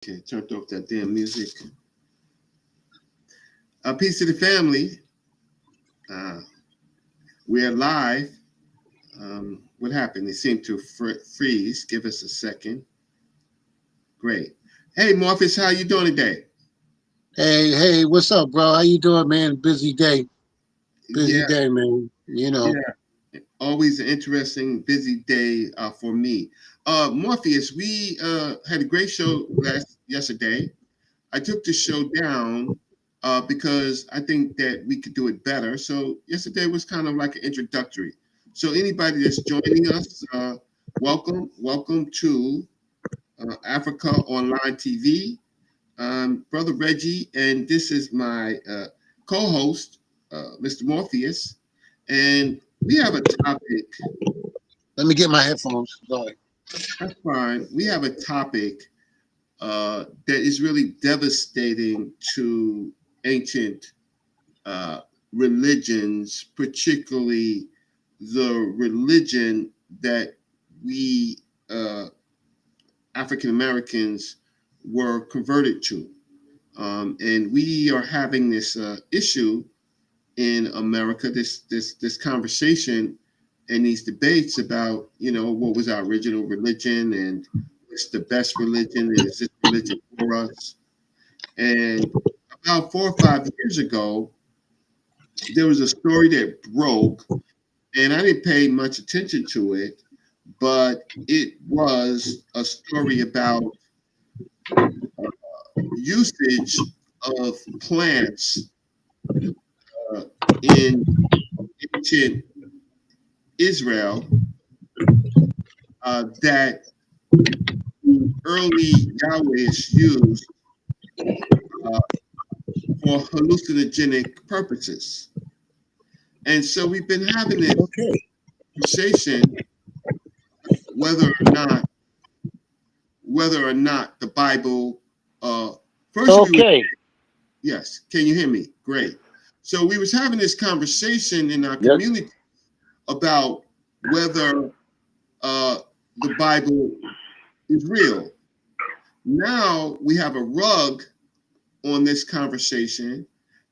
Okay, turned off that damn music. Peace to the family. Uh, we're live. What happened? They seem to freeze. Give us a second. Great. Hey, Morpheus, how you doing today? Hey, what's up, bro? How you doing, man? Busy Yeah, day, man. You know. yeah. Always an interesting, busy day for me. Morpheus, we had a great show yesterday. I took the show down because I think that we could do it better. So yesterday was kind of like an introductory. So anybody that's joining us, welcome to Africa Online TV. Brother Reggie, and this is my co-host, Mr. Morpheus, and we have a topic. Let me get my headphones. Go ahead. That's fine. We have a topic that is really devastating to ancient uh, religions, particularly the religion that we African Americans were converted to. And we are having this issue in America, this conversation and these debates about, what was our original religion and what's the best religion and is this religion for us? And about 4 or 5 years ago, there was a story that broke, and I didn't pay much attention to it, but it was a story about usage of plants in ancient Israel that early Yahwehs used uh, for hallucinogenic purposes. And so we've been having this Okay. conversation whether or not the Bible. Uh, first, we would Okay. yes. Can you hear me? Great. So we was having this conversation in our Yes. community about whether uh, the Bible is real. Now we have a rug on this conversation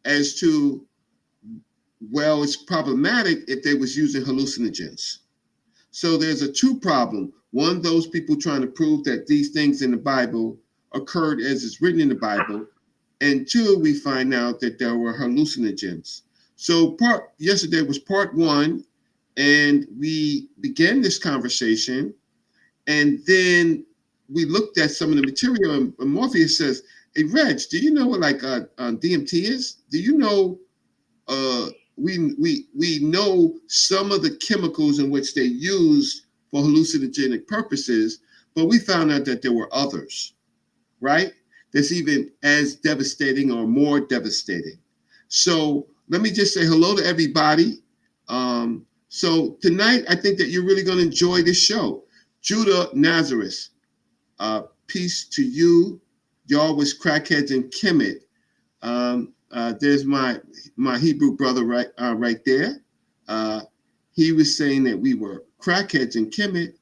as to, well, it's problematic if they was using hallucinogens. So there's a two problem. One, those people trying to prove that these things in the Bible occurred as it's written in the Bible. And two, we find out that there were hallucinogens. So yesterday was part one, and we began this conversation. And then we looked at some of the material, and Morpheus says, "Hey, Reg, do you know what DMT is? Do you know we know some of the chemicals in which they use for hallucinogenic purposes, but we found out that there were others, right? That's even as devastating or more devastating. So let me just say hello to everybody. So tonight, I think that you're really going to enjoy this show. Judah Nazareth, peace to you. Y'all was crackheads in Kemet. There's my Hebrew brother right there. He was saying that we were crackheads in Kemet.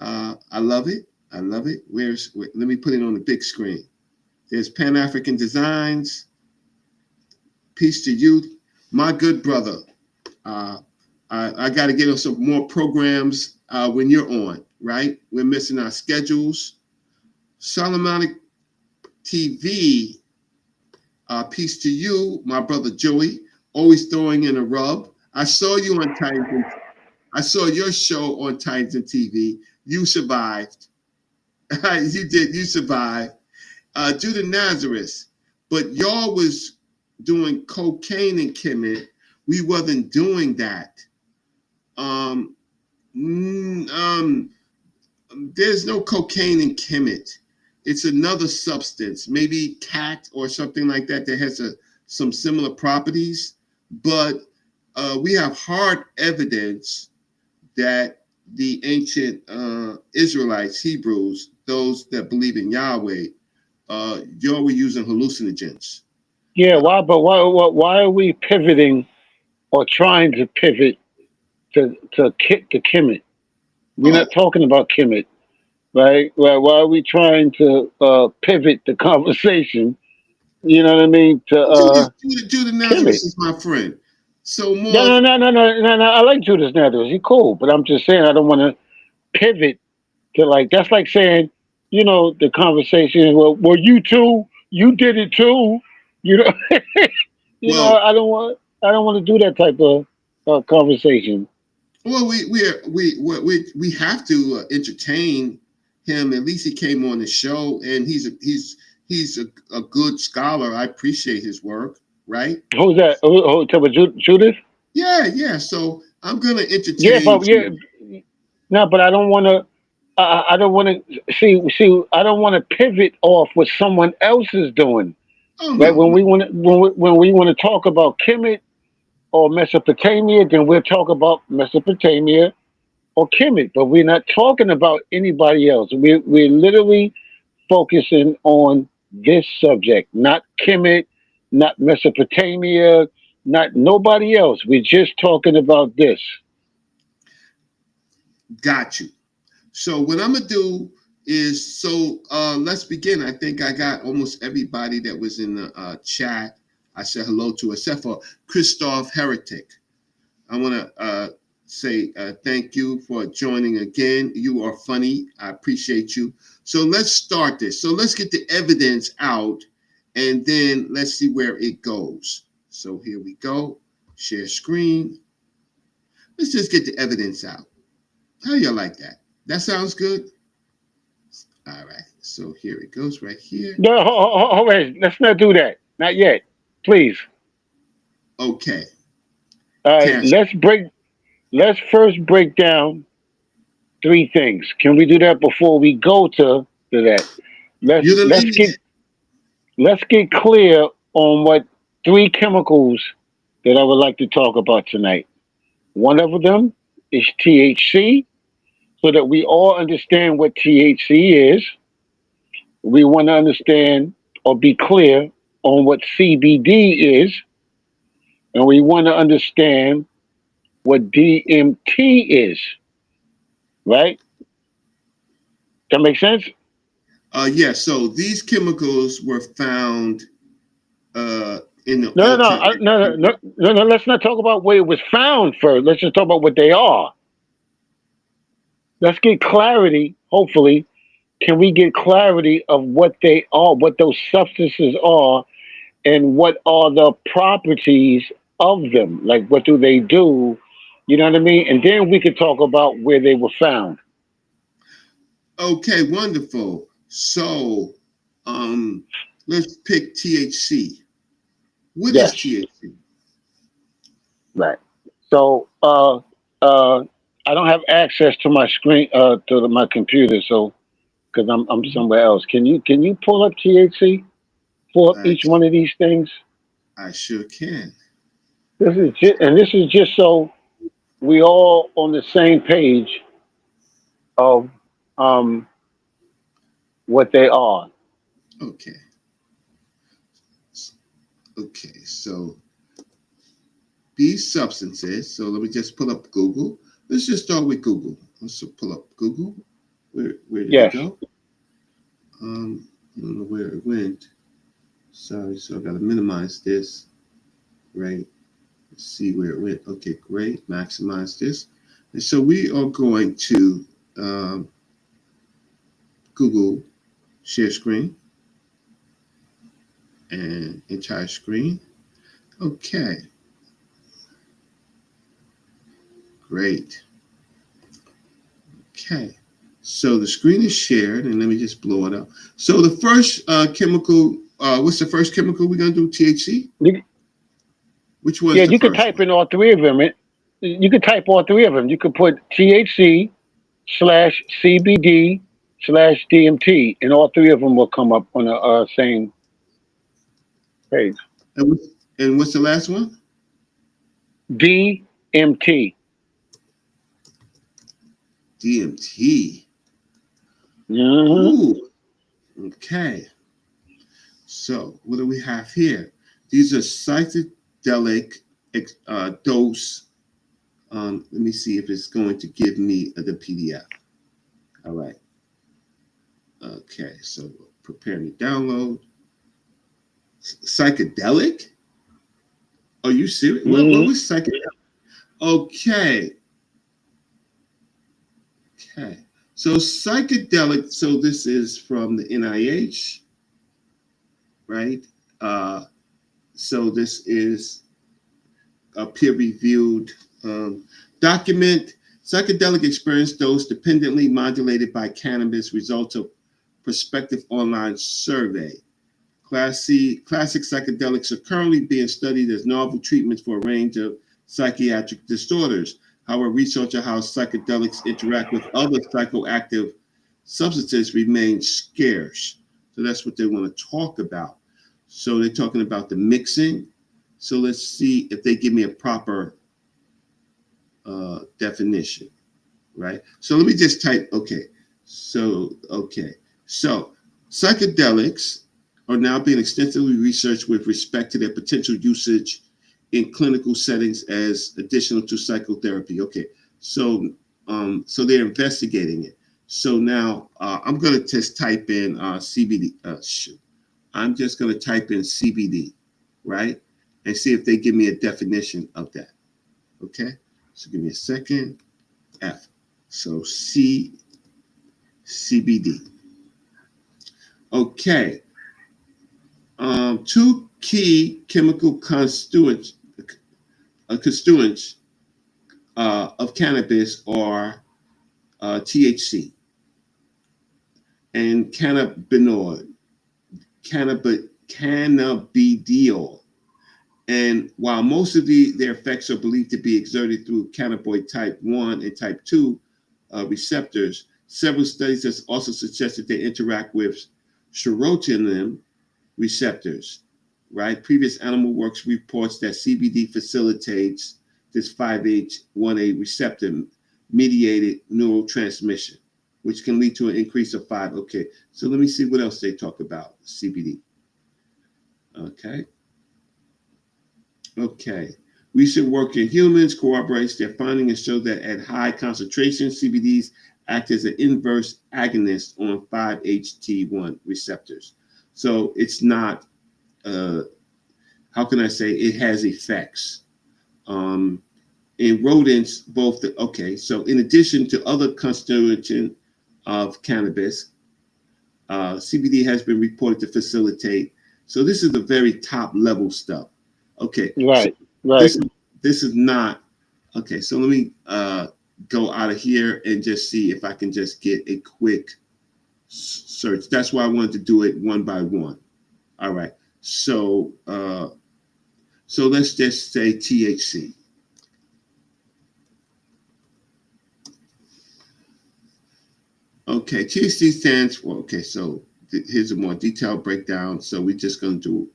I love it. I love it. Let me put it on the big screen. There's Pan African Designs. Peace to you, my good brother. I got to get on some more programs when you're on. Right? We're missing our schedules. Solomonic TV. Peace to you, my brother Joey, always throwing in a rub. I saw you on Titans. I saw your show on Titans and TV. You survived. You did. You survived. Judah Nazareth. But y'all was doing cocaine in Kemet. We wasn't doing that. Um, there's no cocaine in Kemet. It's another substance, maybe cat or something like that has some similar properties. But we have hard evidence that the ancient Israelites, Hebrews, those that believe in Yahweh, y'all were using hallucinogens. Yeah. Why? But why are we pivoting or trying to pivot to Kemet? We're Oh, not talking about Kemet. right? Why are we trying to pivot the conversation? You know what I mean? To Judah kill it. Nazareth is my friend. So No, more no, no, no, no, no, no. I like Judas Netherlands. He's cool, but I'm just saying I don't want to pivot to like that's like saying, the conversation. Well, you too. You did it too. You know, well, I don't want to do that type of conversation. well, we have to entertain him. At least he came on the show, and he's a good scholar. I appreciate his work. Right? Who's that? Talk about Judith? Yeah, yeah. So I'm gonna Yeah, entertain but yeah, Judah. no, but I don't want to. I don't want to see. I don't want to pivot off what someone else is doing. Oh Right no, when no. we want to, when we want to talk about Kemet or Mesopotamia, then we'll talk about Mesopotamia or Kemet. But we're not talking about anybody else. We're literally focusing on this subject, not Kemet, not Mesopotamia, not nobody else. We're just talking about this. Got you. So what I'm gonna do is let's begin. I think I got almost everybody that was in the chat. I said hello to, except for Christoph Heretic. I want to say thank you for joining again. You are funny. I appreciate you. So let's start this. So let's get the evidence out, and then let's see where it goes. So here we go. Share screen. Let's just get the evidence out. How do you like that? That sounds good. All right. So here it goes right here. No, hold on. Let's not do that. Not yet, please. Okay. All right, Cancel. Let's first break down three things. Can we do that before we go to that? Let's You're gonna let's leave me. let's get clear on what three chemicals that I would like to talk about tonight. One of them is THC, so that we all understand what THC is. We want to understand or be clear on what CBD is, and we want to understand what DMT is. Right? That makes sense? Yeah. So these chemicals were found in the No, no, no, alter. no. Let's not talk about where it was found first. Let's just talk about what they are. Let's get clarity. Hopefully, can we get clarity of what they are, what those substances are, and what are the properties of them? Like, what do they do? You know what I mean? And then we could talk about where they were found. Okay. Wonderful. So um, let's pick THC. What is Yes, THC? right. So, I don't have access to my screen, my computer, so because I'm somewhere else. Can you pull up THC? Pull up I each one of these things. I sure can. This is just so we all on the same page of um what they are. Okay. Okay. So these substances. So let me just pull up Google. Let's just start with Google. Let's pull up Google. Where did it Yes. go? I don't know where it went. Sorry. So I got to minimize this. Right. Let's see where it went. Okay, great. Maximize this. And so we are going to Google share screen and entire screen. Okay, great. Okay, so the screen is shared, and let me just blow it up. So the first chemical, what's the first chemical we're gonna do? THC. You, Which one's yeah, the you could first type one? in all three of them. You could type all three of them. You could put THC slash CBD slash DMT, and all three of them will come up on the same page. And what's, and what's the last one? DMT. DMT. Hmm. Ooh. Okay. So what do we have here? These are psychedelic dose. Let me see if it's going to give me the PDF. All right. Okay, so preparing to download. Psychedelic? Are you serious? What Hmm. was psychedelic? Okay. Okay. So psychedelic, so this is from the NIH, right? Uh, so this is a peer-reviewed document. Psychedelic experience dose dependently modulated by cannabis results of prospective online survey. Classic psychedelics are currently being studied as novel treatments for a range of psychiatric disorders. However, research on how psychedelics interact with other psychoactive substances remains scarce. So that's what they want to talk about. So they're talking about the mixing. So let's see if they give me a proper definition, right? So let me just type, okay. So psychedelics are now being extensively researched with respect to their potential usage in clinical settings as additional to psychotherapy. Okay, so they're investigating it. So now I'm going to just type in CBD. I'm just going to type in CBD, right, and see if they give me a definition of that. Okay, so give me a second. F. So CBD. Okay. Two key chemical constituents of cannabis are THC and cannabidiol. And while most of their effects are believed to be exerted through cannabinoid type 1 and type 2 receptors, several studies have also suggested they interact with serotonin receptors, right? Previous animal works reports that CBD facilitates this 5-HT1A receptor mediated neurotransmission, which can lead to an increase of 5. Okay, so let me see what else they talk about CBD. Okay. Okay. Recent work in humans corroborates their finding and show that at high concentrations, CBDs act as an inverse agonist on 5-HT1 receptors. So it's not, how can I say, it has effects. In rodents, so in addition to other constituents of cannabis, CBD has been reported to facilitate. So this is the very top level stuff. Okay, so Right. Right. this this is not okay. So let me go out of here and just see if I can just get a quick search. That's why I wanted to do it one by one. All right. So let's just say THC. Okay, THC stands for So here's a more detailed breakdown. So we're just going to do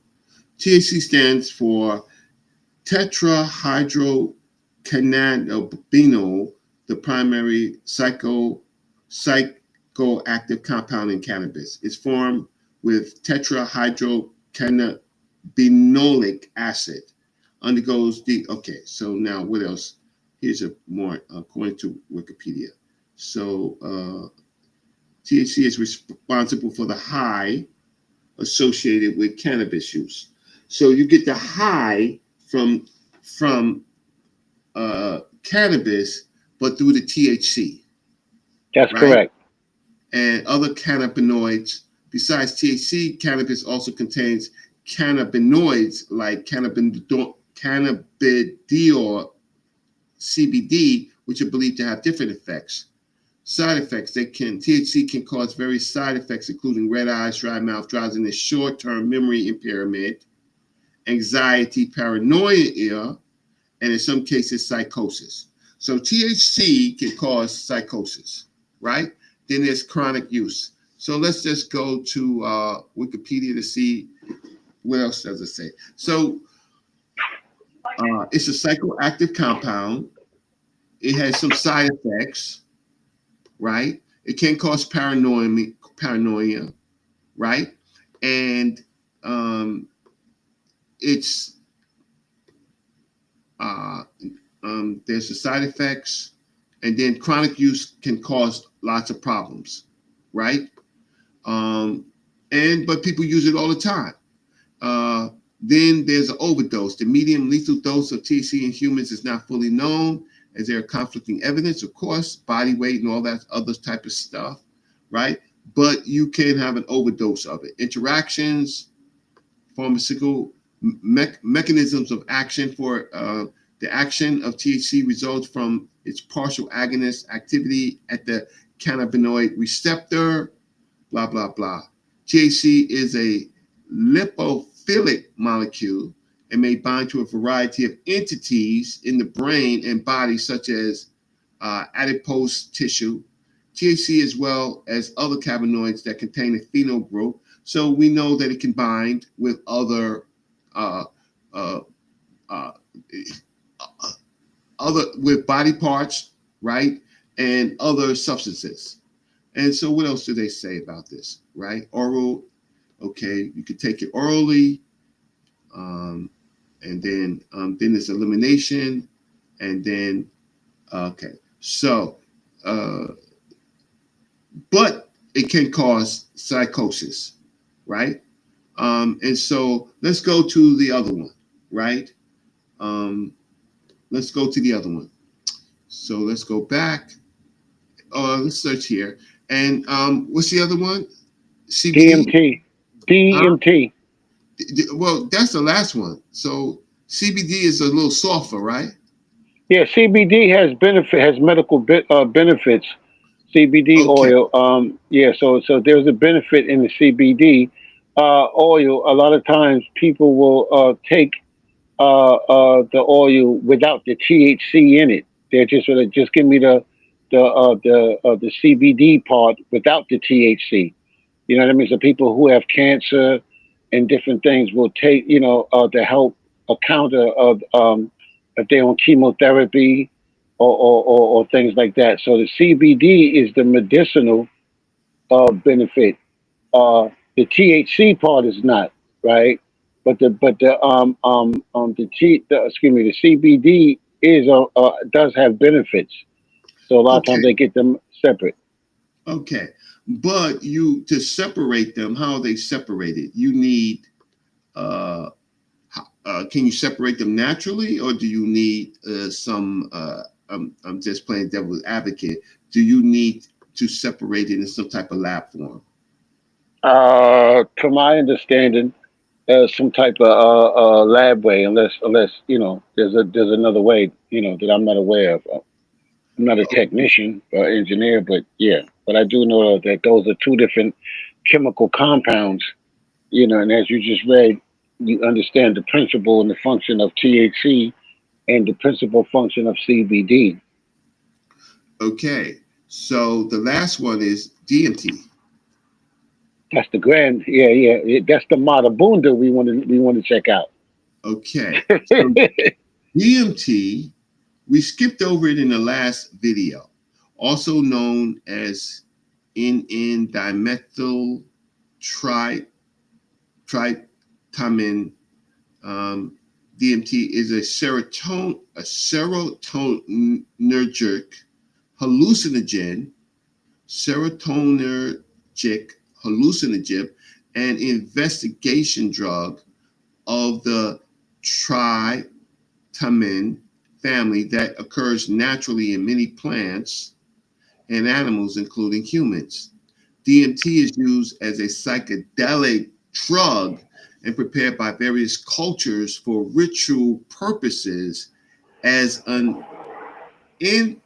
THC stands for tetrahydrocannabinol, the primary psychoactive compound in cannabis. It's formed with tetrahydrocannabinolic acid. Undergoes so now what else? Here's a more according to Wikipedia. So THC is responsible for the high associated with cannabis use. So you get the high from cannabis, but through the THC, That's right? correct. And other cannabinoids. Besides THC, cannabis also contains cannabinoids like cannabidiol, CBD, which are believed to have different effects. Side effects: THC can cause various side effects, including red eyes, dry mouth, drowsiness, short-term memory impairment, anxiety, paranoia, and in some cases, psychosis. So THC can cause psychosis, right? Then there's chronic use. So let's just go to Wikipedia to see what else does it say. So it's a psychoactive compound. It has some side effects, right? It can cause paranoia, right? And it's there's the side effects, and then chronic use can cause lots of problems, right? But people use it all the time. Then there's an overdose. The medium lethal dose of THC in humans is not fully known, as there are conflicting evidence, of course, body weight and all that other type of stuff, right? But you can have an overdose of it. Interactions, pharmaceutical mechanisms of action for the action of THC results from its partial agonist activity at the cannabinoid receptor, blah, blah, blah. THC is a lipophilic molecule and may bind to a variety of entities in the brain and body, such as adipose tissue. THC, as well as other cannabinoids that contain a phenol group. So we know that it can bind with other with body parts, right, and other substances. And so what else do they say about this, right? Oral, okay, you could take it orally, and then there's elimination, and then, okay. So, but it can cause psychosis, right? And so let's go to the other one, right? Let's go to the other one. So let's go back. Let's search here. And what's the other one? CBD? DMT. Well, that's the last one. So CBD is a little softer, right? Yeah, CBD has medical benefits. CBD Okay. oil. Yeah, so there's a benefit in the CBD oil. A lot of times people will take the oil without the THC in it. They're just sort of just give me the CBD part without the THC. You know what I mean? So people who have cancer and different things will take, to help a counter of if they're on chemotherapy or things like that. So the CBD is the medicinal benefit. The THC part is not, right, but the CBD is does have benefits. So a lot of times Okay. they get them separate. Okay. But to separate them, how are they separated? You need, can you separate them naturally, or do you need some, I'm just playing devil's advocate. Do you need to separate it in some type of lab form? To my understanding, some type of lab way, unless there's another way that I'm not aware of. I'm not a technician or engineer, but yeah, but I do know that those are two different chemical compounds. And as you just read, you understand the principle and the function of THC and the principal function of CBD. Okay. So the last one is DMT. That's the grand, yeah. That's the Marabunda we want to check out. Okay. So DMT, we skipped over it in the last video, also known as N-dimethyl tryptamine. DMT is a serotonergic hallucinogen, serotonergic hallucinogen, and investigation drug of the tryptamine family that occurs naturally in many plants and animals, including humans. DMT is used as a psychedelic drug and prepared by various cultures for ritual purposes as an entheogen,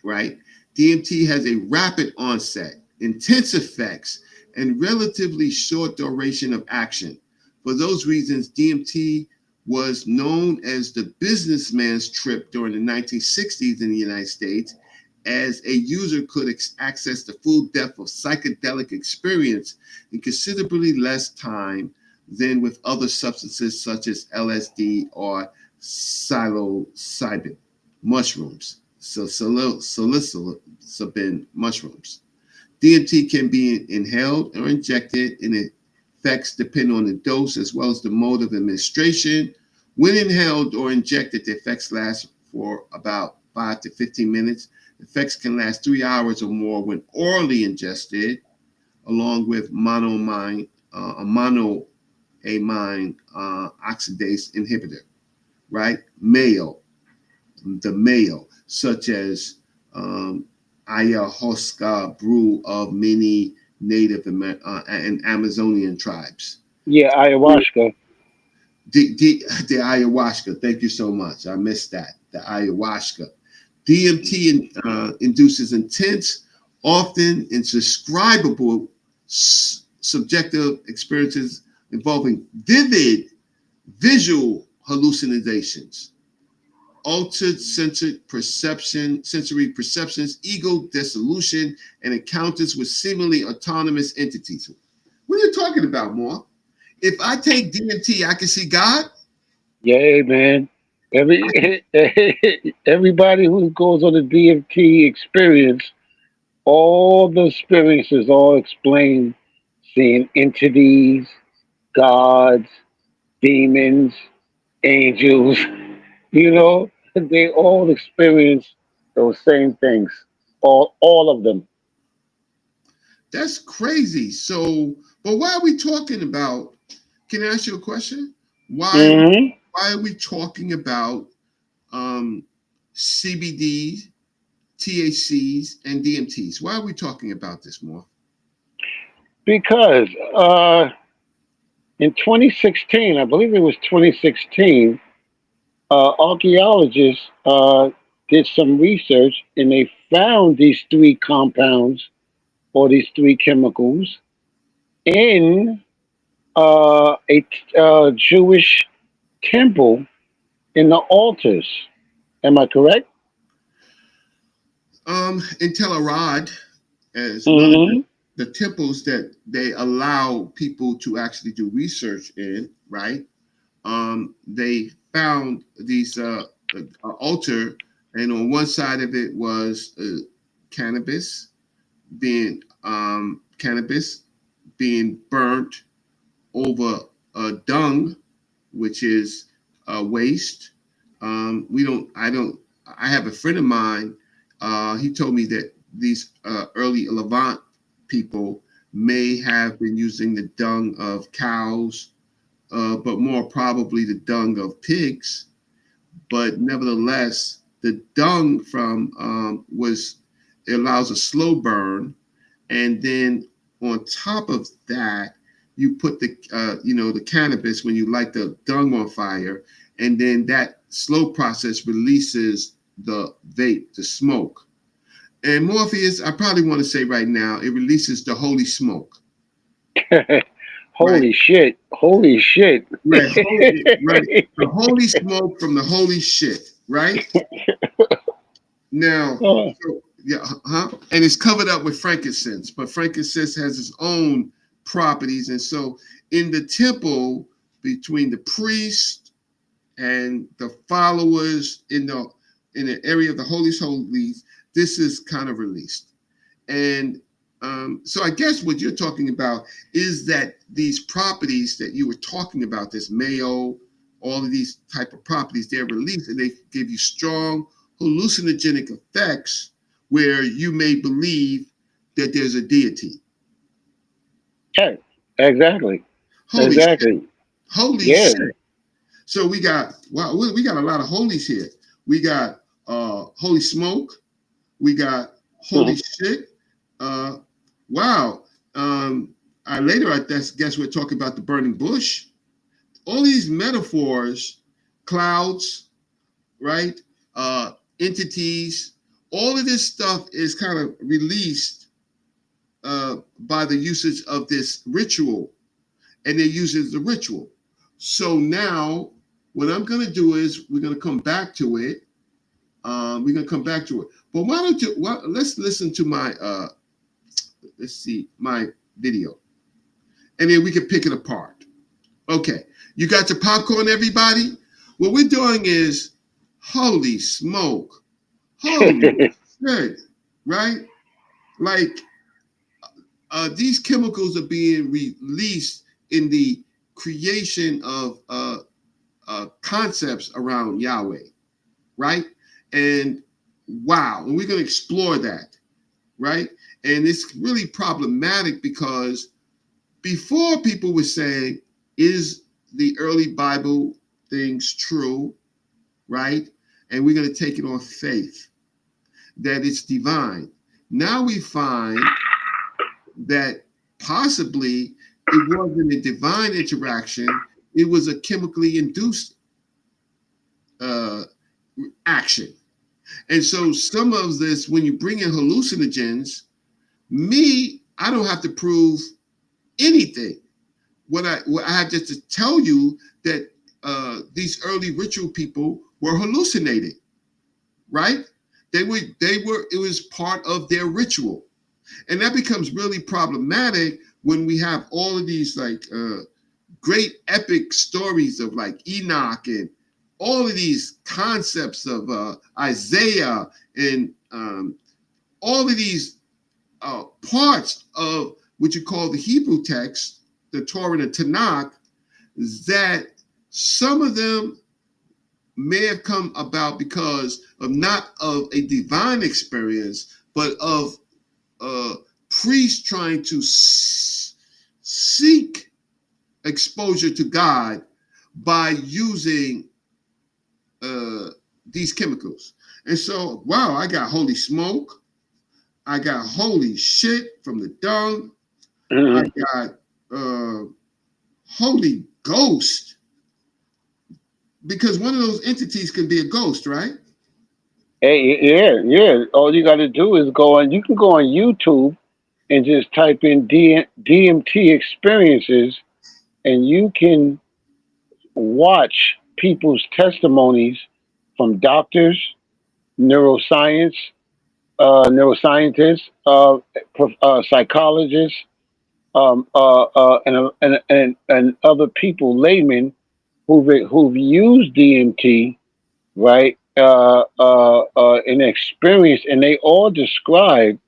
right? DMT has a rapid onset, intense effects, and relatively short duration of action. For those reasons, DMT was known as the businessman's trip during the 1960s in the United States, as a user could access the full depth of psychedelic experience in considerably less time than with other substances such as LSD or psilocybin mushrooms. So psilocybin mushrooms. DMT can be inhaled or injected, and effects depend on the dose as well as the mode of administration. When inhaled or injected, the effects last for about 5 to 15 minutes. Effects can last 3 hours or more when orally ingested, along with monoamine oxidase inhibitor, right? The mayo, such as ayahuasca brew of many Native and Amazonian tribes. Yeah, ayahuasca. The ayahuasca, thank you so much. I missed that. The ayahuasca. DMT induces intense, often indescribable subjective experiences involving vivid visual hallucinations, altered sensory perceptions, ego dissolution, and encounters with seemingly autonomous entities. What are you talking about, More? If I take DMT, I can see God? Yeah, man. Every everybody who goes on the DMT experience, all the experiences all explain seeing entities, gods, demons, angels, you know, they all experience those same things. All of them. That's crazy. So, but why are we talking about? Can I ask you a question? Why Hmm. why are we talking about um, CBD, THCs, and DMTs? Why are we talking about this more? Because in 2016, I believe it was 2016, archaeologists did some research and they found these three compounds or these three chemicals in a Jewish temple in the altars. Am I correct? In Telerad, as one of Hmm. the temples that they allow people to actually do research in, right? They found these altar, and on one side of it was cannabis cannabis being burnt over dung, which is waste. We don't. I don't. I have a friend of mine. He told me that these early Levant people may have been using the dung of cows, but more probably the dung of pigs. But nevertheless, the dung from was it allows a slow burn, and then on top of that, you put the cannabis when you light the dung on fire, and then that slow process releases the vape, the smoke. And Morpheus, I probably want to say right now, it releases the holy smoke, right? Holy shit! Holy shit! Right, right. The holy smoke from the holy shit, right? Now, Oh, so, yeah, and it's covered up with frankincense, but frankincense has its own properties. And so, in the temple, between the priest and the followers in the area of the holies holies, this is kind of released. And so, I guess what you're talking about is that these properties that you were talking about, this mayo, all of these type of properties, they're released and they give you strong hallucinogenic effects where you may believe that there's a deity. yeah, exactly, Holy shit! exactly. Holy Yeah. shit! So we got we got a lot of holies here. We got holy smoke. We got holy shit. Uh, wow. I later I guess we're talking about the burning bush. All these metaphors, clouds, right? Entities. All of this stuff is kind of released by the usage of this ritual, and they use it as a ritual. So now, what I'm going to do is we're going to come back to it. We're going to come back to it. But why don't you? Let's listen to my let's see my video, and then we can pick it apart. Okay, you got your popcorn, everybody. What we're doing is, holy smoke, holy shit, right? Like these chemicals are being released in the creation of concepts around Yahweh, right? And Wow. And we're going to explore that, right? And it's really problematic because before people were saying, is the early Bible things true, right? And we're going to take it on faith that it's divine. Now we find that possibly it wasn't a divine interaction, it was a chemically induced action. And so some of this, when you bring in hallucinogens, I don't have to prove anything. What I have just to tell you that these early ritual people were hallucinating, right? It was part of their ritual. And that becomes really problematic when we have all of these like great epic stories of like Enoch and all of these concepts of Isaiah and all of these parts of what you call the Hebrew text, the Torah and the Tanakh, that some of them may have come about because of not of a divine experience, but of priests trying to seek exposure to God by using these chemicals. And so, wow, I got holy smoke. I got holy shit from the dung. I got Holy Ghost. Because one of those entities can be a ghost, right? Hey, yeah. All you got to do is you can go on YouTube and just type in DMT experiences, and you can watch people's testimonies from doctors, neuroscience, neuroscientists, psychologists, and other people, laymen who've used DMT, right, and experienced, and they all describe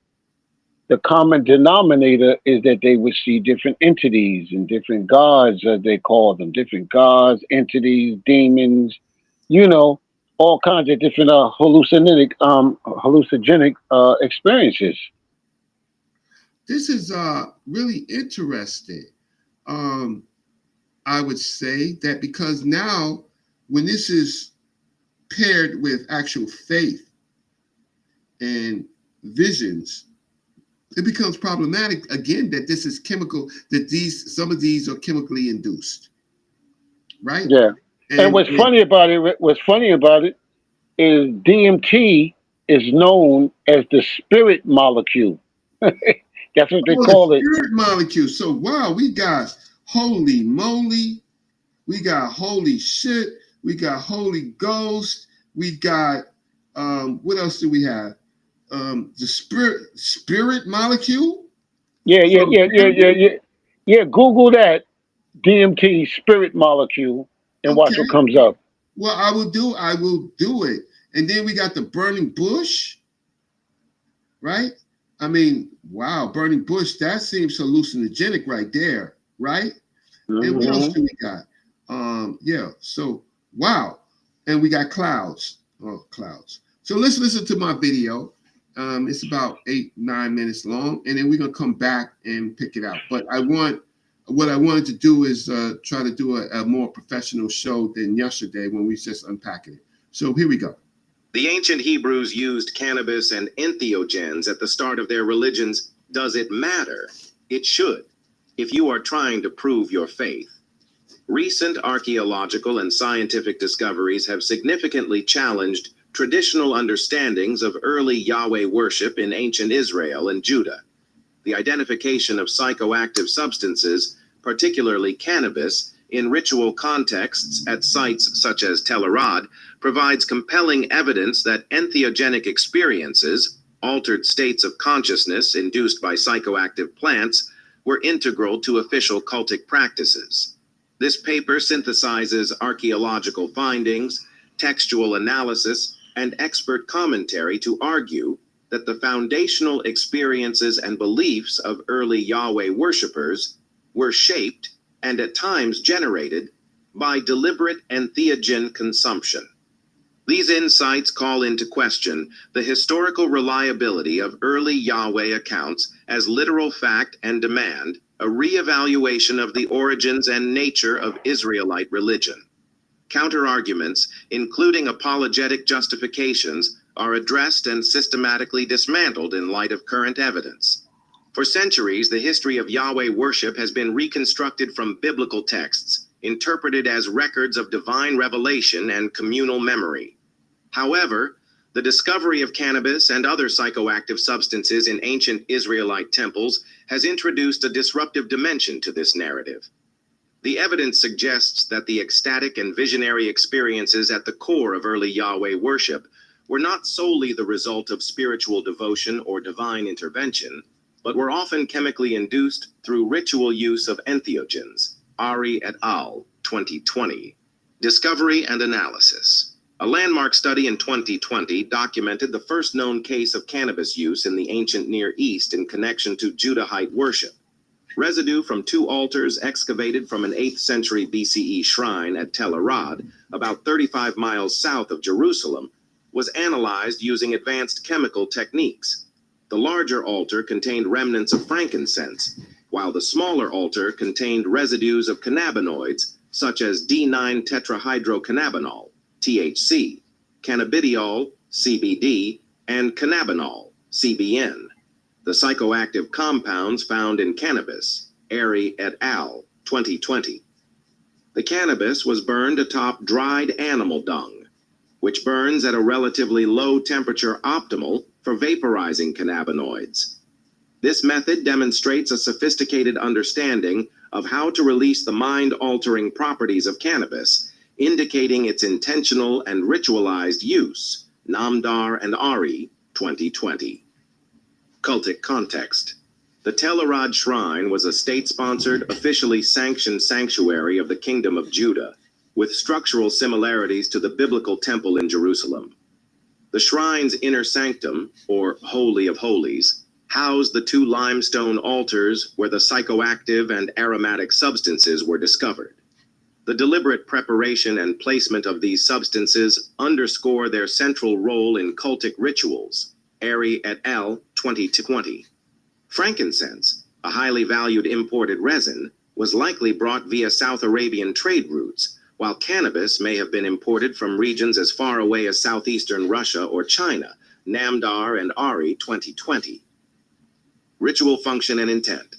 the common denominator is that they would see different entities and different gods, as they call them, different gods, entities, demons, all kinds of different hallucinogenic experiences. This is really interesting. I would say that because now, when this is paired with actual faith and visions, it becomes problematic again that this is chemical, that some of these are chemically induced, right? Yeah. And what's funny about it is DMT is known as the spirit molecule. That's what they call the it. spirit molecule. So wow, we got holy moly, we got holy shit, we got Holy Ghost, we got what else do we have? The spirit molecule. Yeah. Google that DMT spirit molecule and watch what comes up. Well, I will do it. And then we got the burning bush, right? I mean, wow, burning bush, that seems hallucinogenic right there, right? Mm-hmm. And what else do we got? So wow. And we got clouds. Oh, clouds. So let's listen to my video. It's about 8-9 minutes long, and then we're gonna come back and pick it out. But what I wanted to do is try to do a more professional show than yesterday when we just unpacking it. So here we go. The ancient Hebrews used cannabis and entheogens at the start of their religions. Does it matter? It should, if you are trying to prove your faith. Recent archaeological and scientific discoveries have significantly challenged traditional understandings of early Yahweh worship in ancient Israel and Judah. The identification of psychoactive substances, particularly cannabis, in ritual contexts at sites such as Tel Arad, provides compelling evidence that entheogenic experiences, altered states of consciousness induced by psychoactive plants, were integral to official cultic practices. This paper synthesizes archaeological findings, textual analysis, and expert commentary to argue that the foundational experiences and beliefs of early Yahweh worshippers were shaped and at times generated by deliberate entheogen consumption. These insights call into question the historical reliability of early Yahweh accounts as literal fact and demand a reevaluation of the origins and nature of Israelite religion. Counterarguments, including apologetic justifications, are addressed and systematically dismantled in light of current evidence. For centuries, the history of Yahweh worship has been reconstructed from biblical texts, interpreted as records of divine revelation and communal memory. However, the discovery of cannabis and other psychoactive substances in ancient Israelite temples has introduced a disruptive dimension to this narrative. The evidence suggests that the ecstatic and visionary experiences at the core of early Yahweh worship were not solely the result of spiritual devotion or divine intervention, but were often chemically induced through ritual use of entheogens. Ari et al., 2020. Discovery and analysis. A landmark study in 2020 documented the first known case of cannabis use in the ancient Near East in connection to Judahite worship. Residue from 2 altars excavated from an 8th century BCE shrine at Tel Arad, about 35 miles south of Jerusalem, was analyzed using advanced chemical techniques. The larger altar contained remnants of frankincense, while the smaller altar contained residues of cannabinoids such as D9-tetrahydrocannabinol, THC, cannabidiol, CBD, and cannabinol, CBN, the psychoactive compounds found in cannabis. Ari et al., 2020. The cannabis was burned atop dried animal dung, which burns at a relatively low temperature optimal for vaporizing cannabinoids. This method demonstrates a sophisticated understanding of how to release the mind-altering properties of cannabis, indicating its intentional and ritualized use. Namdar and Ari, 2020. Cultic context. The Tel Arad Shrine was a state-sponsored, officially sanctioned sanctuary of the Kingdom of Judah, with structural similarities to the biblical temple in Jerusalem. The shrine's inner sanctum, or Holy of Holies, housed the 2 limestone altars where the psychoactive and aromatic substances were discovered. The deliberate preparation and placement of these substances underscore their central role in cultic rituals. Ari et al., 2020. Frankincense, a highly valued imported resin, was likely brought via South Arabian trade routes, while cannabis may have been imported from regions as far away as southeastern Russia or China. Namdar and Ari, 2020. Ritual function and intent.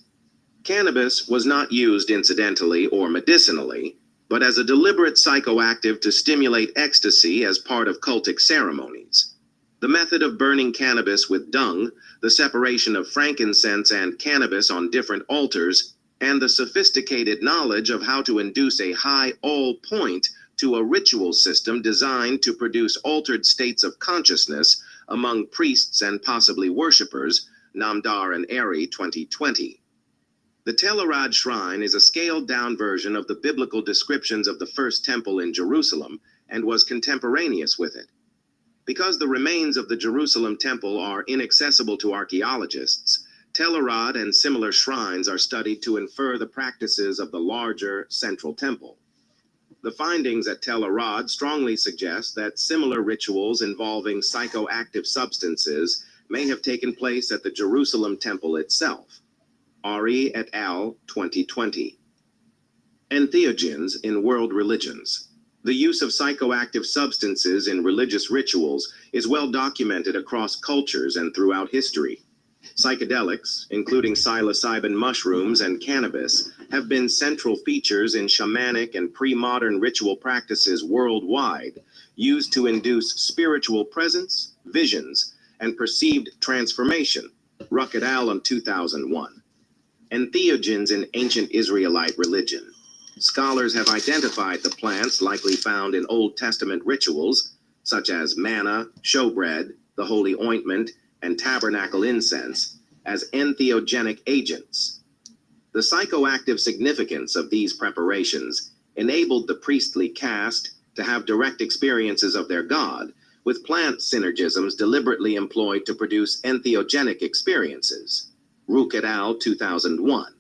Cannabis was not used incidentally or medicinally, but as a deliberate psychoactive to stimulate ecstasy as part of cultic ceremonies. The method of burning cannabis with dung, the separation of frankincense and cannabis on different altars, and the sophisticated knowledge of how to induce a high all point to a ritual system designed to produce altered states of consciousness among priests and possibly worshippers. Namdar and Ari, 2020. The Tel Arad Shrine is a scaled-down version of the biblical descriptions of the first temple in Jerusalem and was contemporaneous with it. Because the remains of the Jerusalem temple are inaccessible to archaeologists, Tel Arad and similar shrines are studied to infer the practices of the larger central temple. The findings at Tel Arad strongly suggest that similar rituals involving psychoactive substances may have taken place at the Jerusalem temple itself. Ari et al., 2020. Entheogens in world religions. The use of psychoactive substances in religious rituals is well documented across cultures and throughout history. Psychedelics, including psilocybin mushrooms and cannabis, have been central features in shamanic and pre-modern ritual practices worldwide, used to induce spiritual presence, visions, and perceived transformation. Ruck et al. In 2001. Entheogens in ancient Israelite religion. Scholars have identified the plants likely found in Old Testament rituals, such as manna, showbread, the holy ointment, and tabernacle incense, as entheogenic agents. The psychoactive significance of these preparations enabled the priestly caste to have direct experiences of their god, with plant synergisms deliberately employed to produce entheogenic experiences. Ruck et al., 2001.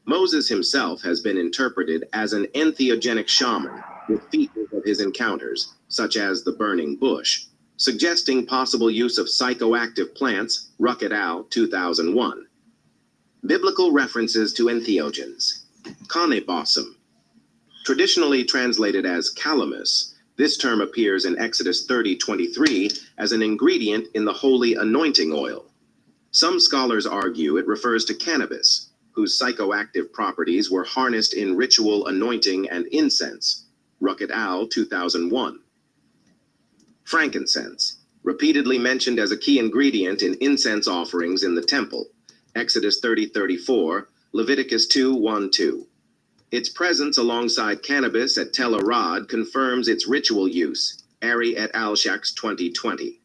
Moses himself has been interpreted as an entheogenic shaman, with features of his encounters, such as the burning bush, suggesting possible use of psychoactive plants, Ruck et al., 2001. Biblical references to entheogens. Kanebosom. Traditionally translated as calamus, this term appears in Exodus 30:23 as an ingredient in the holy anointing oil. Some scholars argue it refers to cannabis, whose psychoactive properties were harnessed in ritual anointing and incense, Ruck et al., 2001. Frankincense, repeatedly mentioned as a key ingredient in incense offerings in the temple, Exodus 30:34, Leviticus 2:1-2. Its presence alongside cannabis at Tel Arad confirms its ritual use, Ari et al. Shaks 2020.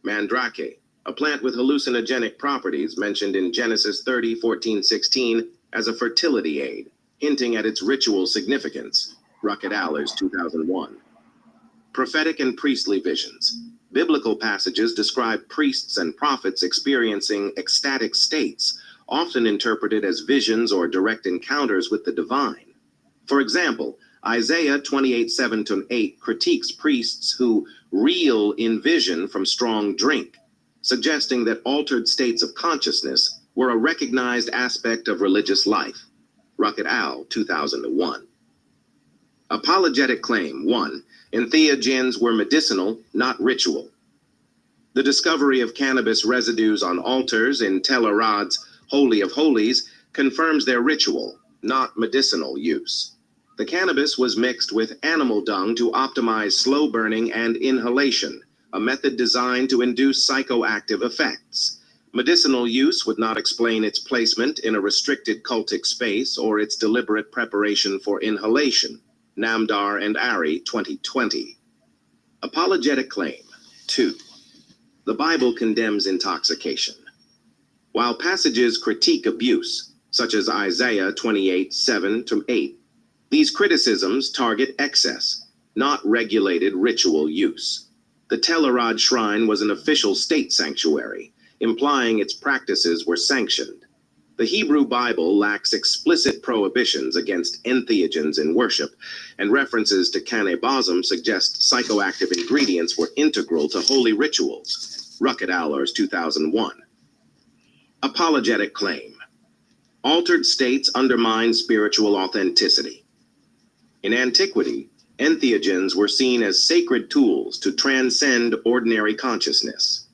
Mandrake, a plant with hallucinogenic properties mentioned in Genesis 30:14-16 as a fertility aid, hinting at its ritual significance, Ruck et al. 2001. Prophetic and priestly visions. Biblical passages describe priests and prophets experiencing ecstatic states, often interpreted as visions or direct encounters with the divine. For example, Isaiah 28:7-8 critiques priests who reel in vision from strong drink, suggesting that altered states of consciousness were a recognized aspect of religious life, Ruck et al., 2001. Apologetic claim 1. Entheogens were medicinal, not ritual. The discovery of cannabis residues on altars in Tel Arad's Holy of Holies confirms their ritual, not medicinal use. The cannabis was mixed with animal dung to optimize slow burning and inhalation, a method designed to induce psychoactive effects. Medicinal use would not explain its placement in a restricted cultic space or its deliberate preparation for inhalation. Namdar and Ari, 2020. Apologetic claim 2. The Bible condemns intoxication. While passages critique abuse, such as Isaiah 28:7-8, these criticisms target excess, not regulated ritual use. The Tel Arad shrine was an official state sanctuary, implying its practices were sanctioned. The Hebrew Bible lacks explicit prohibitions against entheogens in worship, and references to kanebosom suggest psychoactive ingredients were integral to holy rituals. Ruck et al. 2001. Apologetic claim. Altered states undermine spiritual authenticity. In antiquity, entheogens were seen as sacred tools to transcend ordinary consciousness.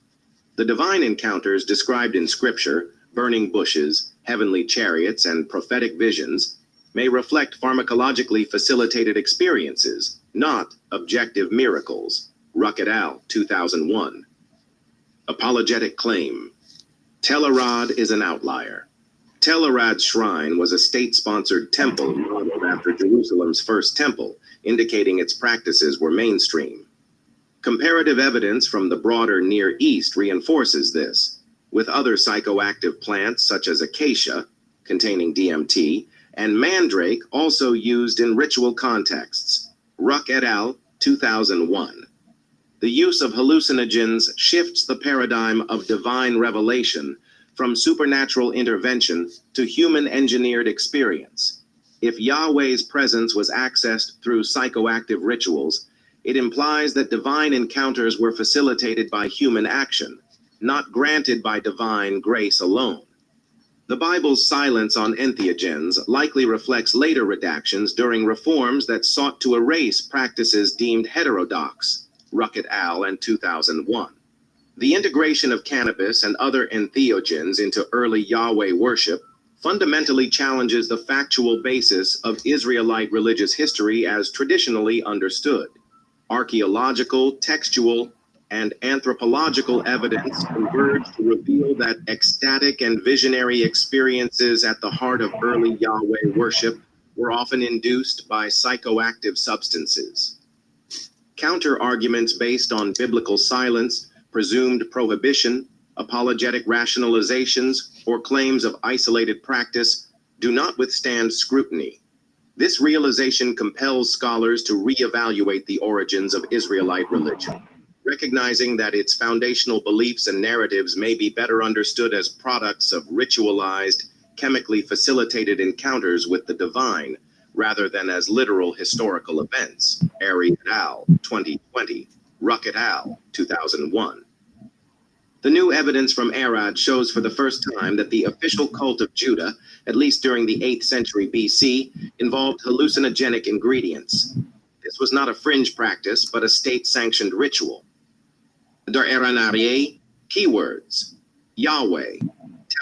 The divine encounters described in Scripture, burning bushes, heavenly chariots, and prophetic visions, may reflect pharmacologically facilitated experiences, not objective miracles. Ruck et al., 2001. Apologetic claim. Tel Arad is an outlier. Tel Arad's shrine was a state-sponsored temple modeled after Jerusalem's first temple, indicating its practices were mainstream. Comparative evidence from the broader Near East reinforces this, with other psychoactive plants such as acacia, containing DMT, and mandrake also used in ritual contexts. Ruck et al., 2001. The use of hallucinogens shifts the paradigm of divine revelation from supernatural intervention to human-engineered experience. If Yahweh's presence was accessed through psychoactive rituals, it implies that divine encounters were facilitated by human action, not granted by divine grace alone. The Bible's silence on entheogens likely reflects later redactions during reforms that sought to erase practices deemed heterodox, Ruck et al. And 2001. The integration of cannabis and other entheogens into early Yahweh worship fundamentally challenges the factual basis of Israelite religious history as traditionally understood. Archaeological, textual, and anthropological evidence converge to reveal that ecstatic and visionary experiences at the heart of early Yahweh worship were often induced by psychoactive substances. Counter-arguments based on biblical silence, presumed prohibition, apologetic rationalizations, or claims of isolated practice do not withstand scrutiny. This realization compels scholars to reevaluate the origins of Israelite religion, recognizing that its foundational beliefs and narratives may be better understood as products of ritualized, chemically facilitated encounters with the divine, rather than as literal historical events. Airy et al., 2020, Ruck et al., 2001. The new evidence from Arad shows for the first time that the official cult of Judah, at least during the 8th century BC, involved hallucinogenic ingredients. This was not a fringe practice, but a state-sanctioned ritual. Der Eranarie, keywords: Yahweh,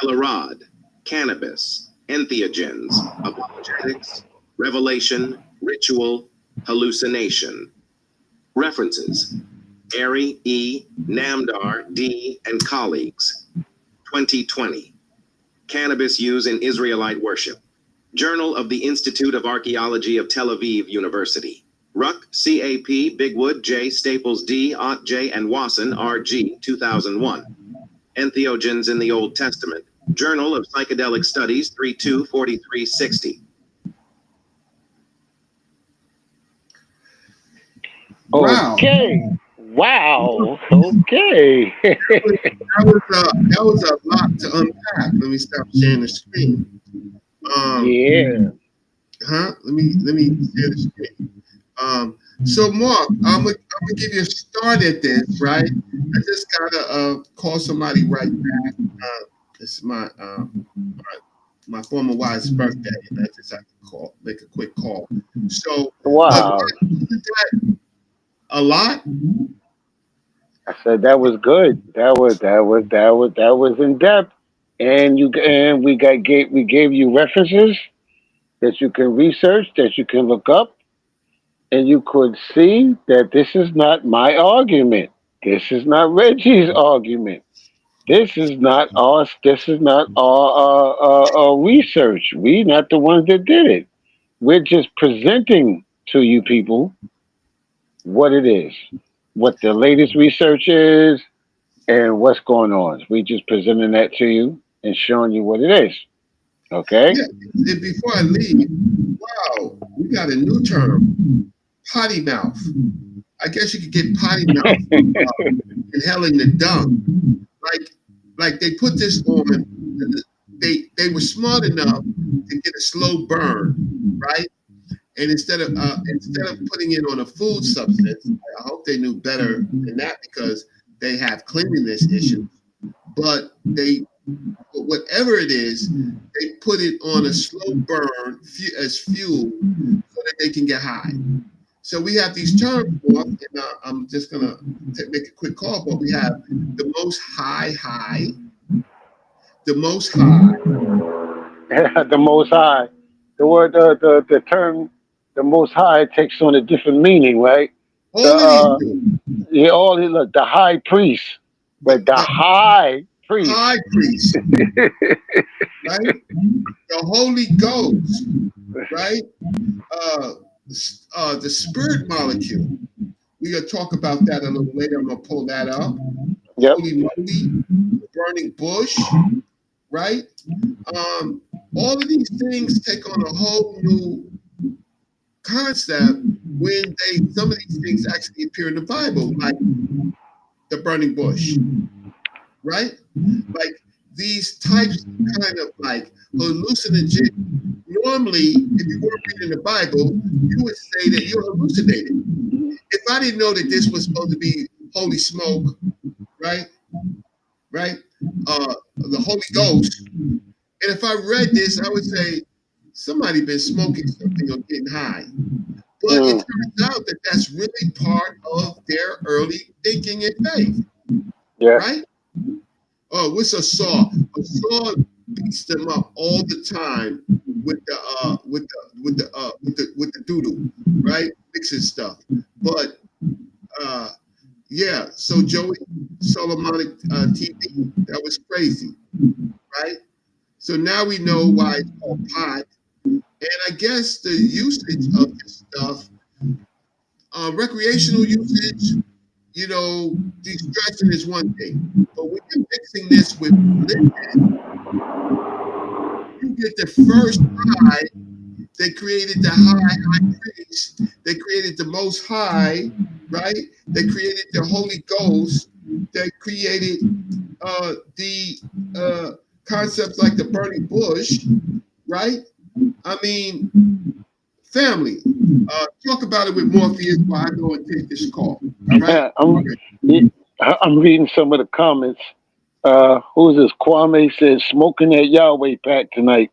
Telerad, cannabis, entheogens, apologetics, revelation, ritual, hallucination. References: Ari E., Namdar D., and colleagues. 2020. Cannabis use in Israelite worship. Journal of the Institute of Archaeology of Tel Aviv University. Ruck, CAP, Bigwood, J, Staples D, Ott J, and Wasson, RG, 2001. Entheogens in the Old Testament. Journal of Psychedelic Studies, 324360. Wow. Okay. Wow. Okay. That was a lot to unpack. Let me stop sharing the screen. Yeah. Let me share the screen. So Mark, I'm gonna give you a start at this, right? I just gotta call somebody right back. It's my former wife's birthday, and I just have to make a quick call. So, Wow. Isn't that a lot? I said that was good. That was in depth. And we gave you references that you can research, that you can look up, and you could see that this is not my argument. This is not Reggie's argument. This is not us. This is not our research. We're not the ones that did it. We're just presenting to you people what it is, what the latest research is, and what's going on. We just presenting that to you and showing you what it is. Okay? Yeah. And before I leave, wow, we got a new term, potty mouth. I guess you could get potty mouth inhaling the dung. Like they put this on. They were smart enough to get a slow burn, right? And instead of putting it on a food substance, I hope they knew better than that because they have cleanliness issues. But whatever it is, they put it on a slow burn as fuel so that they can get high. So we have these terms, and I'm just gonna make a quick call. But we have the most high, the most high. The Most High. The word, the term, the Most High takes on a different meaning, right? All of these things. Look, the High Priest, right? The High Priest. High priest, right? The Holy Ghost, right? The spirit molecule. We're gonna talk about that a little later. I'm gonna pull that up. Yep. Holy moly, burning bush, right? All of these things take on a whole new concept when some of these things actually appear in the Bible, like the burning bush, right? Like these types kind of like hallucinogen. Normally, if you weren't reading the Bible, you would say that you're hallucinating. If I didn't know that this was supposed to be holy smoke, right? Right? The Holy Ghost. And if I read this, I would say somebody been smoking something or getting high. But it turns out that that's really part of their early thinking and faith, right? Oh, what's a saw? A saw beats them up all the time with the doodle, right? Mixing stuff. But yeah, so Joey Solomonic TV, that was crazy, right? So now we know why it's called pot. And I guess the usage of this stuff, recreational usage, de-stressing is one thing. But when you're mixing this with religion, you get the first high. They created the high priest. They created the most high, right? They created the Holy Ghost. They created the concepts like the burning bush, right? I mean, Family, talk about it with Morpheus while I go and take this call. All right? I'm reading some of the comments. Who's this? Kwame says, smoking that Yahweh pack tonight.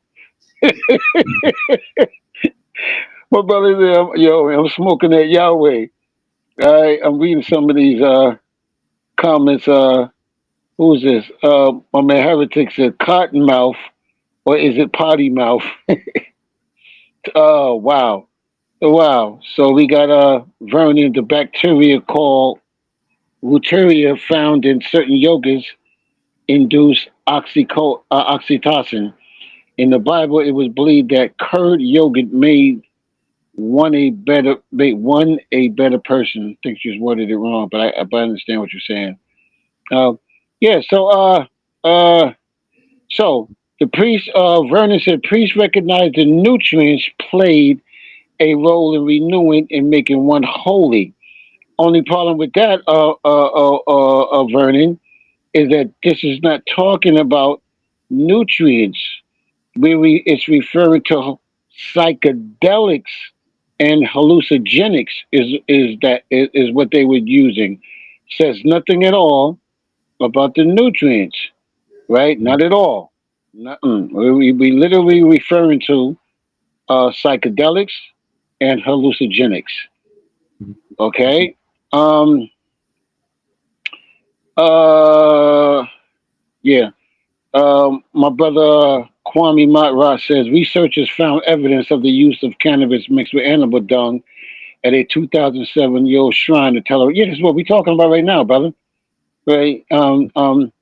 My brother said, yo, I'm smoking that Yahweh. All right, I'm reading some of these comments. Who's this? My man Heretic said, Cottonmouth, or is it potty mouth? Oh, wow. Wow. So we got Vernon, the bacteria called Wuteria found in certain yogurts induce oxytocin. In the Bible, it was believed that curd yogurt made one a better person. I think you just worded it wrong, but I understand what you're saying. Uh, yeah. So the priest, Vernon said, priests recognized the nutrients played a role in renewing and making one holy. Only problem with that, Vernon, is that this is not talking about nutrients. It's referring to psychedelics and hallucinogenics is what they were using. Says nothing at all about the nutrients, right? Not at all. We literally referring to psychedelics and hallucinogenics. Okay. Um. Yeah. My brother Kwame Matrot says researchers found evidence of the use of cannabis mixed with animal dung at a 2007-year-old shrine to tell her. Yeah, this is what we're talking about right now, brother. Right?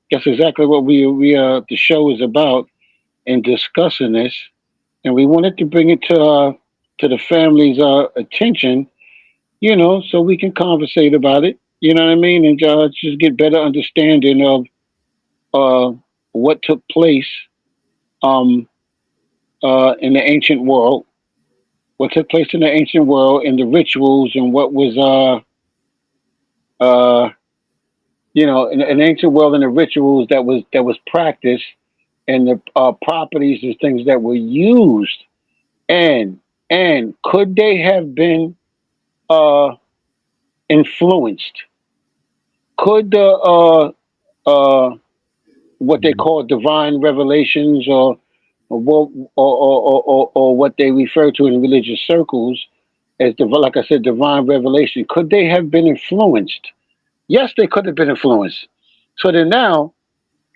That's exactly what the show is about in discussing this, and we wanted to bring it to the family's attention, so we can conversate about it. You know what I mean, and just get better understanding of what took place um, in the ancient world, what took place in the ancient world, and the rituals, and what was in an ancient world, and the rituals that was practiced, and the properties and things that were used, and could they have been uh, influenced? Could the what they call divine revelations, or what they refer to in religious circles as like I said, divine revelation, could they have been influenced? Yes, they could have been influenced. So then now,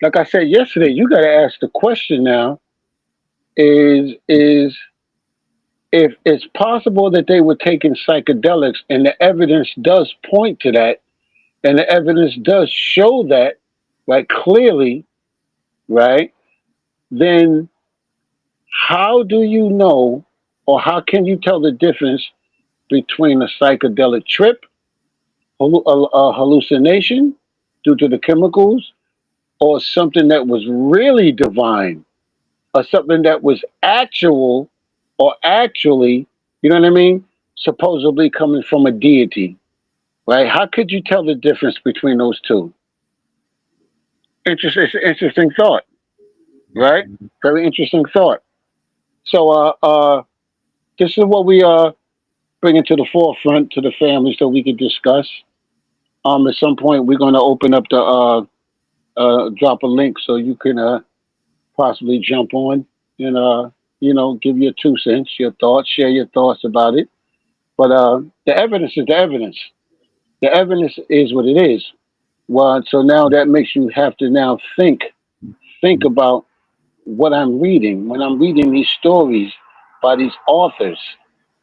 like I said yesterday, you got to ask the question now: is if it's possible that they were taking psychedelics, and the evidence does point to that, and the evidence does show that, right, clearly, right? Then how do you know, or how can you tell the difference between a psychedelic trip, a hallucination due to the chemicals, or something that was really divine, or something that was actual, or actually, you know what I mean, supposedly coming from a deity, right? How could you tell the difference between those two? Interesting thought, right? Very interesting thought. So, this is what we bring it to the forefront to the family so we can discuss. At some point, we're going to open up the drop a link so you can possibly jump on and give your 2 cents, your thoughts, share your thoughts about it. But the evidence is the evidence. The evidence is what it is. Well, so now that makes you have to now think about what I'm reading when I'm reading these stories by these authors,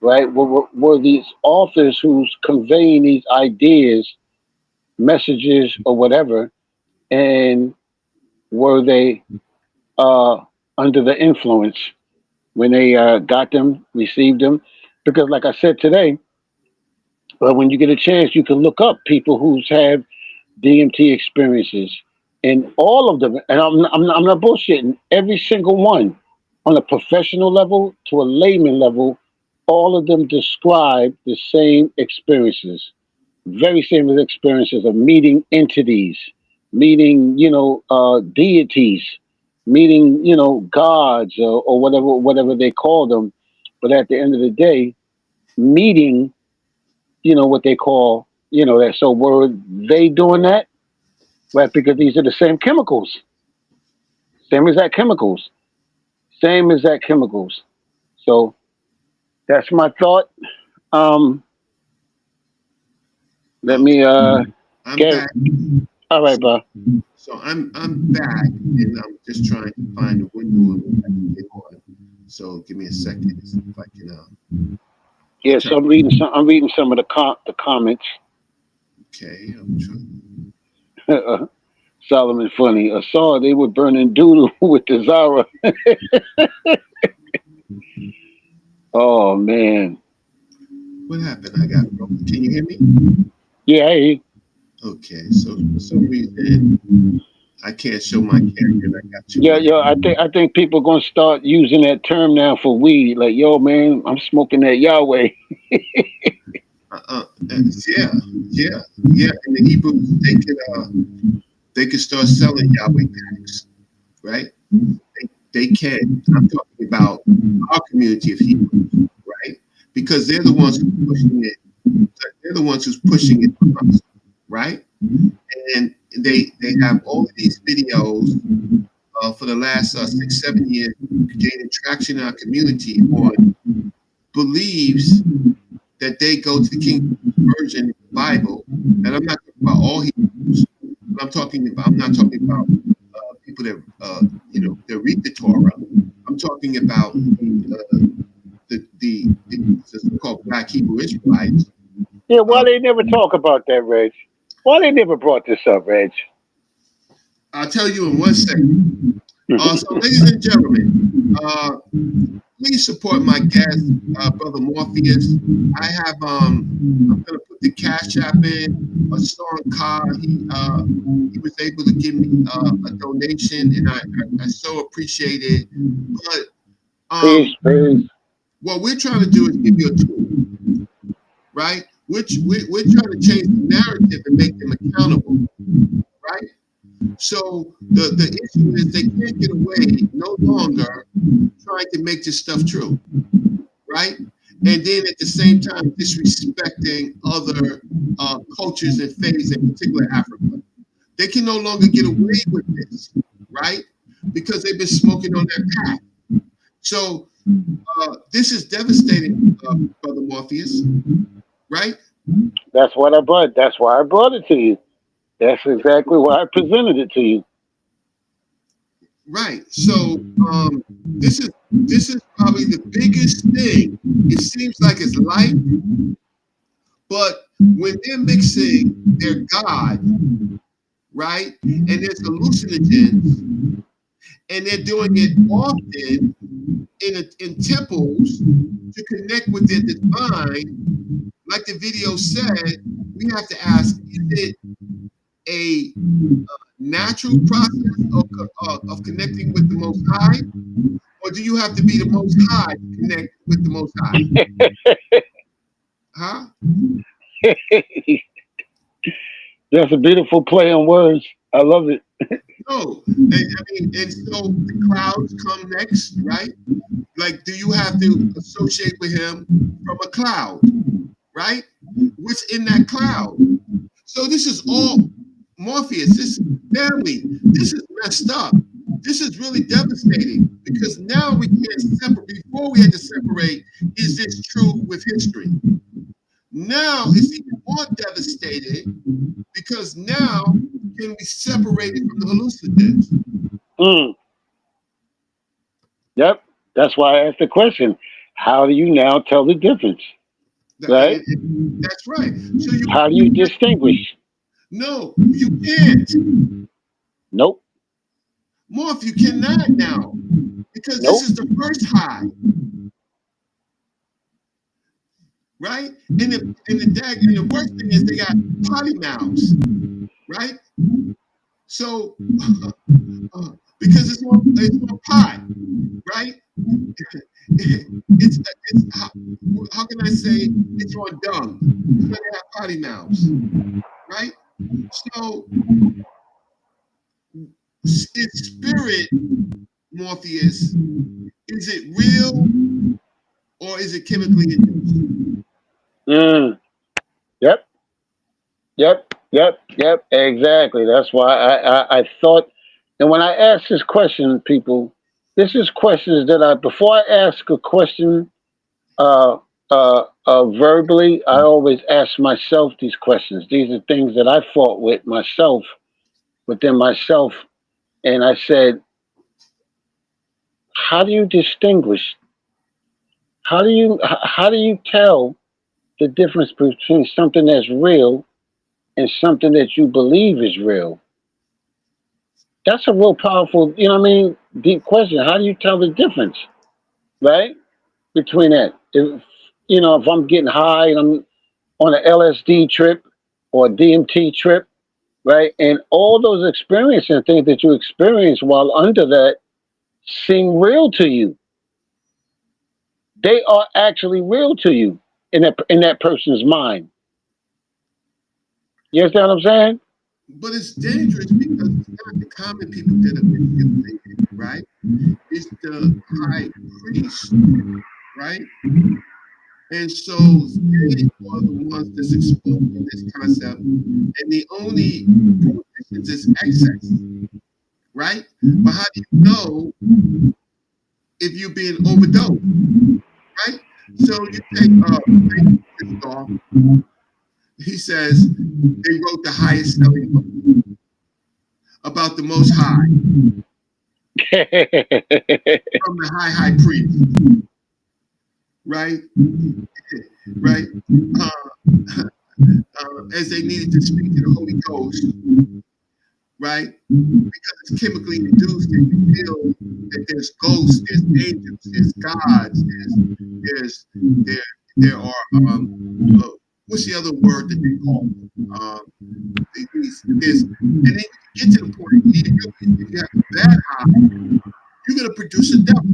right? Were these authors who's conveying these ideas, messages, or whatever, and were they under the influence when they got them, received them? Because, like I said today, when you get a chance, you can look up people who's had DMT experiences, and all of them. And I'm not bullshitting. Every single one, on a professional level to a layman level, all of them describe the same experiences, very same experiences of meeting entities, meeting deities, meeting gods, or whatever they call them. But at the end of the day, meeting, what they call, that so were they doing that? Right, because these are the same chemicals. Same exact chemicals. Same exact chemicals. So that's my thought. Um, let Okay, me I'm get back. all right, bro. So I'm back, and I'm just trying to find a window in which I can get on. So give me a second to see if I can. I'll Yeah, try. so I'm reading some of the comments. Okay, I'm trying. Solomon funny. I saw they were burning doodle with the Zara. Oh man. What happened? I got broken. Can you hear me? Yeah, hey. Okay, so for some reason I can't show my camera, and I got too Yeah, much. yo, I think people gonna start using that term now for weed. Like, yo, man, I'm smoking that Yahweh. Yeah, yeah, yeah. And the Hebrews, they could start selling Yahweh packs, right? They can. I'm talking about our community of Hebrews, right? Because they're the ones who pushing it. They're the ones who's pushing it from us, right? And they have all of these videos for the last 6-7 years gaining traction in our community on believes that they go to the King Version Bible, and I'm not talking about all Hebrews. I'm not talking about people that that read the Torah. I'm talking about the so-called Black Hebrew Israelites. Yeah, Uh, why they never talk about that, Reg? Why they never brought this up, Reg? I'll tell you in 1 second. So, ladies and gentlemen, please support my guest, Brother Morpheus. I have I'm gonna put the Cash App in, a strong card. He was able to give me a donation, and I so appreciate it. But Peace, peace. what we're trying to do is give you a tool, right? We're trying to change the narrative and make them accountable, right? So the issue is they can't get away no longer trying to make this stuff true, right? And then at the same time disrespecting other cultures and faiths, in particular Africa. They can no longer get away with this, right? Because they've been smoking on that path. So this is devastating, Brother Morpheus, right? That's what I brought. That's why I brought it to you. That's exactly why I presented it to you. Right. So this is probably the biggest thing. It seems like it's light, but when they're mixing their God, right, and there's hallucinogens, and they're doing it often in temples to connect with their divine, like the video said, we have to ask: is it a natural process of connecting with the Most High, or do you have to be the Most High to connect with the Most High? Huh? That's a beautiful play on words. I love it. No. And, I mean, and so the clouds come next, right? Like, do you have to associate with him from a cloud, right? What's in that cloud? So this is all Morpheus, this family, this is messed up. This is really devastating because now we can't separate. Before we had to separate, is this true with history? Now it's even more devastating because now can we separate it from the hallucinogens? Mm. Yep. That's why I asked the question. How do you now tell the difference? Right? That's right. So How do you distinguish? no, you can't. Nope. Morph, you cannot now because this Nope. is the first high, right? And the worst thing is they got potty mouths, right? So because it's on pot, right? How can I say it's on dung? Because they have potty mouths, right? So its spirit, Morpheus, is it real or is it chemically induced? Mm. Yep. Yep. Exactly. That's why I thought, and when I ask this question, people, this is questions that before I ask a question, uh, verbally, I always ask myself these questions. These are things that I fought with myself, within myself, and I said, how do you distinguish? How do you tell the difference between something that's real and something that you believe is real? That's a real powerful, you know what I mean, deep question. How do you tell the difference, right? Between that. If I'm getting high and I'm on an LSD trip or a DMT trip, right? And all those experiences and things that you experience while under that seem real to you. They are actually real to you in that person's mind. You understand what I'm saying? But it's dangerous because it's not the common people that are manipulated, right? It's the high priest, right? And so they are the ones that's exposing this concept, and the only prohibitions is excess, right? But how do you know if you're being overdosed, right? So you take Christoph, he says they wrote the highest selling book about the Most High from the high priest, right? Right? As they needed to speak to the Holy Ghost, right? Because it's chemically induced, and you feel that there's ghosts, there's angels, there's gods, there are what's the other word that they call them? And then you get to the point, if you have a bad high, you're gonna produce a devil.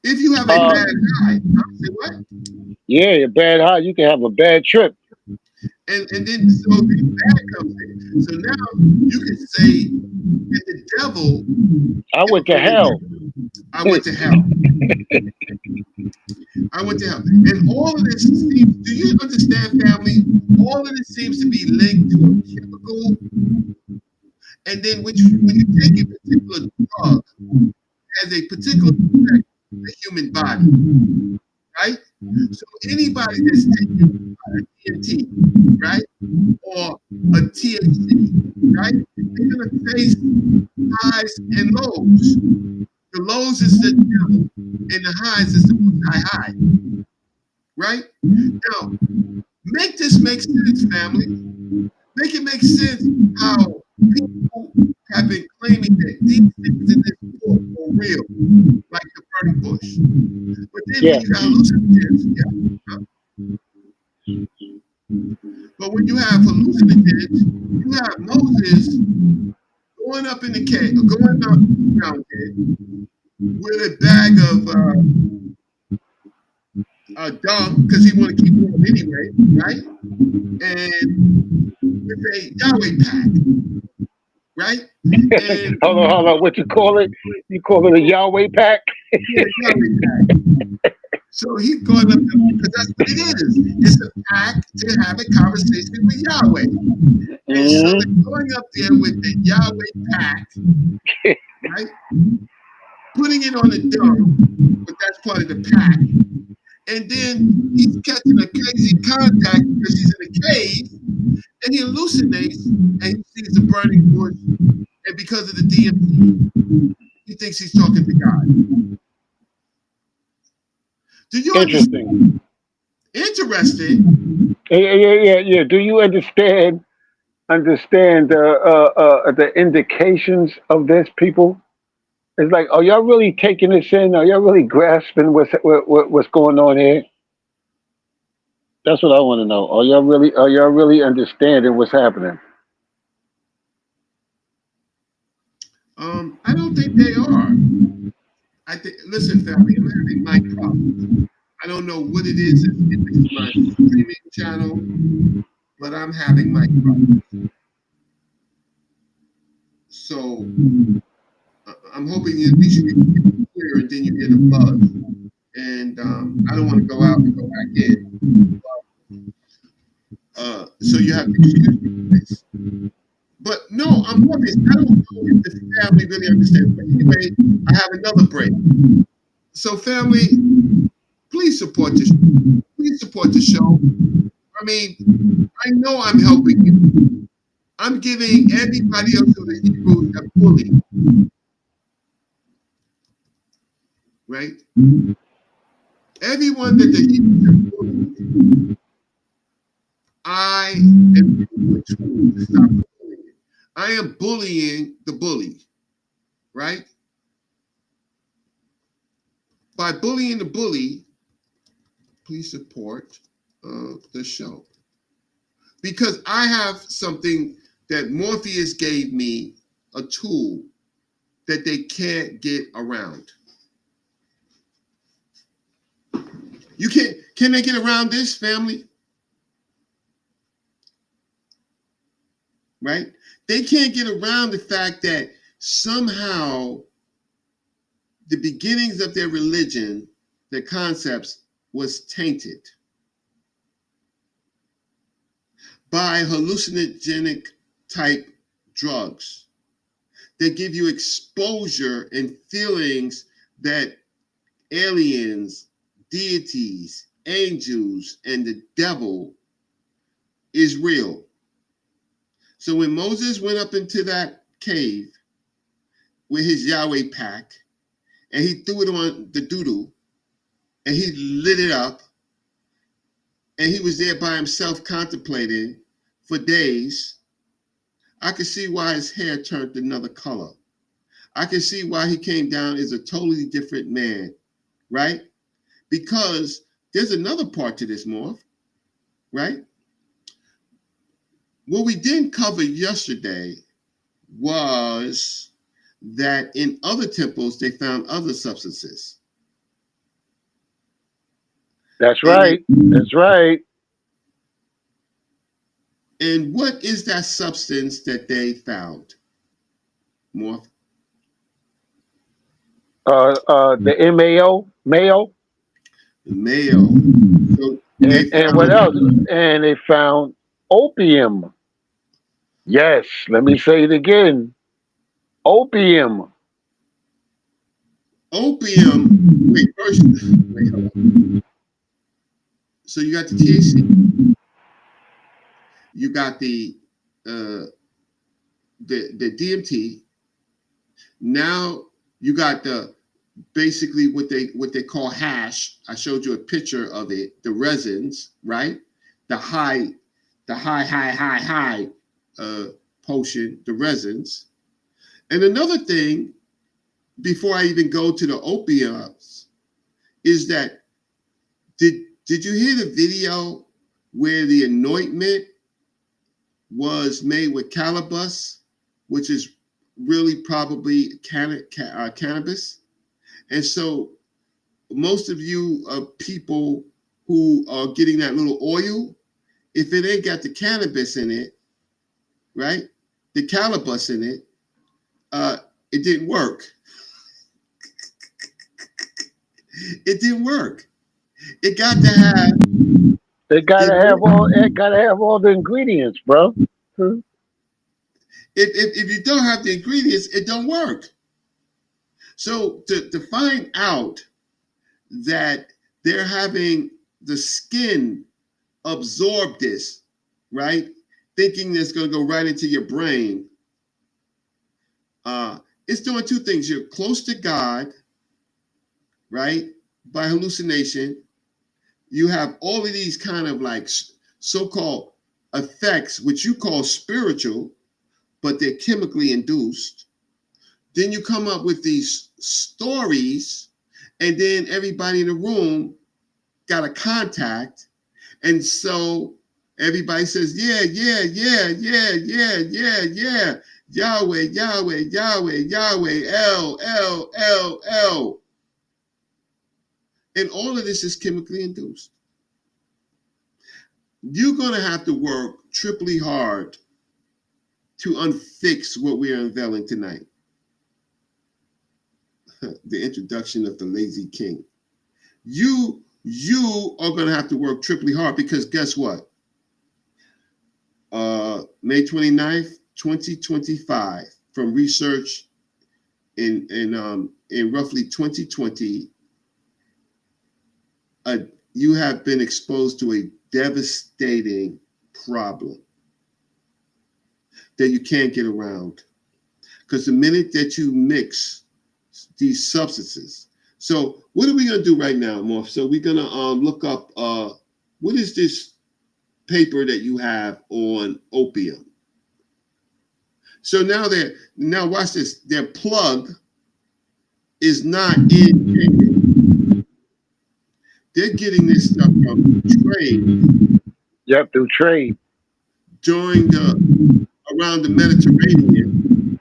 If you have a bad high, say what? Yeah, a bad high, you can have a bad trip. And then so the bad comes in. So now you can say that the devil. I went to hell. I went to hell. I went to hell. And all of this seems, do you understand, family? All of this seems to be linked to a chemical. And then when you take a particular drug, it has a particular effect on the human body, right? So anybody that's taking a DMT, right, or a THC, right, they're gonna face highs and lows. The lows is the devil, and the highs is the most high, right? Now, make this make sense, family. Make it make sense how people have been claiming that these things in this book are real, like the burning bush. But then when you got hallucinogens, but when you have hallucinogens, you have Moses going up in the cave, going up around there with a bag of dung, because he want to keep warm anyway, right? And with a Yahweh pack, right? And Hold on. What you call it? You call it a Yahweh pack? yeah, Yahweh pack. So he's going up there because that's what it is. It's a pack to have a conversation with Yahweh. And so they're going up there with the Yahweh pack, right? Putting it on the dung, but that's part of the pack. And then he's catching a crazy contact because he's in a cave, and he hallucinates, and he sees a burning bush, and because of the DMT, he thinks he's talking to God. Do you understand? Interesting. Yeah. Do you understand the indications of this, people? It's like, are y'all really taking this in? Are y'all really grasping what's going on here? That's what I want to know. Are y'all really understanding what's happening? I don't think they are. I think. Listen, family, I'm having mic problems. I don't know what it is in my streaming channel, but I'm having mic problems. So I'm hoping at least you get clear, and then you get a buzz. And I don't want to go out and go back in. So you have to excuse me for this. But no, I'm honest. I don't know if the family really understands. But anyway, I have another break. So family, please support this. Please support the show. I mean, I know I'm helping you. I'm giving everybody else who the Hebrews have bullied, right? Everyone that the Hebrews have bullied, I am giving a tool to stop the bullying. I am bullying the bully, right? By bullying the bully, please support the show. Because I have something that Morpheus gave me, a tool that they can't get around. You can't, can they get around this, family? Right? They can't get around the fact that somehow the beginnings of their religion, their concepts, was tainted by hallucinogenic type drugs that give you exposure and feelings that aliens, deities, angels, and the devil is real. So when Moses went up into that cave with his Yahweh pack and he threw it on the doodle and he lit it up and he was there by himself contemplating for days, I could see why his hair turned another color. I can see why he came down as a totally different man, right? Because there's another part to this, Morph, right? What we didn't cover yesterday was that in other temples, they found other substances. That's right. That's right. And what is that substance that they found, Morph? The MAO, Mayo. Mayo. So And what else? And they found opium. Yes, let me say it again. Opium. Opium. Wait, first. Wait, hold on. So you got the THC. You got the DMT. Now you got the basically what they call hash. I showed you a picture of it. The resins, right? The high potion. The resins. And another thing, before I even go to the opiates, is that did you hear the video where the anointment was made with cannabis, which is really probably cannabis? And so most of you people who are getting that little oil, if it ain't got the cannabis in it, right? The cannabis in it, it didn't work. It didn't work. It got to have. It gotta have all the ingredients, bro. If you don't have the ingredients, it don't work. So to find out that they're having the skin absorb this, right? Thinking it's going to go right into your brain. It's doing two things. You're close to God, right? By hallucination. You have all of these kind of like so-called effects, which you call spiritual, but they're chemically induced. Then you come up with these stories, and then everybody in the room got a contact. And so everybody says, yeah. Yahweh, L. And all of this is chemically induced. You're going to have to work triply hard to unfix what we are unveiling tonight. The introduction of the lazy king. You are going to have to work triply hard because guess what? May 29th, 2025, from research in roughly 2020, you have been exposed to a devastating problem that you can't get around. Because the minute that you mix these substances, so what are we going to do right now, Morph? So we're going to look up what is this paper that you have on opium. So now watch this. Their plug is not in. They're getting this stuff from trade. Yep, through trade. Around the Mediterranean,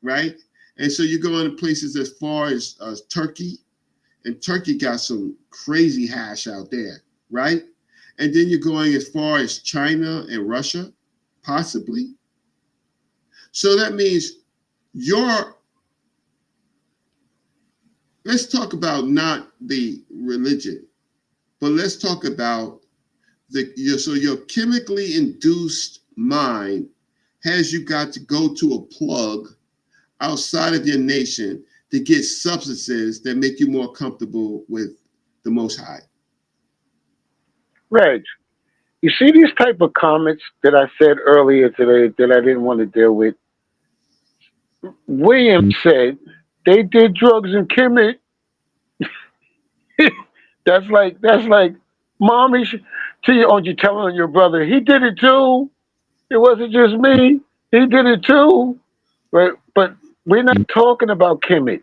right? And so you go into places as far as Turkey, and Turkey got some crazy hash out there, right? And then you're going as far as China and Russia, possibly. So that means let's talk about not the religion, but let's talk about your chemically induced mind has you got to go to a plug outside of your nation to get substances that make you more comfortable with the Most High. Reg, you see these type of comments that I said earlier today that I didn't want to deal with? William said they did drugs in Kemet. that's like, mommy, aren't you telling your brother he did it too? It wasn't just me. He did it too. But we're not talking about Kemet.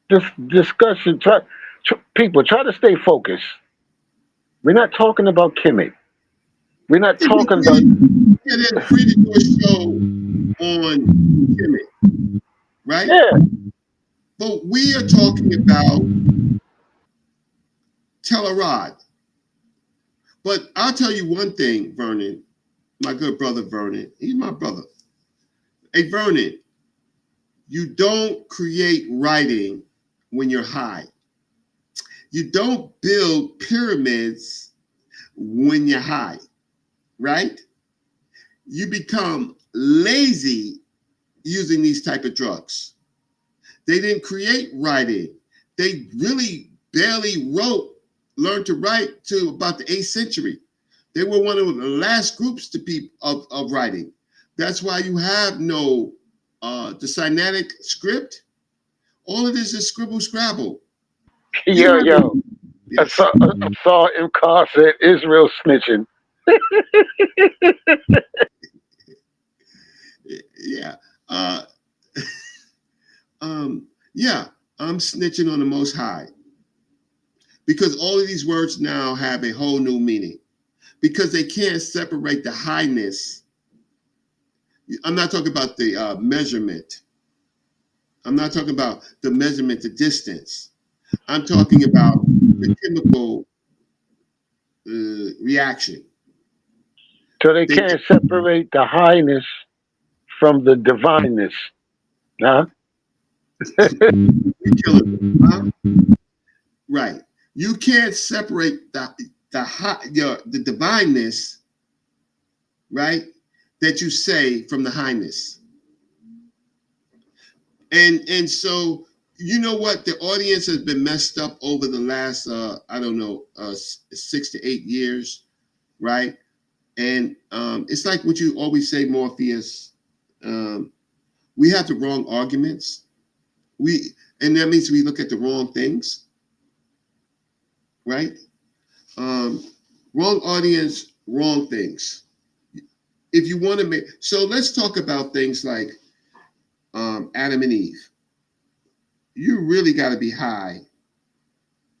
This discussion, people try to stay focused. We're not talking about Kemet. We're not talking about. Yeah, there's a free to do a show on Kemet, right? Yeah. But we are talking about Telerod. But I'll tell you one thing, Vernon, my good brother Vernon. He's my brother. Hey, Vernon, you don't create writing when you're high. You don't build pyramids when you're high, right? You become lazy using these type of drugs. They didn't create writing. They really barely learned to write to about the 8th century. They were one of the last groups to be of writing. That's why you have no the Sinaitic script. All of this is scribble scrabble. Yo. Yes. I saw Imkar said Israel snitching. Yeah. Yeah, I'm snitching on the Most High. Because all of these words now have a whole new meaning. Because they can't separate the highness. I'm not talking about the measurement. I'm not talking about the measurement, the distance. I'm talking about the chemical reaction. So they can't separate the highness from the divineness. Huh? Right. You can't separate the divineness, right, that you say from the highness. And so, you know what? The audience has been messed up over the last, 6 to 8 years, right? And it's like what you always say, Morpheus. We have the wrong arguments. And that means we look at the wrong things, right? Wrong audience, wrong things. If you want to so let's talk about things like Adam and Eve. You really got to be high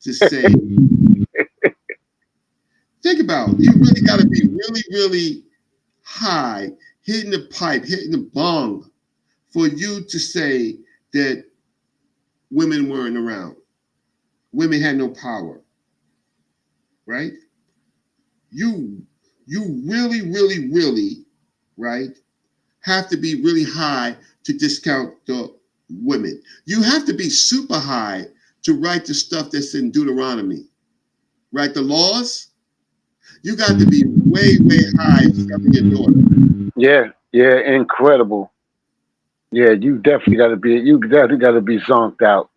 to say. Think about it. You really got to be really, really high, hitting the pipe, hitting the bong, for you to say that women weren't around. Women had no power, right? You really, really, really, right, have to be really high to discount the women. You have to be super high to write the stuff that's in Deuteronomy, right? The laws, you got to be way, way high from your daughter. Yeah, incredible. Yeah, you definitely got to be zonked out.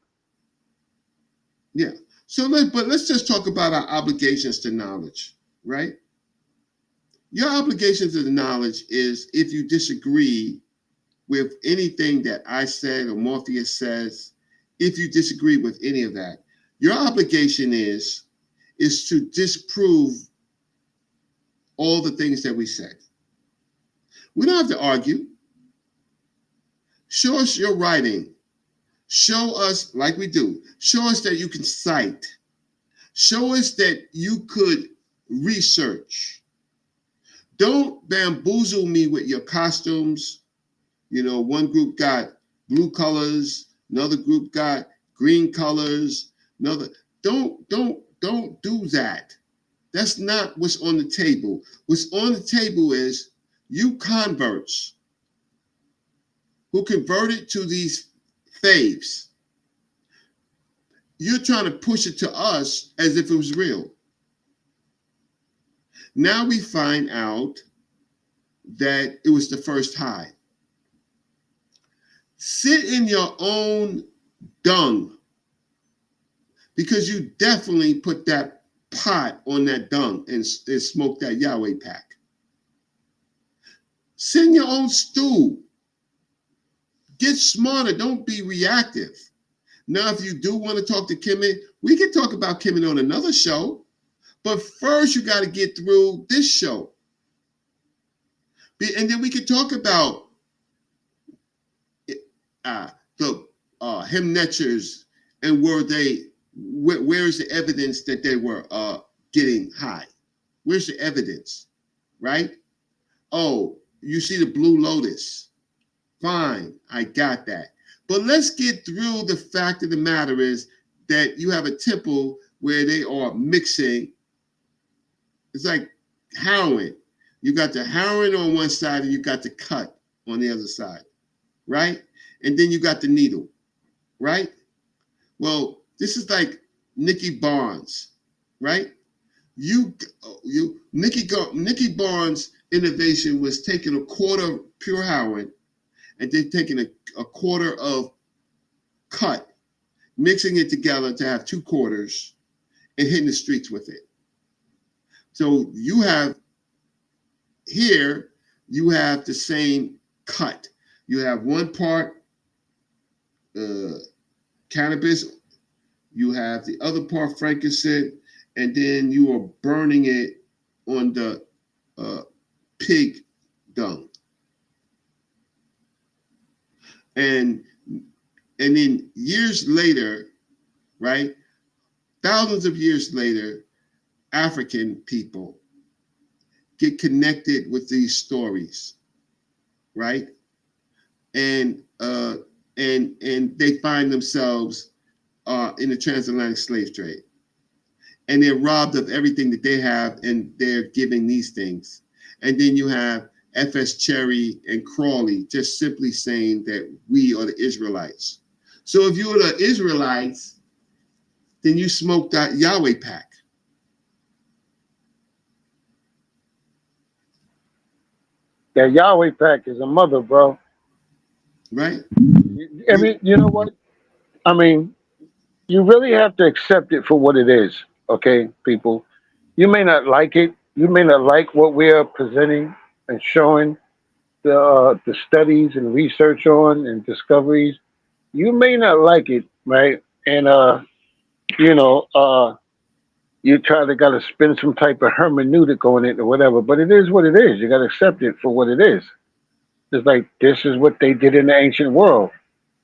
Yeah. So let's just talk about our obligations to knowledge, right? Your obligations to the knowledge is if you disagree with anything that I said or Morpheus says, if you disagree with any of that, your obligation is to disprove all the things that we said. We don't have to argue. Show us your writing. Show us, like we do, show us that you can cite. Show us that you could research. Don't bamboozle me with your costumes. You know, one group got blue colors, another group got green colors, another. Don't do that. That's not what's on the table. What's on the table is you converts who converted to these faiths. You're trying to push it to us as if it was real. Now we find out that it was the first high. Sit in your own dung, because you definitely put that pot on that dung and smoke that Yahweh pack. Sit in your own stew. Get smarter. Don't be reactive. Now, if you do want to talk to Kemet, we can talk about Kemet on another show. But first, you got to get through this show. And then we can talk about the Hemnetchers and where's the evidence that they were getting high? Where's the evidence, right? Oh, you see the Blue Lotus. Fine, I got that. But let's get through the fact of the matter is that you have a temple where they are mixing. It's like heroin. You got the heroin on one side and you got the cut on the other side, right? And then you got the needle, right? Well, this is like Nicky Barnes, right? Nicky Barnes' innovation was taking a quarter pure heroin and then taking a quarter of cut, mixing it together to have 2 quarters and hitting the streets with it. So you have the same cut. You have one part cannabis, you have the other part frankincense, and then you are burning it on the pig dung. And then years later, right? Thousands of years later, African people get connected with these stories, right? And they find themselves in the transatlantic slave trade. And they're robbed of everything that they have, and they're giving these things. And then you have F.S. Cherry and Crawley just simply saying that we are the Israelites. So if you are the Israelites, then you smoke that Yahweh pack. That Yahweh pack is a mother, bro. Right? I mean, you know what? I mean, you really have to accept it for what it is, okay, people? You may not like it. You may not like what we're presenting and showing the studies and research on and discoveries. You may not like it, right? And you know, you try to gotta spin some type of hermeneutic on it or whatever, but it is what it is. You gotta accept it for what it is. It's like this is what they did in the ancient world.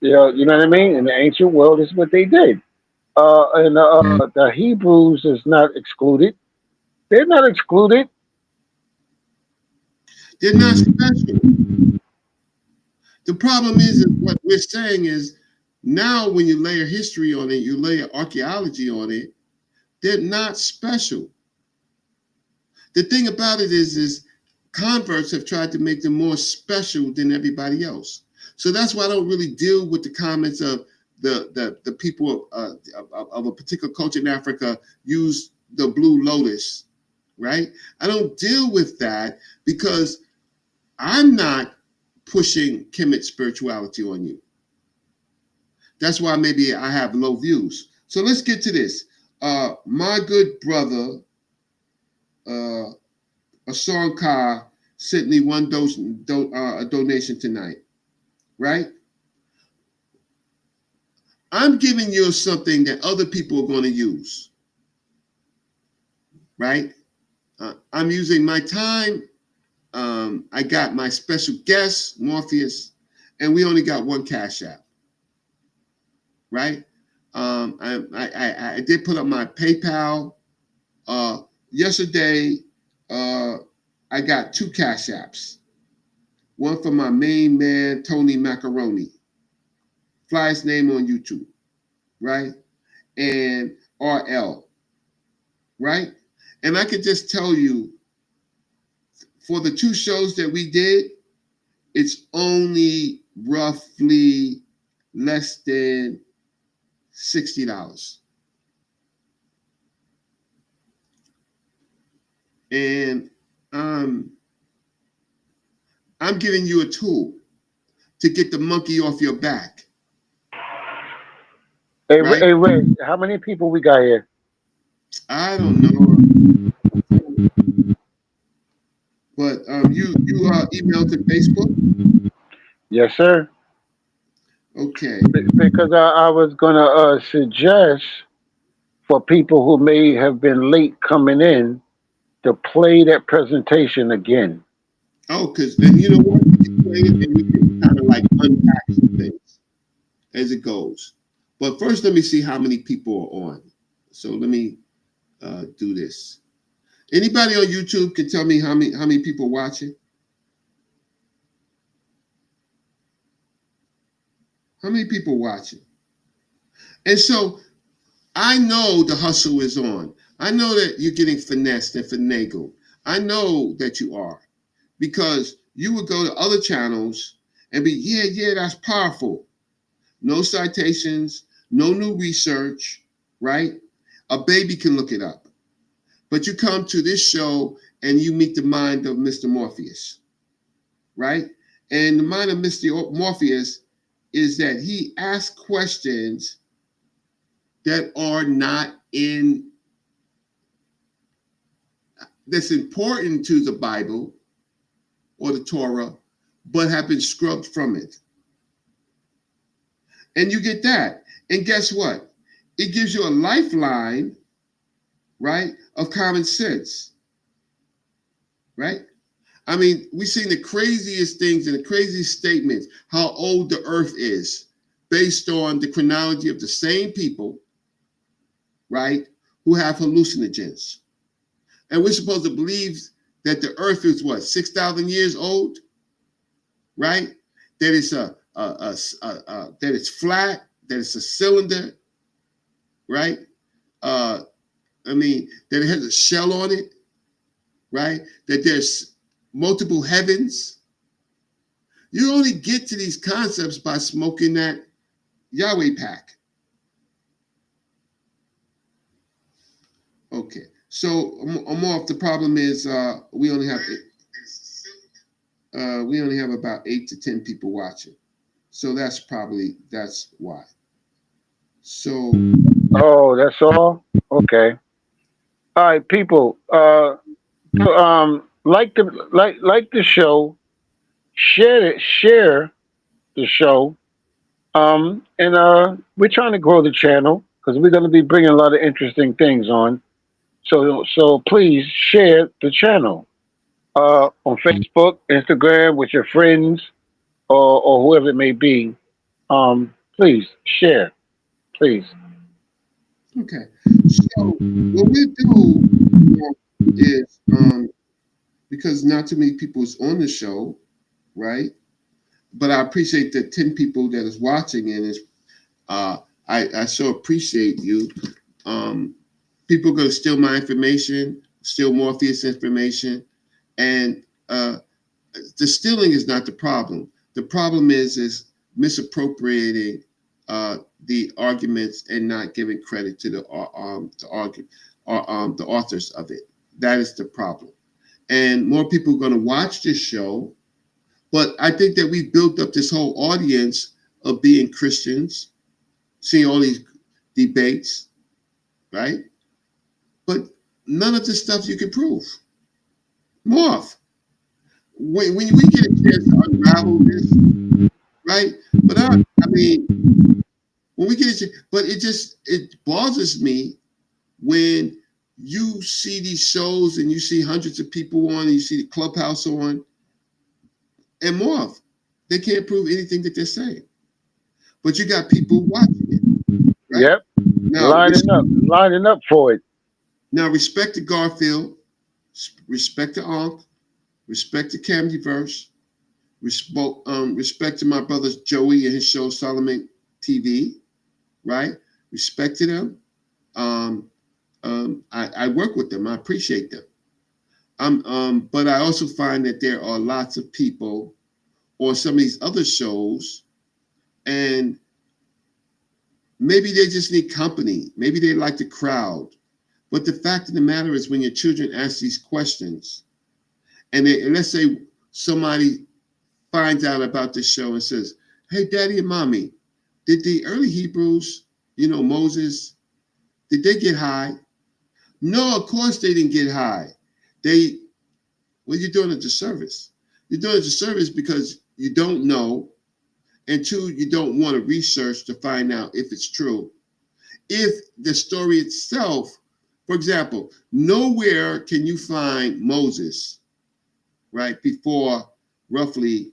You know what I mean? In the ancient world, this is what they did. And the Hebrews is not excluded. They're not excluded. They're not special. The problem is what we're saying is now when you layer history on it, you layer archaeology on it, they're not special. The thing about it is converts have tried to make them more special than everybody else. So that's why I don't really deal with the comments of the people of a particular culture in Africa use the Blue Lotus right? I don't deal with that because I'm not pushing Kemet spirituality on you. That's why maybe I have low views. So let's get to this. My good brother, Asan Kha, sent me one a donation tonight, right? I'm giving you something that other people are going to use, right? I'm using my time. I got my special guest, Morpheus, and we only got one Cash App, right? I did put up my PayPal. Yesterday, I got two Cash Apps. One for my main man, Tony Macaroni. Fly his name on YouTube, right? And RL, right? And I could just tell you, for the two shows that we did, it's only roughly less than $60. And I'm giving you a tool to get the monkey off your back, right? Hey, Ray, how many people we got here? I don't know, but you emailed to Facebook. Yes, sir. Okay. Because I was gonna suggest for people who may have been late coming in to play that presentation again. Oh, because then you know what? We can play it and we can kind of like unpack some things as it goes. But first, let me see how many people are on. So let me do this. Anybody on YouTube can tell me how many people watching? How many people watching? And so I know the hustle is on. I know that you're getting finessed and finagled. I know that you are, because you would go to other channels and be, yeah, that's powerful. No citations, no new research, right? A baby can look it up. But you come to this show and you meet the mind of Mr. Morpheus, right? And the mind of Mr. Morpheus is that he asks questions that are not in, that's important to the Bible or the Torah, but have been scrubbed from it. And you get that. And guess what? It gives you a lifeline, right, of common sense, right? I mean, we've seen the craziest things and the craziest statements, how old the earth is, based on the chronology of the same people, right, who have hallucinogens. And we're supposed to believe that the earth is what, 6,000 years old, right? That it's that it's flat, that it's a cylinder, right? I mean, that it has a shell on it, right? That there's multiple heavens. You only get to these concepts by smoking that Yahweh pack. Okay, so I'm off. The problem is we only have about 8 to 10 people watching, so that's why. So Oh, that's all. Okay. All right, people. Like the show. Share the show. And we're trying to grow the channel because we're going to be bringing a lot of interesting things on. So please share the channel on Facebook, Instagram with your friends or whoever it may be. Please share, please. okay, so what we do is because not too many people is on the show, right? But I appreciate the 10 people that is watching, and is I so appreciate you. People are going to steal my information, steal Morpheus information, and the stealing is not the problem. The problem is misappropriating the arguments and not giving credit to the authors of it, That is the problem. And more people are going to watch this show. But I think that we've built up this whole audience of being Christians, seeing all these debates, right? But none of this stuff you can prove. Morph. When we get a chance to unravel this, right? But I mean, when we get a chance, but it bothers me when you see these shows and you see hundreds of people on, and you see the Clubhouse on, and morph. They can't prove anything that they're saying. But you got people watching it. Right? Yep. Now, lining up for it. Now, respect to Garfield, respect to Ankh, respect to Camdyverse, respect to my brother Joey and his show Solomon TV, right? Respect to them. I work with them. I appreciate them. But I also find that there are lots of people on some of these other shows, and maybe they just need company. Maybe they like the crowd. But the fact of the matter is, when your children ask these questions, and let's say somebody finds out about this show and says, "Hey, Daddy and Mommy, did the early Hebrews, Moses, did they get high?" No, of course they didn't get high. Well, you're doing a disservice. You're doing a disservice because you don't know, and two, you don't want to research to find out if it's true. If the story itself, for example, nowhere can you find Moses, right, before roughly,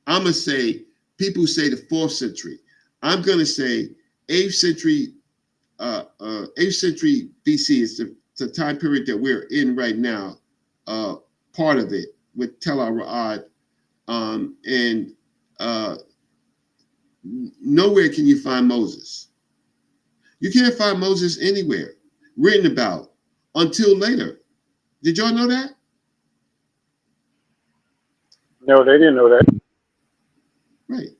I'm going to say, people say the 4th century. I'm going to say 8th century, 8th century BC is the time period that we're in right now, part of it with Tel Arad, and nowhere can you find Moses. You can't find Moses anywhere written about until later. Did y'all know that? No, they didn't know that. Right.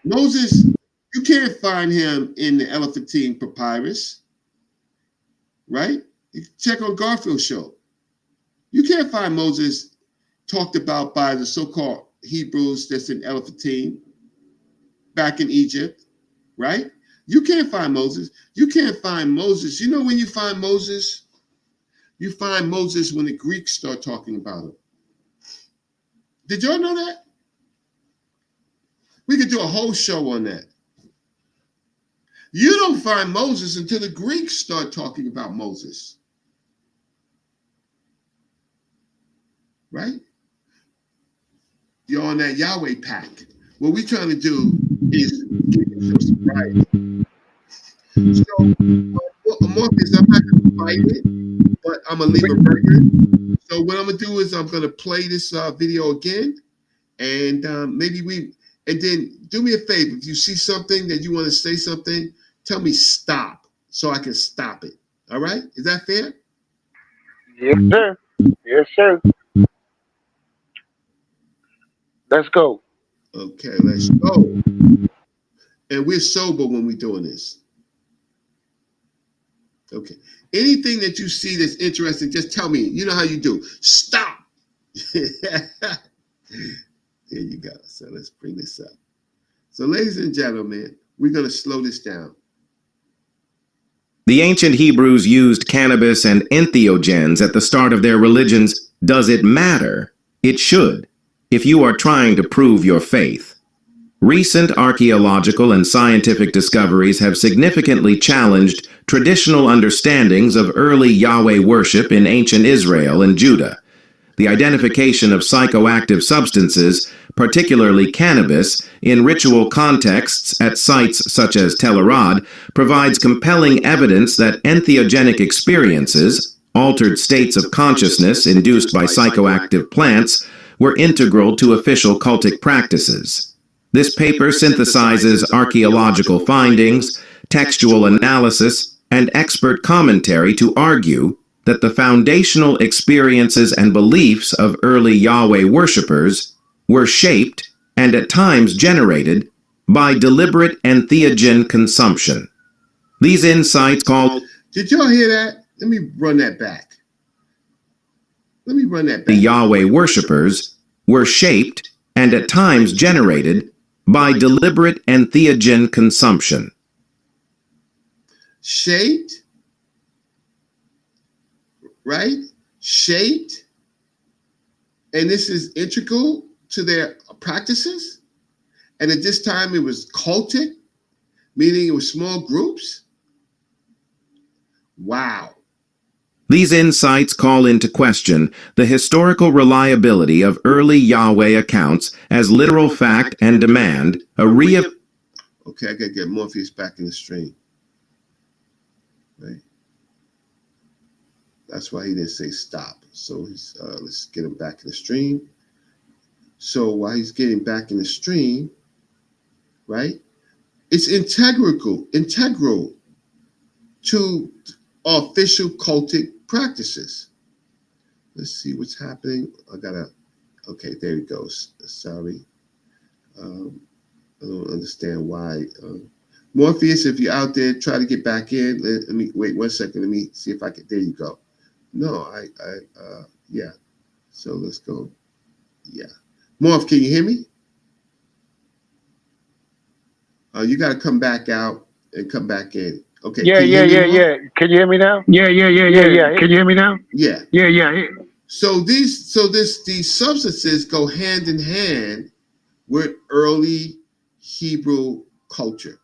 Moses, you can't find him in the Elephantine Papyrus, right? You check on Garfield's show. You can't find Moses talked about by the so-called Hebrews that's in Elephantine back in Egypt, right? You can't find Moses. You can't find Moses. You know when you find Moses? You find Moses when the Greeks start talking about him. Did y'all know that? We could do a whole show on that. You don't find Moses until the Greeks start talking about Moses. Right? You're on that Yahweh pack. What we're trying to do is give you some surprise. So, Morpheus, I'm not going to fight it, but I'm going to leave a record. So what I'm going to do is I'm going to play this video again, and and then do me a favor. If you see something that you want to say something, tell me stop so I can stop it. All right? Is that fair? Yes, sir. Yes, sir. Let's go. Okay, let's go. And we're sober when we're doing this. Okay. Anything that you see that's interesting, just tell me. You know how you do. Stop. There you go. So let's bring this up. So, ladies and gentlemen, we're going to slow this down. The ancient Hebrews used cannabis and entheogens at the start of their religions. Does it matter? It should, if you are trying to prove your faith. Recent archaeological and scientific discoveries have significantly challenged traditional understandings of early Yahweh worship in ancient Israel and Judah. The identification of psychoactive substances, particularly cannabis, in ritual contexts at sites such as Tel Arad provides compelling evidence that entheogenic experiences, altered states of consciousness induced by psychoactive plants, were integral to official cultic practices. This paper synthesizes archaeological findings, textual analysis, and expert commentary to argue that the foundational experiences and beliefs of early Yahweh worshippers were shaped and at times generated by deliberate entheogen consumption. These insights called... Did y'all hear that? Let me run that back. Let me run that back. The Yahweh worshippers were shaped and at times generated by deliberate entheogen consumption. Shaped, right? Shaped, and this is integral to their practices. And at this time, it was cultic, meaning it was small groups. Wow. These insights call into question the historical reliability of early Yahweh accounts as literal fact and demand a Okay, I gotta get Morpheus back in the stream. Right. That's why he didn't say stop. So he's let's get him back in the stream. So while he's getting back in the stream, right? It's integral to official cultic practices. Let's see what's happening. Okay, there he goes. Sorry. I don't understand why. Morpheus, if you're out there, try to get back in. Let me wait 1 second. Let me see if I can. There you go. No, yeah. So let's go. Yeah. Morph, can you hear me? You got to come back out and come back in. Okay. Yeah. Can you hear me now? Yeah. Can you hear me now? Yeah. Yeah. So these substances go hand in hand with early Hebrew culture.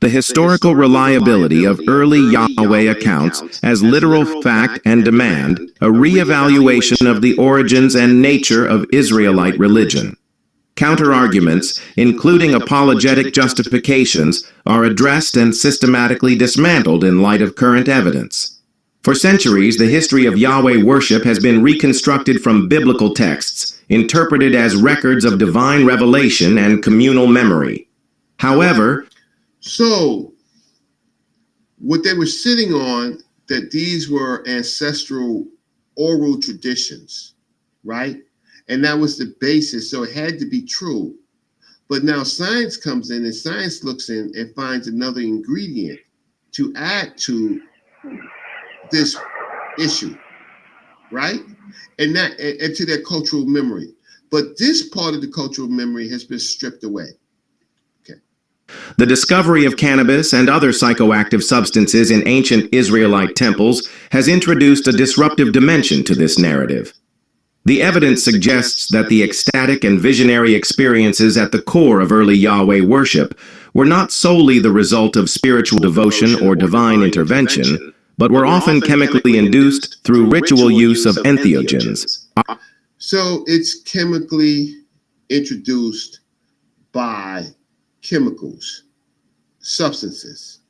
the historical reliability of early Yahweh accounts as literal fact and demand a re-evaluation of the origins and nature of Israelite religion. Counter-arguments, including apologetic justifications, are addressed and systematically dismantled in light of current evidence. For centuries, the history of Yahweh worship has been reconstructed from biblical texts, interpreted as records of divine revelation and communal memory. However, so what they were sitting on, that these were ancestral oral traditions, right? And that was the basis, so it had to be true. But now science comes in, and science looks in and finds another ingredient to add to this issue, right? And to their cultural memory. But this part of the cultural memory has been stripped away. Okay. the discovery of cannabis and other psychoactive substances in ancient Israelite temples has introduced a disruptive dimension to this narrative. The evidence suggests that the ecstatic and visionary experiences at the core of early Yahweh worship were not solely the result of spiritual devotion or divine intervention, but were often chemically induced through ritual use of entheogens. So it's chemically introduced by chemicals, substances,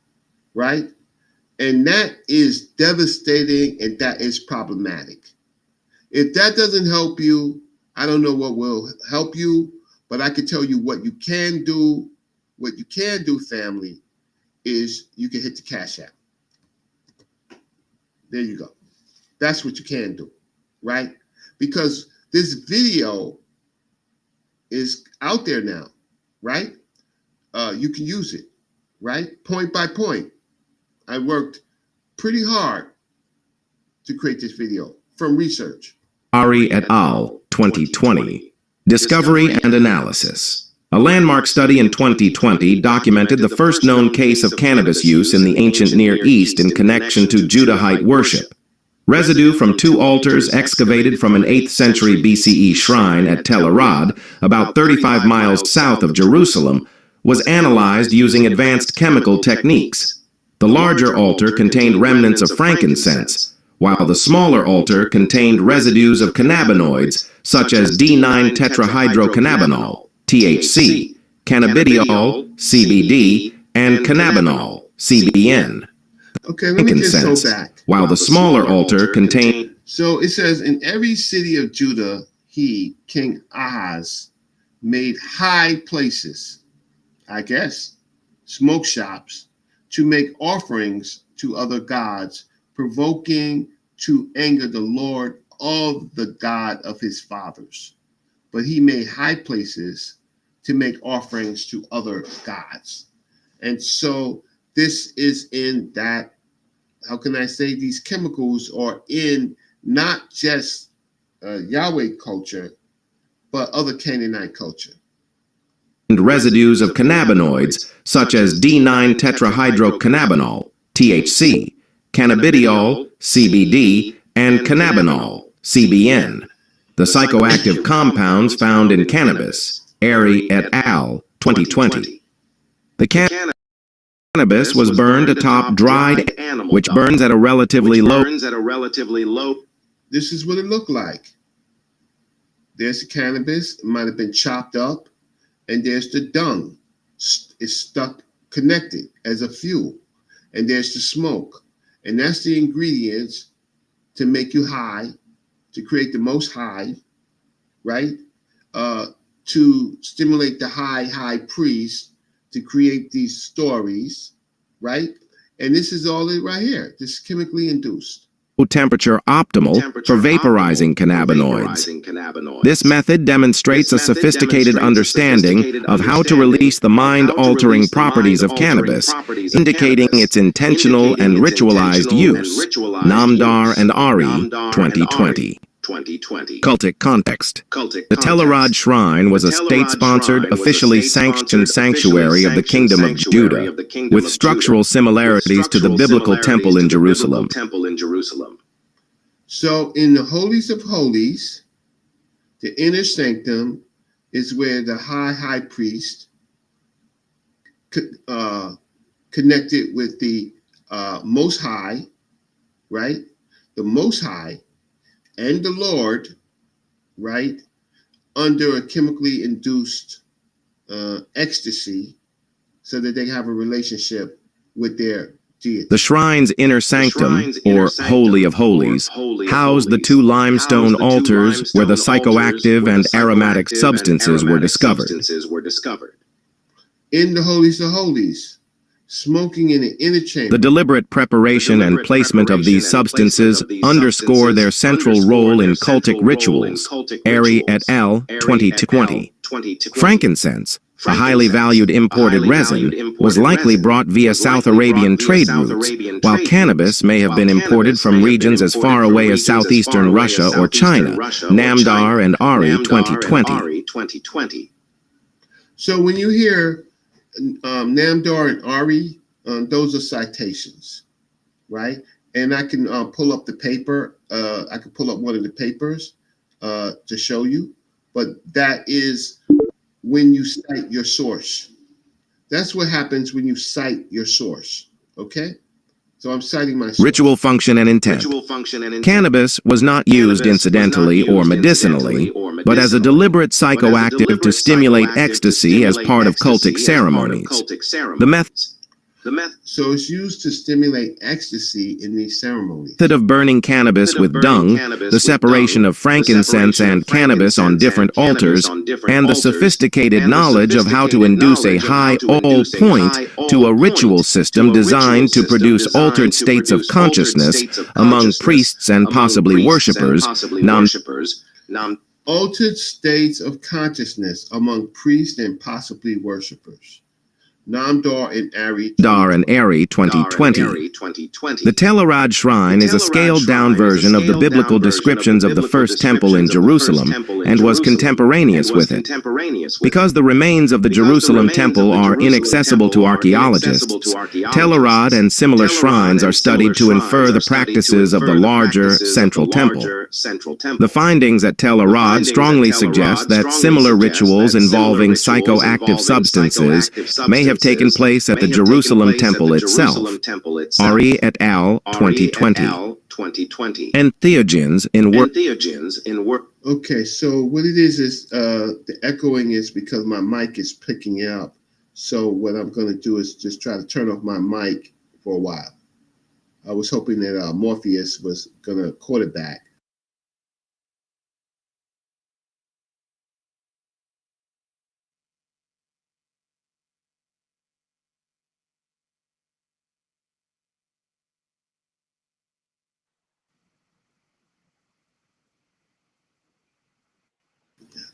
right? And that is devastating, and that is problematic. If that doesn't help you, I don't know what will help you, but I can tell you what you can do. What you can do, family, is you can hit the Cash App. There you go. That's what you can do, right? Because this video is out there now, right? You can use it, right? Point by point. I worked pretty hard to create this video from research. Ari et al., 2020. Discovery and Analysis. A landmark study in 2020 documented the first known case of cannabis use in the ancient Near East in connection to Judahite worship. Residue from 2 altars excavated from an 8th century BCE shrine at Tel Arad, about 35 miles south of Jerusalem, was analyzed using advanced chemical techniques. The larger altar contained remnants of frankincense, while the smaller altar contained residues of cannabinoids such as D9-tetrahydrocannabinol, THC, cannabidiol, CBD, and cannabinol, CBN. Okay, let me just go back. While the smaller altar contained... So it says, in every city of Judah, he, King Ahaz, made high places, I guess, smoke shops, to make offerings to other gods, provoking to anger the Lord of the God of his fathers. But he made high places to make offerings to other gods. And so this is in that, how can I say, these chemicals are in not just Yahweh culture, but other Canaanite culture. And residues of cannabinoids such as D9-tetrahydrocannabinol, THC, cannabidiol, CBD, and cannabinol, CBN, the psychoactive compounds found in cannabis, Airy et al., 2020. The cannabis was burned atop dried animal, which burns at a relatively low. This is what it looked like. There's the cannabis, it might have been chopped up, and there's the dung. It's stuck, connected as a fuel. And there's the smoke. And that's the ingredients to make you high, to create the most high, right? To stimulate the high priest, to create these stories, right? And this is all it right here. This is chemically induced. Temperature optimal for vaporizing cannabinoids. This method demonstrates a sophisticated understanding of how to release the mind-altering properties of cannabis, indicating its intentional and ritualized use. Namdar and Ari, 2020. Cultic context. The Telerad Shrine was a state-sponsored, officially sanctioned sanctuary of the Kingdom of Judah, with structural similarities to the biblical temple in Jerusalem. So in the holies of holies, the inner sanctum is where the high priest connected with the Most High, right? The Most High and the Lord, right, under a chemically induced ecstasy, so that they have a relationship with their deity. The shrine's inner sanctum, or Holy of Holies, housed the two limestone altars where the psychoactive and aromatic substances were discovered. In the holies of holies, smoking in the inner chamber. The deliberate preparation and placement of these substances underscore their central role in cultic rituals. Airy et al., 2020. Frankincense, a highly valued imported resin, was likely brought via South Arabian trade routes, while cannabis may have been imported from regions as far away as southeastern Russia or China. Namdar and Ari, 2020. So when you hear Namdar and Ari, those are citations, right? And I can pull up the paper. I can pull up one of the papers to show you. But that is when you cite your source. That's what happens when you cite your source, okay? So I'm citing my source. Ritual function and intent. Cannabis was not used incidentally or medicinally, but as a deliberate psychoactive to stimulate ecstasy as part of cultic ceremonies. The So it's used to stimulate ecstasy in these ceremonies. method of burning cannabis with dung, the separation of frankincense and cannabis on different altars, and the sophisticated knowledge of how to induce a high all point to a ritual system designed to produce altered states of consciousness among priests and possibly worshippers. Altered states of consciousness among priests and possibly worshippers. Namdar and Ari. Dar and Airy, 2020. The Telerad Shrine is a scaled-down version of the biblical descriptions of the First Temple in Jerusalem and was contemporaneous with it. Because the remains of the Jerusalem Temple are inaccessible to archaeologists, Telerad and similar shrines are studied to infer the practices of the larger Central Temple. The findings at Telerad strongly suggest that similar rituals involving psychoactive substances may have taken place at the Jerusalem Temple itself. Ari et al., 2020. Entheogens in work. Okay, so what it is the echoing is because my mic is picking up. So what I'm going to do is just try to turn off my mic for a while. I was hoping that Morpheus was going to quarterback.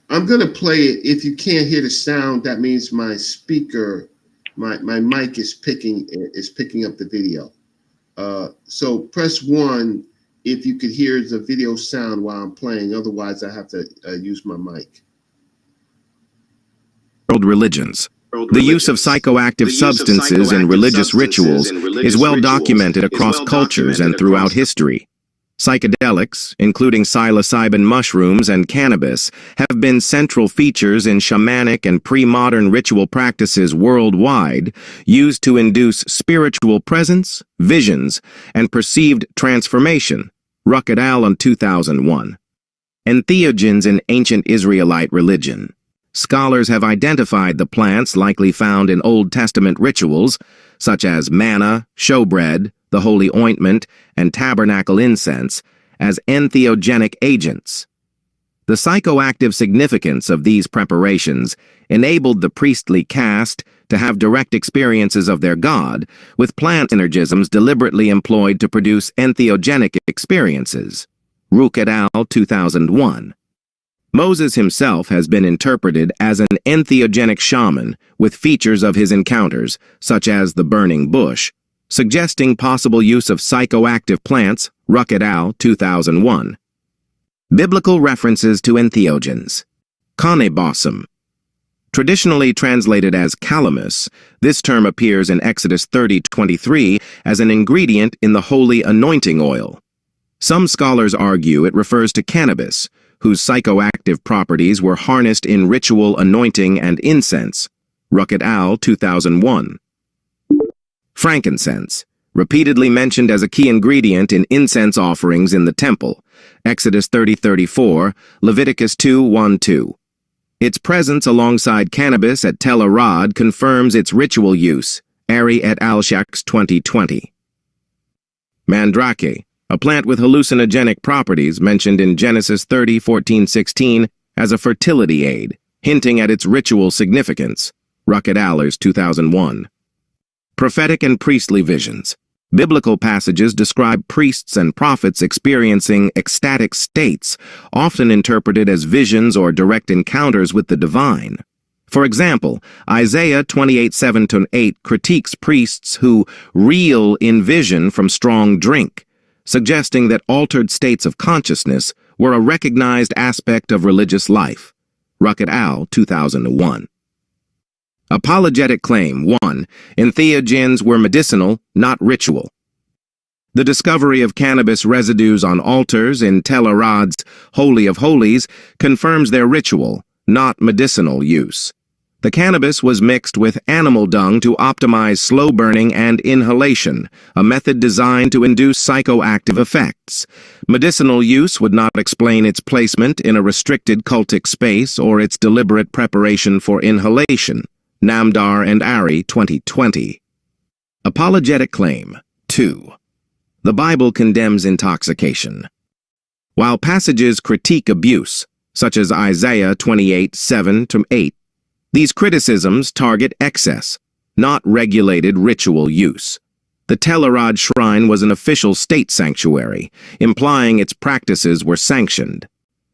I'm going to play it. If you can't hear the sound, that means my speaker, my mic is picking up the video. So press 1 if you could hear the video sound while I'm playing. Otherwise, I have to use my mic. World religions. The use of psychoactive substances in religious rituals is well documented across cultures and throughout history. Psychedelics, including psilocybin mushrooms and cannabis, have been central features in shamanic and pre-modern ritual practices worldwide, used to induce spiritual presence, visions, and perceived transformation. Ruck et al. On 2001. Entheogens in ancient Israelite religion. Scholars have identified the plants likely found in Old Testament rituals, such as manna, showbread, the holy ointment, and tabernacle incense, as entheogenic agents. The psychoactive significance of these preparations enabled the priestly caste to have direct experiences of their god, with plant synergisms deliberately employed to produce entheogenic experiences. Ruck et al. 2001. Moses himself has been interpreted as an entheogenic shaman with features of his encounters, such as the burning bush, suggesting possible use of psychoactive plants. Ruck et al. 2001. Biblical references to entheogens. Kanebosum. Traditionally translated as calamus, this term appears in Exodus 30:23 as an ingredient in the holy anointing oil. Some scholars argue it refers to cannabis, whose psychoactive properties were harnessed in ritual anointing and incense. Ruck et al. 2001. Frankincense, repeatedly mentioned as a key ingredient in incense offerings in the temple. Exodus 30:34, Leviticus 2:1-2. Its presence alongside cannabis at Tel Arad confirms its ritual use. Ari et al. Shaks 2020. Mandrake, a plant with hallucinogenic properties mentioned in Genesis 30:14-16 as a fertility aid, hinting at its ritual significance. Ruck et al. 2001. Prophetic and priestly visions. Biblical passages describe priests and prophets experiencing ecstatic states, often interpreted as visions or direct encounters with the divine. For example, Isaiah 28:7-8 critiques priests who reel in vision from strong drink, suggesting that altered states of consciousness were a recognized aspect of religious life. Ruck et al. 2001. Apologetic claim 1. Entheogens were medicinal, not ritual. The discovery of cannabis residues on altars in Tel Arad's Holy of Holies confirms their ritual, not medicinal use. The cannabis was mixed with animal dung to optimize slow burning and inhalation, a method designed to induce psychoactive effects. Medicinal use would not explain its placement in a restricted cultic space or its deliberate preparation for inhalation. Namdar and Ari 2020. Apologetic claim 2. The Bible condemns intoxication. While passages critique abuse, such as Isaiah 28:7-8, these criticisms target excess, not regulated ritual use. The Tel Arad shrine was an official state sanctuary, implying its practices were sanctioned.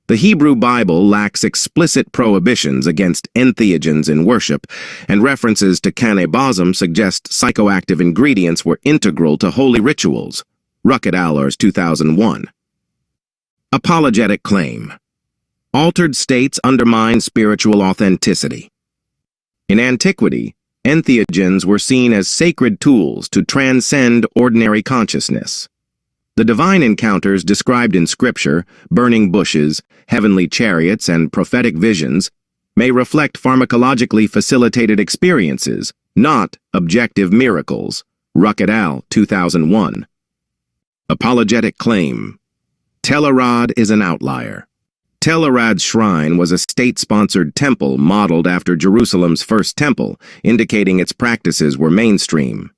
The Hebrew Bible lacks explicit prohibitions against entheogens in worship, and references to cannabism suggest psychoactive ingredients were integral to holy rituals. Ruck et al. 2001. Apologetic claim. Altered states undermine spiritual authenticity. In antiquity, entheogens were seen as sacred tools to transcend ordinary consciousness. The divine encounters described in Scripture, burning bushes, heavenly chariots, and prophetic visions, may reflect pharmacologically facilitated experiences, not objective miracles. Ruck et al. 2001. Apologetic claim. Tel Arad is an outlier. Tel Arad's shrine was a state-sponsored temple modeled after Jerusalem's first temple, indicating its practices were mainstream.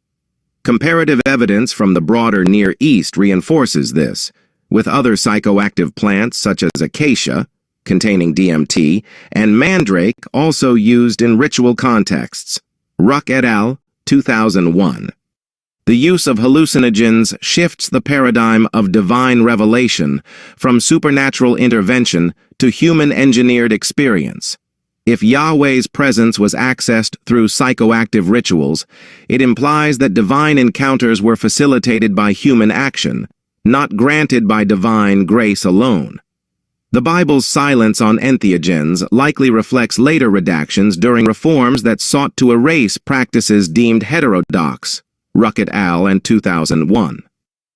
Comparative evidence from the broader Near East reinforces this, with other psychoactive plants such as acacia, containing DMT, and mandrake also used in ritual contexts. Ruck et al. 2001. The use of hallucinogens shifts the paradigm of divine revelation from supernatural intervention to human-engineered experience. If Yahweh's presence was accessed through psychoactive rituals, it implies that divine encounters were facilitated by human action, not granted by divine grace alone. The Bible's silence on entheogens likely reflects later redactions during reforms that sought to erase practices deemed heterodox, Ruck et al. And 2001.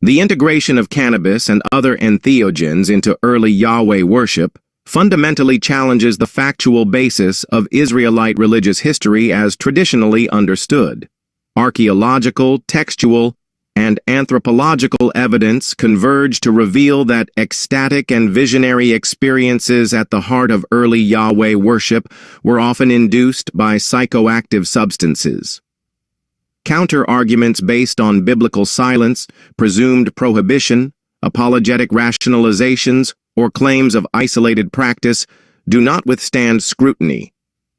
The integration of cannabis and other entheogens into early Yahweh worship fundamentally challenges the factual basis of Israelite religious history as traditionally understood. Archaeological, textual, and anthropological evidence converge to reveal that ecstatic and visionary experiences at the heart of early Yahweh worship were often induced by psychoactive substances. Counter-arguments based on biblical silence, presumed prohibition, apologetic rationalizations, or claims of isolated practice do not withstand scrutiny.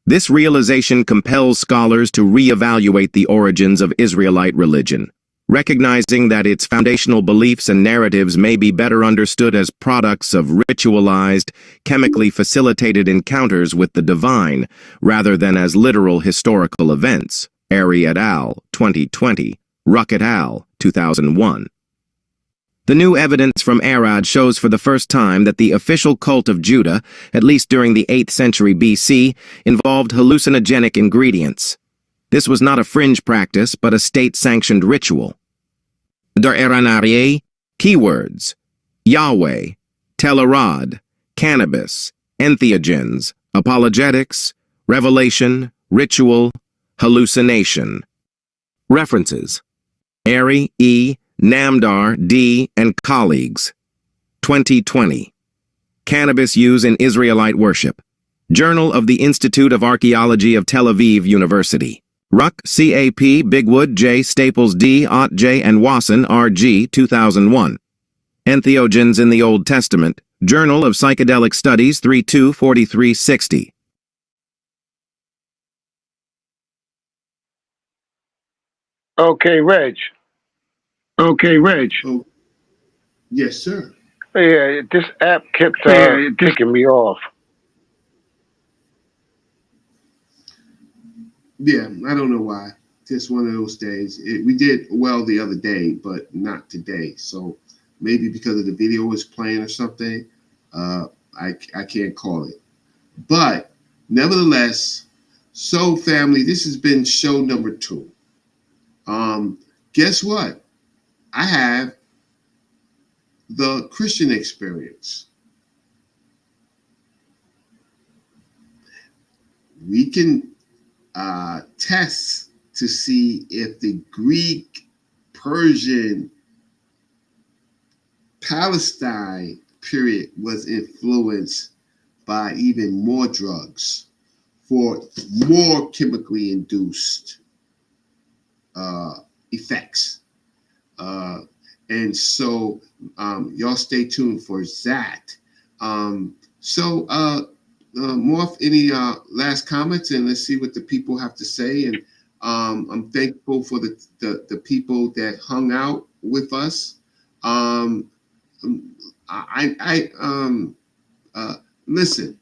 This realization compels scholars to re-evaluate the origins of Israelite religion, recognizing that its foundational beliefs and narratives may be better understood as products of ritualized, chemically facilitated encounters with the divine, rather than as literal historical events. Ari et al., 2020, Ruck et al., 2001. The new evidence from Arad shows for the first time that the official cult of Judah, at least during the 8th century BC, involved hallucinogenic ingredients. This was not a fringe practice, but a state-sanctioned ritual. Der Eranarie, keywords: Yahweh, Telerad, cannabis, entheogens, apologetics, revelation, ritual, hallucination. References: Ari E., Namdar D., and colleagues. 2020. Cannabis Use in Israelite Worship. Journal of the Institute of Archaeology of Tel Aviv University. Ruck, C.A.P., Bigwood, J. Staples, D. Ott, J. and Wasson, R.G., 2001. Entheogens in the Old Testament. Journal of Psychedelic Studies, 324360. Okay, Reg. Oh, yes, sir. Yeah, this app kept kicking me off. Yeah, I don't know why. Just one of those days. We did well the other day, but not today. So maybe because of the video was playing or something, I can't call it. But nevertheless, so family, this has been show number 2. Guess what? I have the Christian experience. We can test to see if the Greek, Persian, Palestine period was influenced by even more drugs for more chemically induced effects. And so y'all stay tuned for that. Morph, any last comments, and let's see what the people have to say. And I'm thankful for the people that hung out with us. Listen.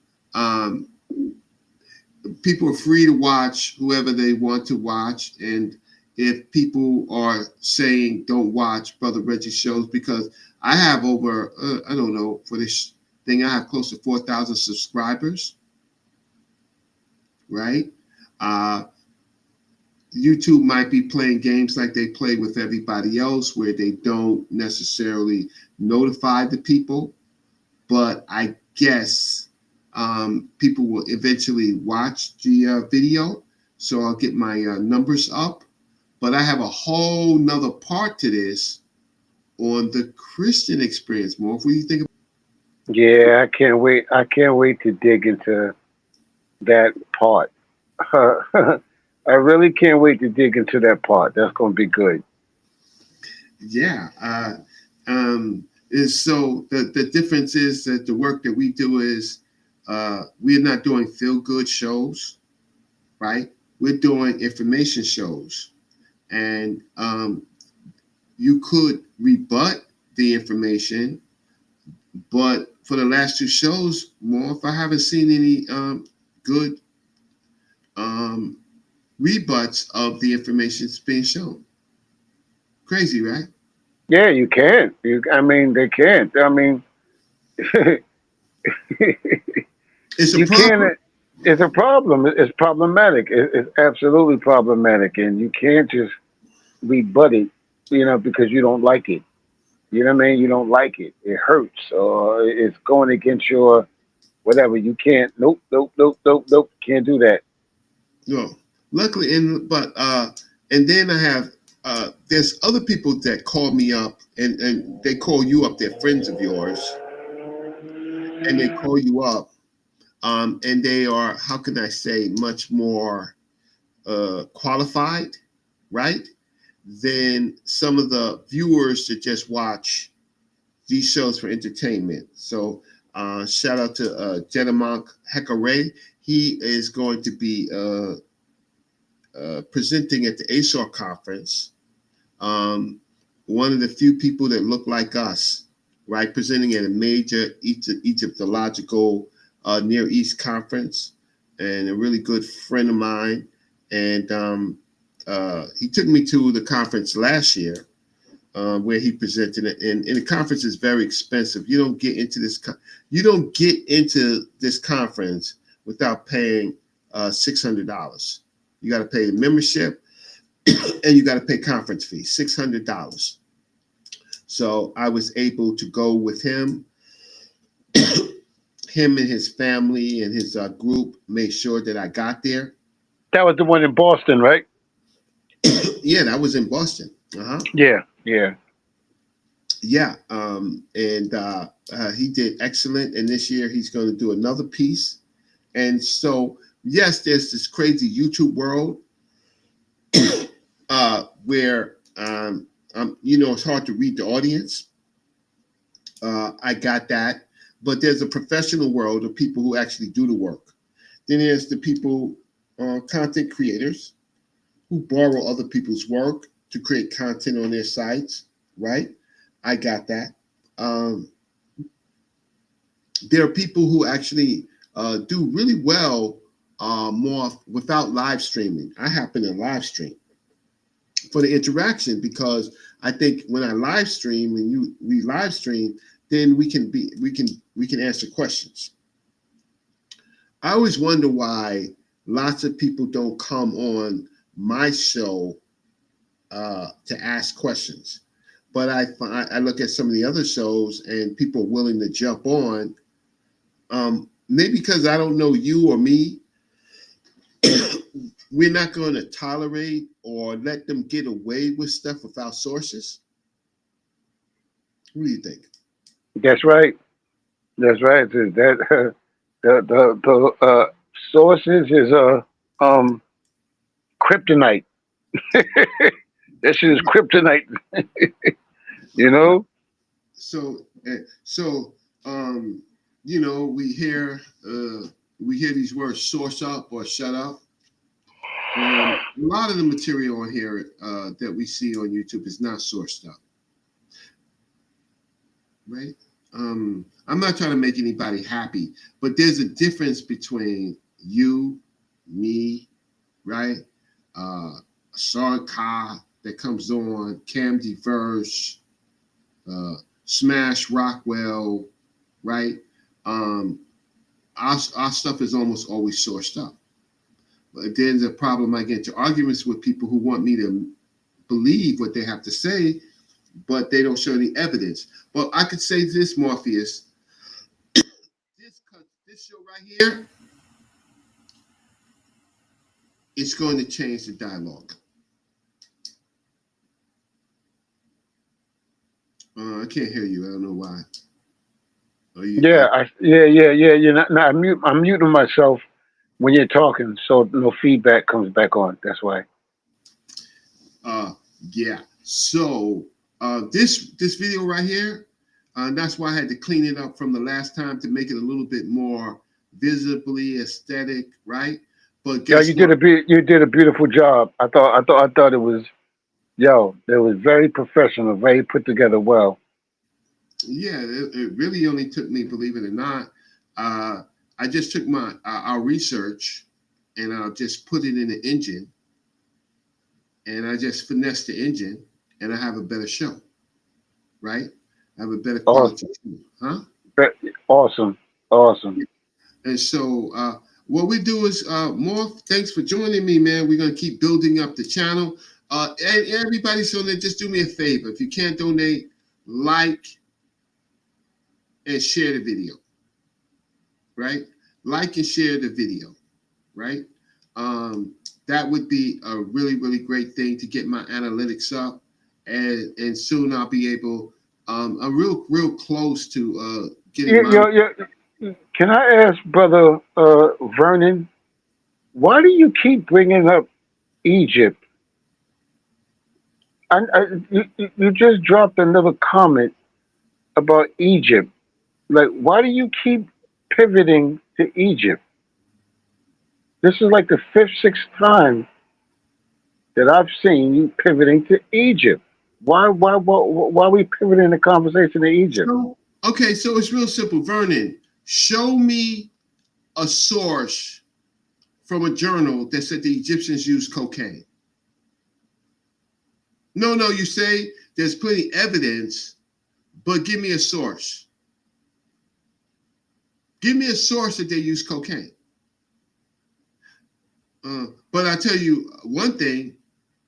People are free to watch whoever they want to watch, and if people are saying don't watch Brother Reggie's shows, because I have over I don't know, for this thing I have close to 4,000 subscribers, right? YouTube might be playing games like they play with everybody else, where they don't necessarily notify the people, but I guess people will eventually watch the video, so I'll get my numbers up. But I have a whole nother part to this on the Christian experience. More, what do you think about? Yeah, I can't wait. I can't wait to dig into that part. I really can't wait to dig into that part. That's going to be good. Yeah. So the difference is that the work that we do is we're not doing feel-good shows, right? We're doing information shows. And you could rebut the information, but for the last 2 shows, if I haven't seen any good rebuts of the information that's being shown. Crazy, right? Yeah, you can't. I mean, they can't. I mean, It's a you problem. can't. It's a problem. It's problematic. It's absolutely problematic, and you can't just rebut it, because you don't like it. You know what I mean? You don't like it. It hurts, or it's going against your whatever. You can't. Nope, nope, nope, nope, nope. Can't do that. No, luckily, and then I have there's other people that call me up, and they call you up. They're friends of yours, and they call you up, and they are, how can I say, much more qualified, right, than some of the viewers that just watch these shows for entertainment. So shout out to Jedamonk Hekare. He is going to be presenting at the ASOR conference. One of the few people that look like us, right, presenting at a major Egyptological Near East conference, and a really good friend of mine. And he took me to the conference last year, where he presented it. And the conference is very expensive. You don't get into this conference without paying $600. You got to pay the membership, and you got to pay conference fee, $600. So I was able to go with him. Him and his family and his group made sure that I got there. That was the one in Boston, right? Yeah, that was in Boston. Uh-huh. Yeah, yeah. Yeah. And he did excellent. And this year he's going to do another piece. And so, yes, there's this crazy YouTube world where, it's hard to read the audience. I got that. But there's a professional world of people who actually do the work. Then there's the people, content creators, who borrow other people's work to create content on their sites, right? I got that. There are people who actually do really well more without live streaming. I happen to live stream for the interaction, because I think when I live stream and we live stream, then we can answer questions. I always wonder why lots of people don't come on my show to ask questions. But I look at some of the other shows and people are willing to jump on. Maybe because I don't know you or me, we're not going to tolerate or let them get away with stuff without sources. What do you think? That's right. That's right. That the sources is um kryptonite. That shit is kryptonite. you know. So we hear these words, source up or shut up. A lot of the material on here that we see on YouTube is not sourced up, right? I'm not trying to make anybody happy, but there's a difference between you, me, right? Sean Ka that comes on, Cam Diverse, Smash Rockwell, right? Our stuff is almost always sourced up. But then the problem, I get into arguments with people who want me to believe what they have to say, but they don't show any evidence. But I could say this, Morpheus, this show right here, it's going to change the dialogue. I can't hear you. I don't know why. Yeah. I'm muting myself when you're talking, so no feedback comes back on. That's why. Yeah. So this video right here, that's why I had to clean it up from the last time to make it a little bit more visibly aesthetic, right? But guess what? You did a beautiful job. I thought it was it was very professional, very put together well. Yeah, it really only took me, believe it or not. I just took our research and I just put it in the engine, and I just finessed the engine, and I have a better show. right? Have a better Awesome. quality too, huh? Awesome. Awesome. And so what we do is more thanks for joining me, man. We're gonna keep building up the channel. And everybody's on there, just do me a favor. If you can't donate, like and share the video, right? Like and share the video, right? That would be a really, really great thing to get my analytics up. And soon I'll be able, I'm real close to getting Yeah, my Can I ask, brother Vernon, why do you keep bringing up Egypt? You just dropped another comment about Egypt. Like, why do you keep pivoting to Egypt? This is like the fifth, sixth time that I've seen you pivoting to Egypt. Why are we pivoting the conversation to Egypt? So, okay, so it's real simple. Vernon, show me a source from a journal that said the Egyptians used cocaine. No, you say there's plenty evidence, but give me a source. Give me a source that they use cocaine. But I tell you one thing,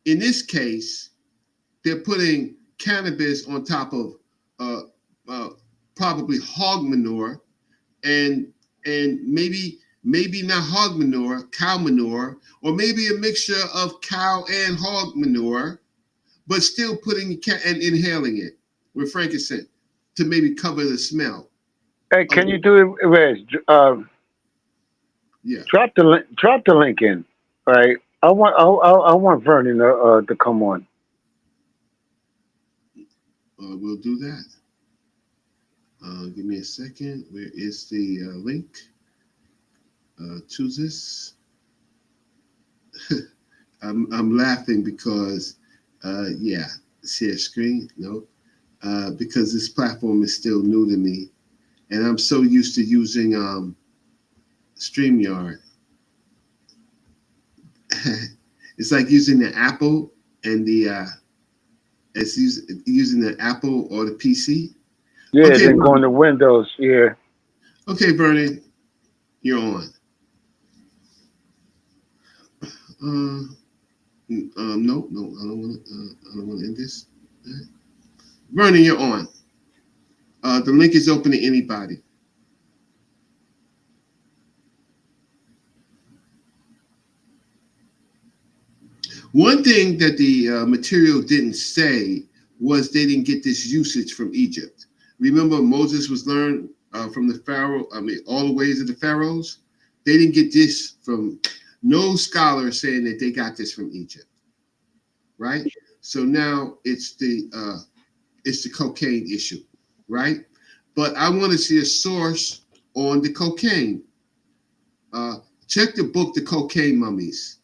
in this case, they're putting cannabis on top of probably hog manure and maybe not hog manure, cow manure, or maybe a mixture of cow and hog manure, but still putting and inhaling it with frankincense to maybe cover the smell. Hey, can you do it, Reg? Yeah. Drop the link in. All right. I want Vernon to come on. We'll do that. Give me a second. Where is the link to this? I'm laughing because, share screen. No, because this platform is still new to me, and I'm so used to using StreamYard. It's like using the Apple and the it's using the Apple or the PC. Yeah, Okay, then going to Windows. Yeah. Okay, Bernie, you're on. No, I don't want to end this. Bernie, you're on. The link is open to anybody. One thing that the material didn't say was they didn't get this usage from Egypt. Remember, Moses was learned from the Pharaoh, all the ways of the Pharaohs. They didn't get this from no scholar saying that they got this from Egypt, right? So now it's the cocaine issue, right? But I want to see a source on the cocaine. Check the book, The Cocaine Mummies.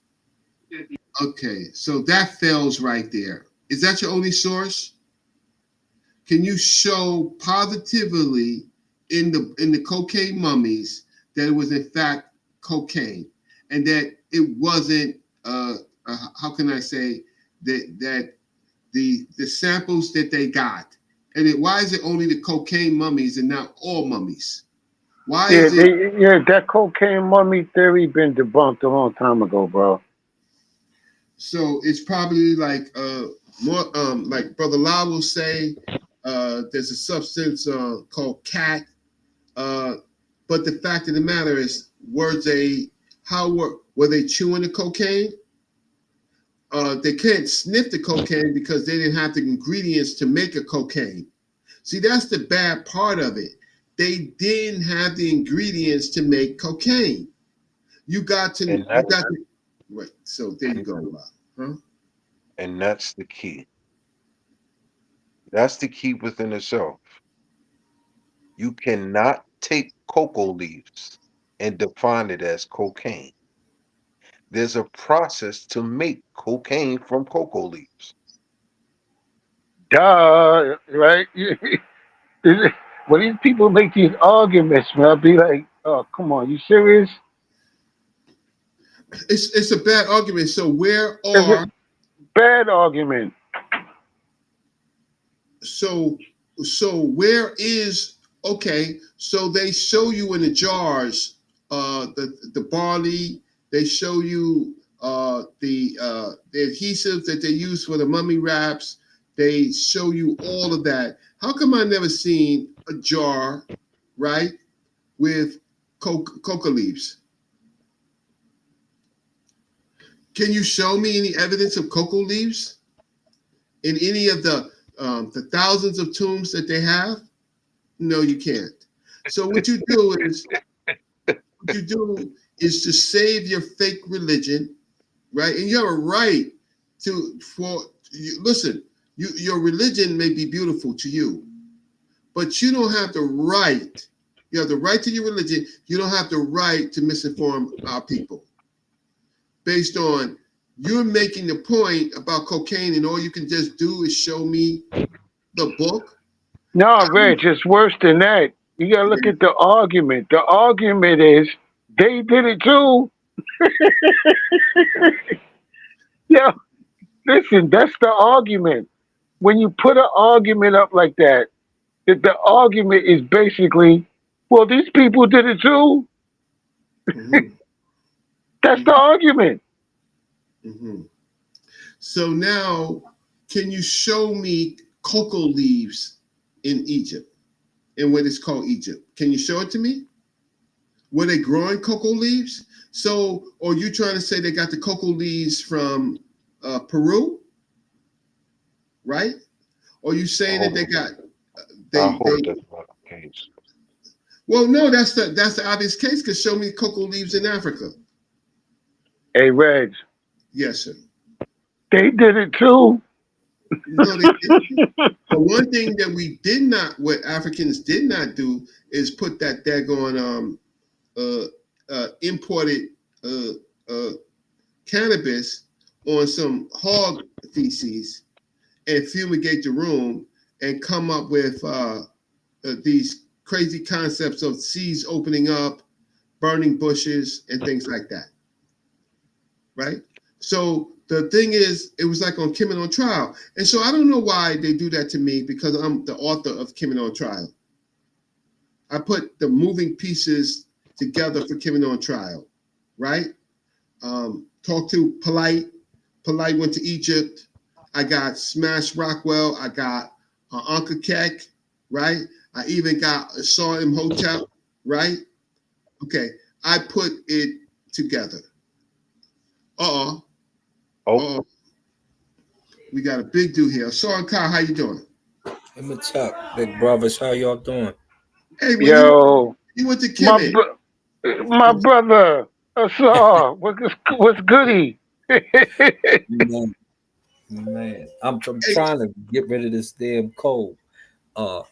Okay, so that fails right there. Is that your only source? Can you show positively in the cocaine mummies that it was in fact cocaine and that it wasn't how can I say that the samples that they got, and why is it only the cocaine mummies and not all mummies? Why is it? That cocaine mummy theory been debunked a long time ago, bro. So it's probably like more like Brother Lau will say, there's a substance called cat. But the fact of the matter is, were they chewing the cocaine? They can't sniff the cocaine because they didn't have the ingredients to make a cocaine. See, that's the bad part of it. They didn't have the ingredients to make cocaine. You got to right. So there you go. Huh? And that's the key. That's the key within itself. You cannot take cocoa leaves and define it as cocaine. There's a process to make cocaine from cocoa leaves. Duh, right? When these people make these arguments, man, I'll be like, oh, come on, you serious? It's a bad argument. So where It's are a bad argument. so So where is okay? So they show you in the jars, the barley. They show you the adhesives that they use for the mummy wraps. They show you all of that. How come I never seen a jar, right, with coca leaves? Can you show me any evidence of cocoa leaves in any of the thousands of tombs that they have? No, you can't. So what you do is to save your fake religion, right? And you have a right listen. Your religion may be beautiful to you, but you don't have the right. You have the right to your religion. You don't have the right to misinform our people based on you're making the point about cocaine, and all you can just do is show me the book. No, Reg, it's worse than that. You gotta look at the argument. The argument is they did it too. Yeah, listen, that's the argument. When you put an argument up like that, the argument is basically, well, these people did it too. Mhm, That's the argument. mhm. So now, can you show me cocoa leaves in Egypt and what it's called Egypt? Can you show it to me? Were they growing cocoa leaves? So, or you trying to say they got the cocoa leaves from Peru, right? Or you I saying that hope, they got I they? hope that's not the case. Well, no, that's the obvious case. Because show me cocoa leaves in Africa. Hey, Reg, Yes, sir. they did it too. No, they didn't. But one thing that we did not, what Africans did not do, is put that daggone imported uh, uh, cannabis on some hog feces and fumigate the room and come up with these crazy concepts of seas opening up, burning bushes, and things like that, right? So the thing is, it was like on Kim on Trial. And so I don't know why they do that to me because I'm the author of Kim on Trial. I put the moving pieces together for Kim on Trial, right? Talked to Polite. Polite went to Egypt. I got Smash Rockwell. I got Uncle Keck, right? I even got Saw Him Hotel, right? Okay, I put it together. Uh-oh. Oh, Uh-oh. We got a big dude here. Saw and Kyle, how you doing? I'm a top big brothers. How y'all doing? Hey, well, Yo, you went to my Kemet. my brother, Asar, what's goody? Man, man, I'm Hey, trying to get rid of this damn cold. Uh,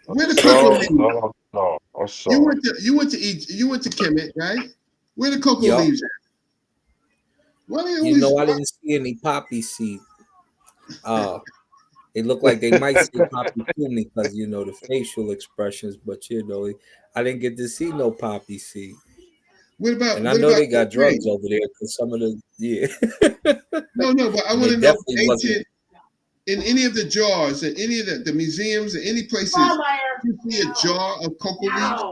where the cocoa no, leaves? no, no. I'm You sorry. went to you went to Egypt. You went to Kemet, right? Where the cocoa yup. leaves at? Why they You always? know, I didn't see any poppy seed. Uh, it looked like they might say poppy to me because the facial expressions, but I didn't get to see no poppy seed. And I What know about they got drugs cocaine? over there because some of the No, no, but I and want they to know definitely wasn't. ancient in any of the jars, in any of the museums, in any places. You see a jar of cocoa leaves?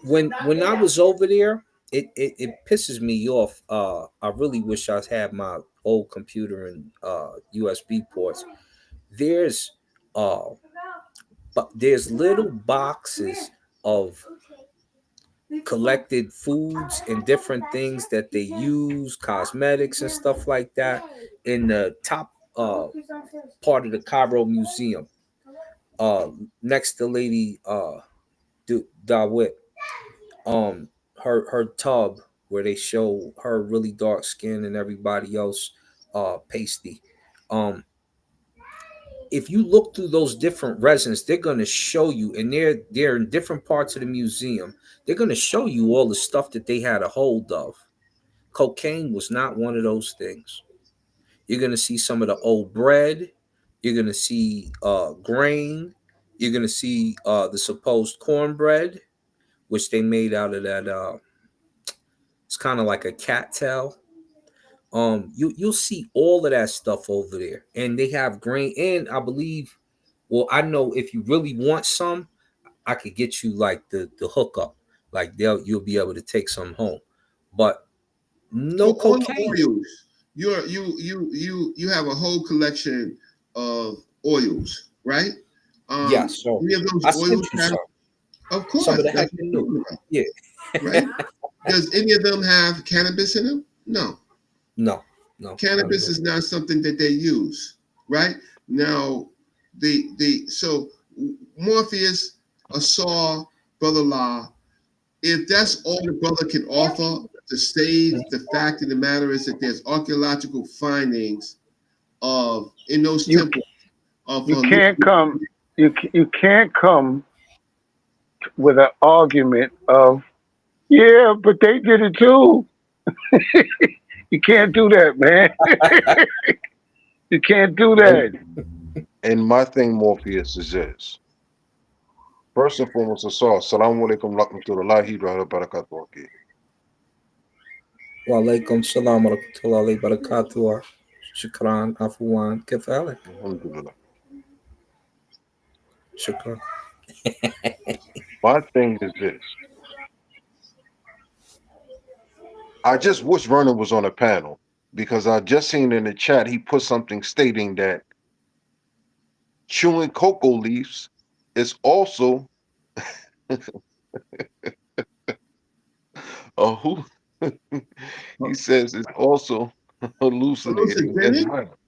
When I was over there, it pisses me off. I really wish I had my old computer and USB ports. There's uh but there's little boxes of collected foods and different things that they use, cosmetics and stuff like that, in the top part of the Cairo Museum. Next to Lady Dawit, um her tub where they show her really dark skin and everybody else pasty. um if you look through those different resins, they're going to show you, and they're in different parts of the museum, they're going to show you all the stuff that they had a hold of. Cocaine was not one of those things. You're going to see some of the old bread. You're going to see grain. You're going to see the supposed cornbread, which they made out of that it's kind of like a cattail. You'll see all of that stuff over there, and they have grain. And I believe, well, I know if you really want some, I could get you like the hookup, like you'll be able to take some home, but no So on the cocaine. oils, you have a whole collection of oils, right? Yes, so Any of those I sent oils you have, some. of course, Some of the that's heck what you I'm knew. talking about, Yeah. right? Does any of them have cannabis in them? No. No, not at Cannabis all. is not something that they use, right? Now, so Morpheus, Asar, Brother La, if that's all the brother can offer to save the fact of the matter is that there's archaeological findings of in those You temples of you can't come you can't come with an argument of yeah, but they did it too. You can't do that, man. You can't do that. And my thing, Morpheus, is this. First and foremost, Assalamu alaikum rahmatullahi wa barakatuh. Wa alaikum salam wa rahmatullahi wa barakatuh. Shukran, afwan, kif halik? Alhamdulillah. Shukran. My thing is this. I just wish Vernon was on a panel because I just seen in the chat he put something stating that chewing cocoa leaves is also a who he says it's also hallucinating as hallucinogenic? well.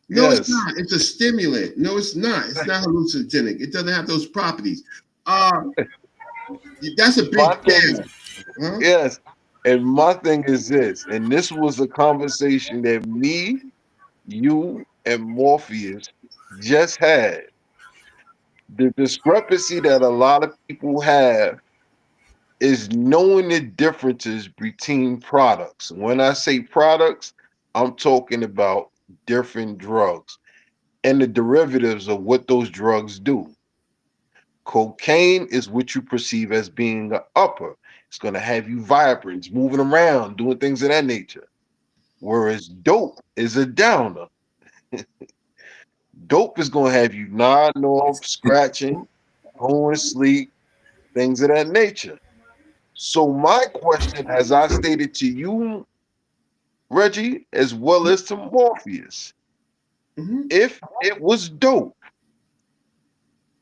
No, it's Yes. not. It's a stimulant. No, it's not. It's not hallucinogenic. It doesn't have those properties. Uh, that's a big My thing, scam, huh? yes. And my thing is this, and this was a conversation that me, you, and Morpheus just had. The discrepancy that a lot of people have is knowing the differences between products. When I say products, I'm talking about different drugs and the derivatives of what those drugs do. Cocaine is what you perceive as being an upper. It's going to have you vibrant, moving around, doing things of that nature. Whereas dope is a downer. Dope is going to have you nodding off, scratching, going to sleep, things of that nature. So my question, as I stated to you, Reggie, as well as to Morpheus, Mhm. if it was dope,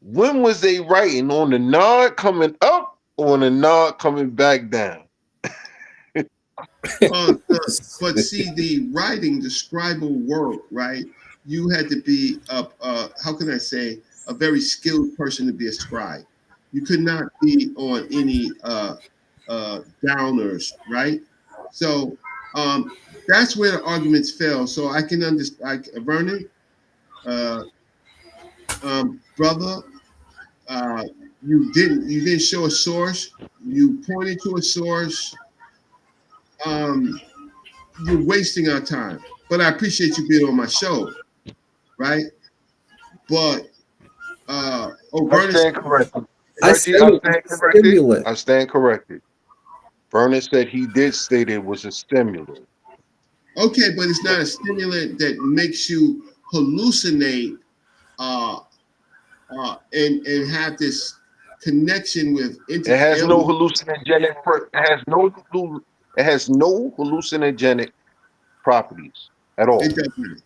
when was they writing on the nod coming up or on the nod coming back down? Uh, but see, the writing, the scribal work, right? You had to be how can I say, a very skilled person to be a scribe. You could not be on any downers, right? So that's where the arguments fell. So I can understand, Vernon, uh, brother, uh, you didn't show a source. You pointed to a source. Um, you're wasting our time. But I appreciate you being on my show, right? But I Vernon, stand corrected. I said Reggie, I it was stand a corrected. stimulant. I stand corrected. Vernon said he did state it was a stimulant. okay, but it's not a stimulant that makes you hallucinate uh, and have this connection with It has no alien. hallucinogenic. It has no hallucinogenic properties at It all. doesn't.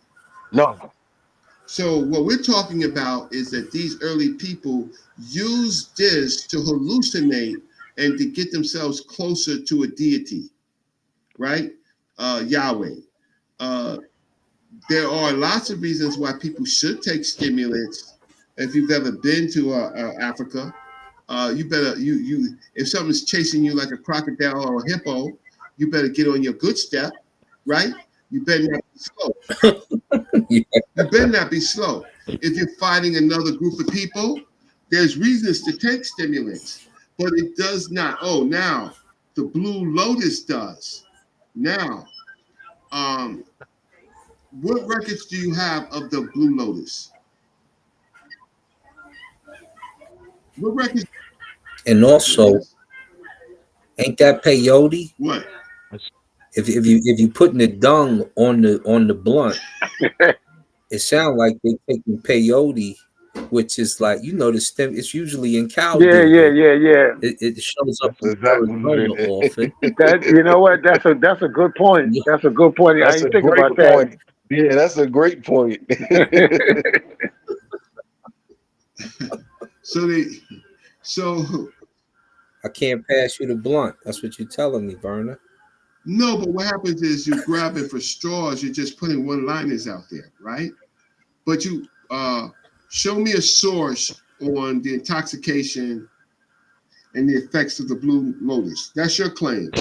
None. So what we're talking about is that these early people used this to hallucinate and to get themselves closer to a deity, right? Yahweh. Uh, there are lots of reasons why people should take stimulants. If you've ever been to Africa, you better you if something's chasing you like a crocodile or a hippo, you better get on your good step, right? You better not be slow. Yeah. You better not be slow. If you're fighting another group of people, there's reasons to take stimulants, but it does not. Oh, now the Blue Lotus does. Now, um, what records do you have of the Blue Lotus? What records? And also, ain't that peyote? What? If you putting the dung on the blunt, it sounds like they taking peyote, which is like, the stem. It's usually in cow Yeah, doo yeah, doo. yeah, yeah. It shows up That's in exactly what Arizona it often. is. That, you know what? That's a good point. That's a good point. I That's a didn't think great about that. point. Yeah, that's a great point. So I can't pass you the blunt. That's what you're telling me, Verna. no, but what happens is you grabbing for straws, you're just putting one-liners out there, right? But you show me a source on the intoxication and the effects of the blue lotus. That's your claim.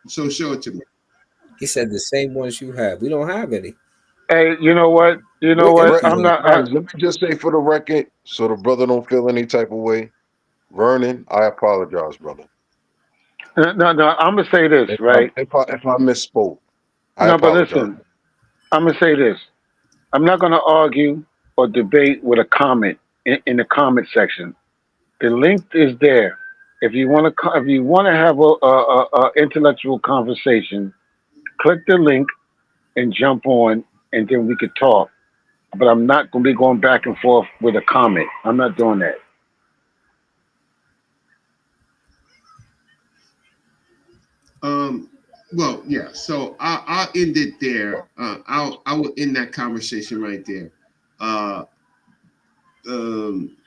So show it to me. He said the same ones you have. We don't have any. Hey, you know what? You know We're what? empty I'm on. not. Guys, let me just say for the record, so the brother don't feel any type of way. Vernon, I apologize, brother. No. I'm gonna say this, If I right? if I misspoke, I No, but apologize. listen. I'm gonna say this. I'm not gonna argue or debate with a comment in the comment section. The link is there. If you want to, have a intellectual conversation, click the link and jump on, and then we could talk. But I'm not going to be going back and forth with a comment. I'm not doing that. Well, yeah. So I'll end it there. I will end that conversation right there. Uh, um,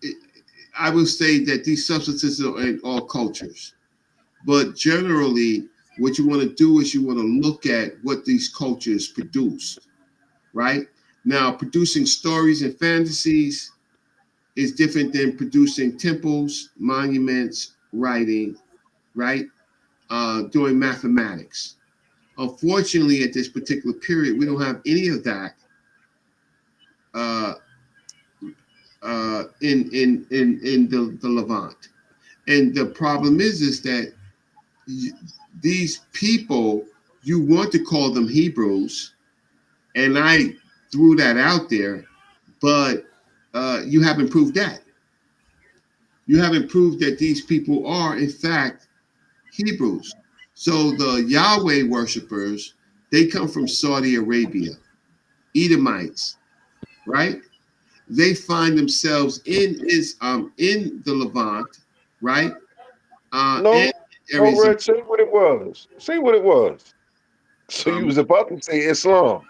it, I will say that these substances are in all cultures, but generally, what you want to do is you want to look at what these cultures produced, right? Now, producing stories and fantasies is different than producing temples, monuments, writing, right? Doing mathematics. Unfortunately, at this particular period, we don't have any of that uh, in the Levant. And the problem is that these people, you want to call them Hebrews, and I threw that out there, but you haven't proved that. You haven't proved that these people are, in fact, Hebrews. So the Yahweh worshipers, they come from Saudi Arabia, Edomites, right? They find themselves in the Levant, right? And No, no, areas of Red, say what it was. Say what it was. So you um, was about to say Islam.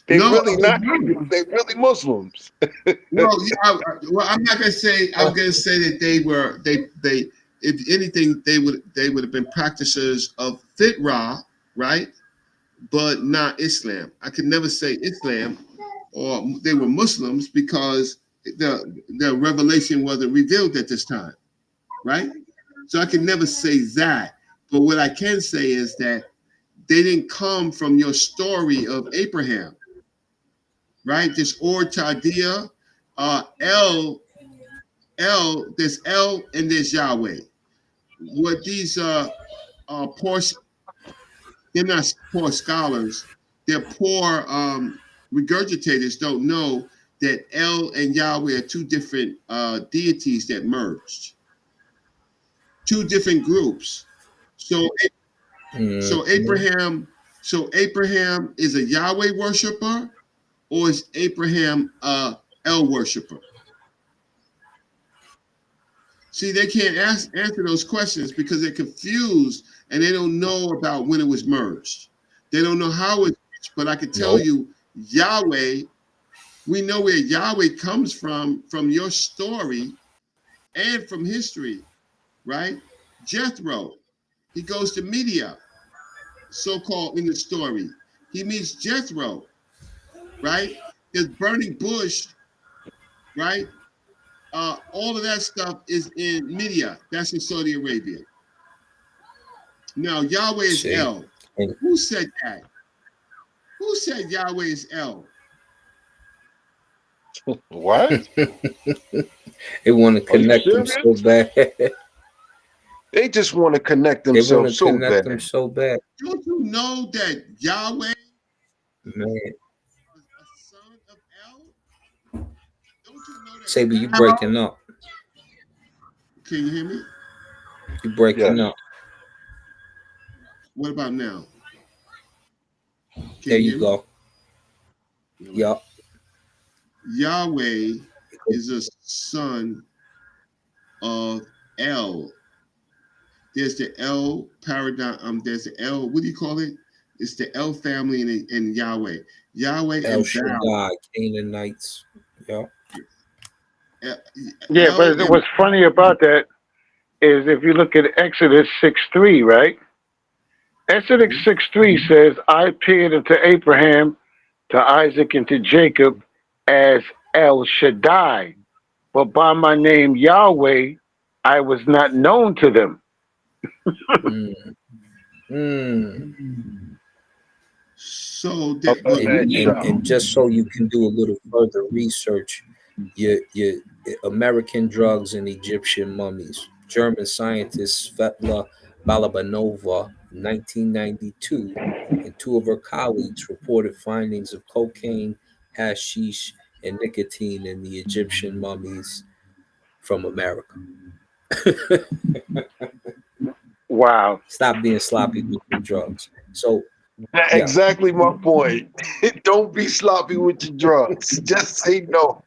They no, really not Hebrews. They really Muslims. well, yeah, well, I'm not gonna say. I'm gonna say that they. If anything, they would have been practitioners of Fitra, right? But not Islam. I could never say Islam, or they were Muslims because the revelation wasn't revealed at this time, right? So I can never say that. But what I can say is that they didn't come from your story of Abraham, right? This Or Tadia, there's El and there's Yahweh. What these poor, they're not poor scholars, they're poor regurgitators don't know that El and Yahweh are two different deities that merged, two different groups. So so Mhm. Abraham, so Abraham is a Yahweh worshiper, or is Abraham a El worshiper? See, they can't answer those questions because they're confused and they don't know about when it was merged. They don't know how it merged, but I can tell Nope. you, Yahweh, we know where Yahweh comes from your story and from history, right? Jethro, he goes to Media, so-called in the story. He meets Jethro, right? There's burning bush, right? All of that stuff is in Media. That's in Saudi Arabia. Now, Yahweh is See, El. and Who said that? Who said Yahweh is El? What? they want to Are you connect them so serious? bad. They just want to connect They want to themselves so connect bad. them so bad, Don't you know that Yahweh man. was a son of El? Don't you know Say, but you that El? breaking up. Can you hear me? You breaking Yes. up. What about now? Can There you you hear me? go. All right. Yup. Yahweh is a son of El. There's the El paradigm. There's the El. What do you call it? It's the El family in Yahweh. Yahweh El and Baal. Shaddai, Canaanites. Yup. Yeah, El but and what's funny about that is if you look at Exodus 6:3, right? Exodus 6:3 says, I appeared unto Abraham, to Isaac, and to Jacob as El Shaddai, but by my name Yahweh, I was not known to them. Mm. Mm. so Oh, that, but And just so you can do a little further research, your American drugs and Egyptian mummies. German scientist Svetla Balabanova, 1992, and two of her colleagues reported findings of cocaine, hashish, and nicotine in the Egyptian mummies from America. wow. Stop being sloppy with your drugs. So, That's yeah, exactly my point. Don't be sloppy with your drugs. Just say no.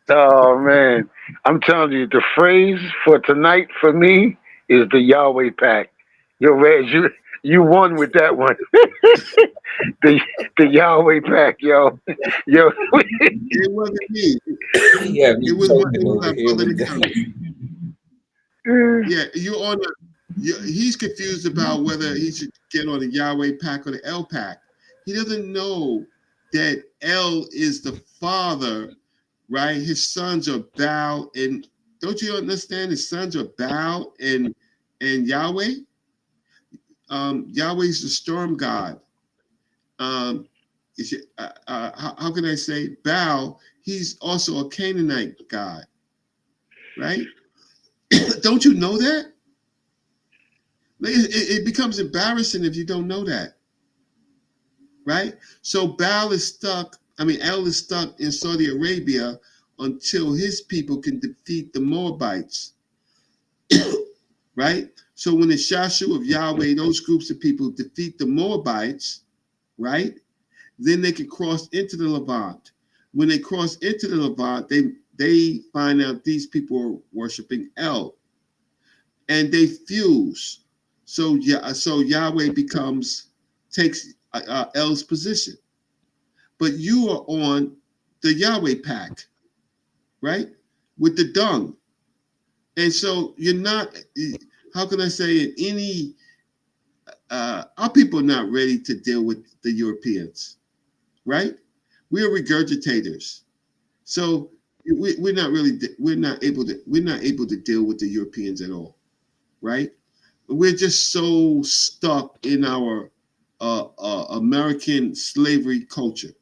Oh man. I'm telling you, the phrase for tonight for me is the Yahweh pack. Yo, Reg, you won with that one. the the Yahweh pack, yo. Yo. it wasn't me. yeah, me It was talking over our here brother with together. Yeah, you on the. He's confused about whether he should get on the Yahweh pack or the El pack. He doesn't know that El is the father, right? His sons are Baal, and don't you understand? His sons are Baal and Yahweh. Yahweh's the storm god. Um, how can I say Baal? He's also a Canaanite god, right? Don't you know that? It becomes embarrassing if you don't know that, right? So Baal is stuck. I mean, El is stuck in Saudi Arabia until his people can defeat the Moabites, right? So when the Shashu of Yahweh, those groups of people defeat the Moabites, right? Then they can cross into the Levant. When they cross into the Levant, they find out these people are worshiping El, and they fuse. So yeah, so Yahweh takes El's position, but you are on the Yahweh pack, right? With the dung, and so you're not. How can I say it? Our people are not ready to deal with the Europeans, right? We're regurgitators, so we're not able to deal with the Europeans at all, right? We're just so stuck in our American slavery culture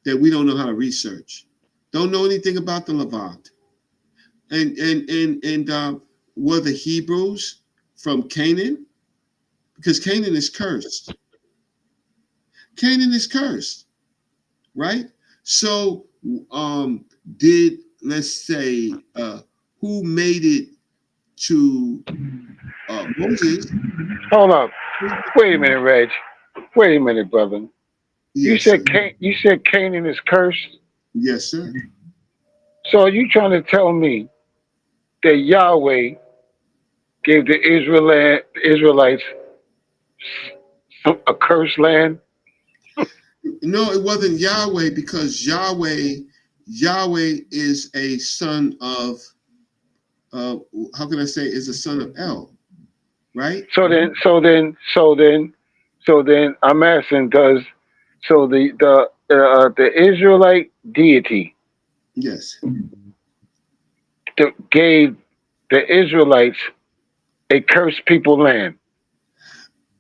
that we don't know how to research, don't know anything about the Levant, and were the Hebrews from Canaan? Because Canaan is cursed. Canaan is cursed, right? So, did let's say who made it to Moses? Hold up. Wait a minute, Reg. Wait a minute, brother. You Yes, sir. said you said Canaan is cursed. Yes, sir. So are you trying to tell me that Yahweh gave the Israelites a cursed land? No, it wasn't Yahweh because Yahweh is a son of uh, how can I say is a son of El, right? So then, I'm asking, does the Israelite deity Yes. gave the Israelites a cursed people land,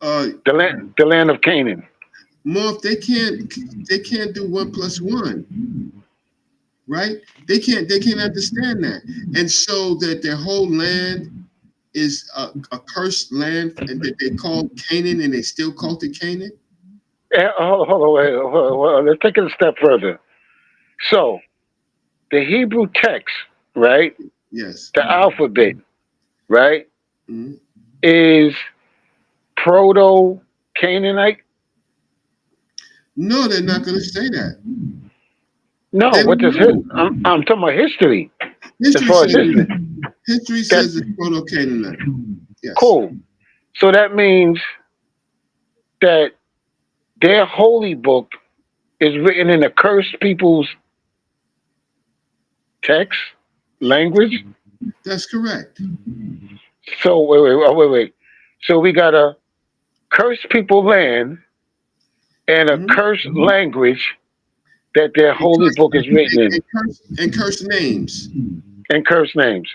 Uh, the land of Canaan? Morph, they can't do 1+1, right? They can't understand that, and so that their whole land is a cursed land, and that they call Canaan, and they still call it Canaan. Hold on, wait, hold on, let's take it a step further. So the Hebrew text, right, Yes. the alphabet, right, Mhm. is proto-Canaanite? No, they're not going to say that. No, They what don't does know. I'm talking about history. As History far as says history, that it's Proto-Canaanite. Yes. cool. So that means that their holy book is written in a cursed people's text language. That's correct. So wait. So we got a cursed people land and a Mhm. cursed language that their And holy book is written in, and curse names, and cursed names.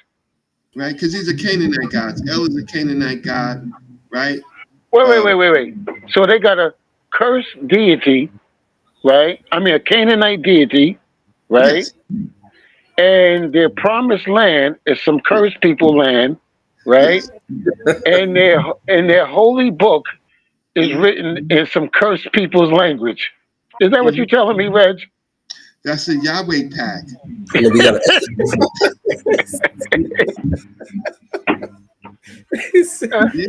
right? Because these are Canaanite gods. El is a Canaanite god, right? Wait, Uh, wait, wait, wait. So they got a cursed deity, right? I mean, a Canaanite deity, right? yes, And their promised land is some cursed people land, right? yes. And their holy book is Mhm, written in some cursed people's language. Is that what mhm. you're telling me, Reg? That's a Yahweh pack. Hold on, we gotta. Yeah.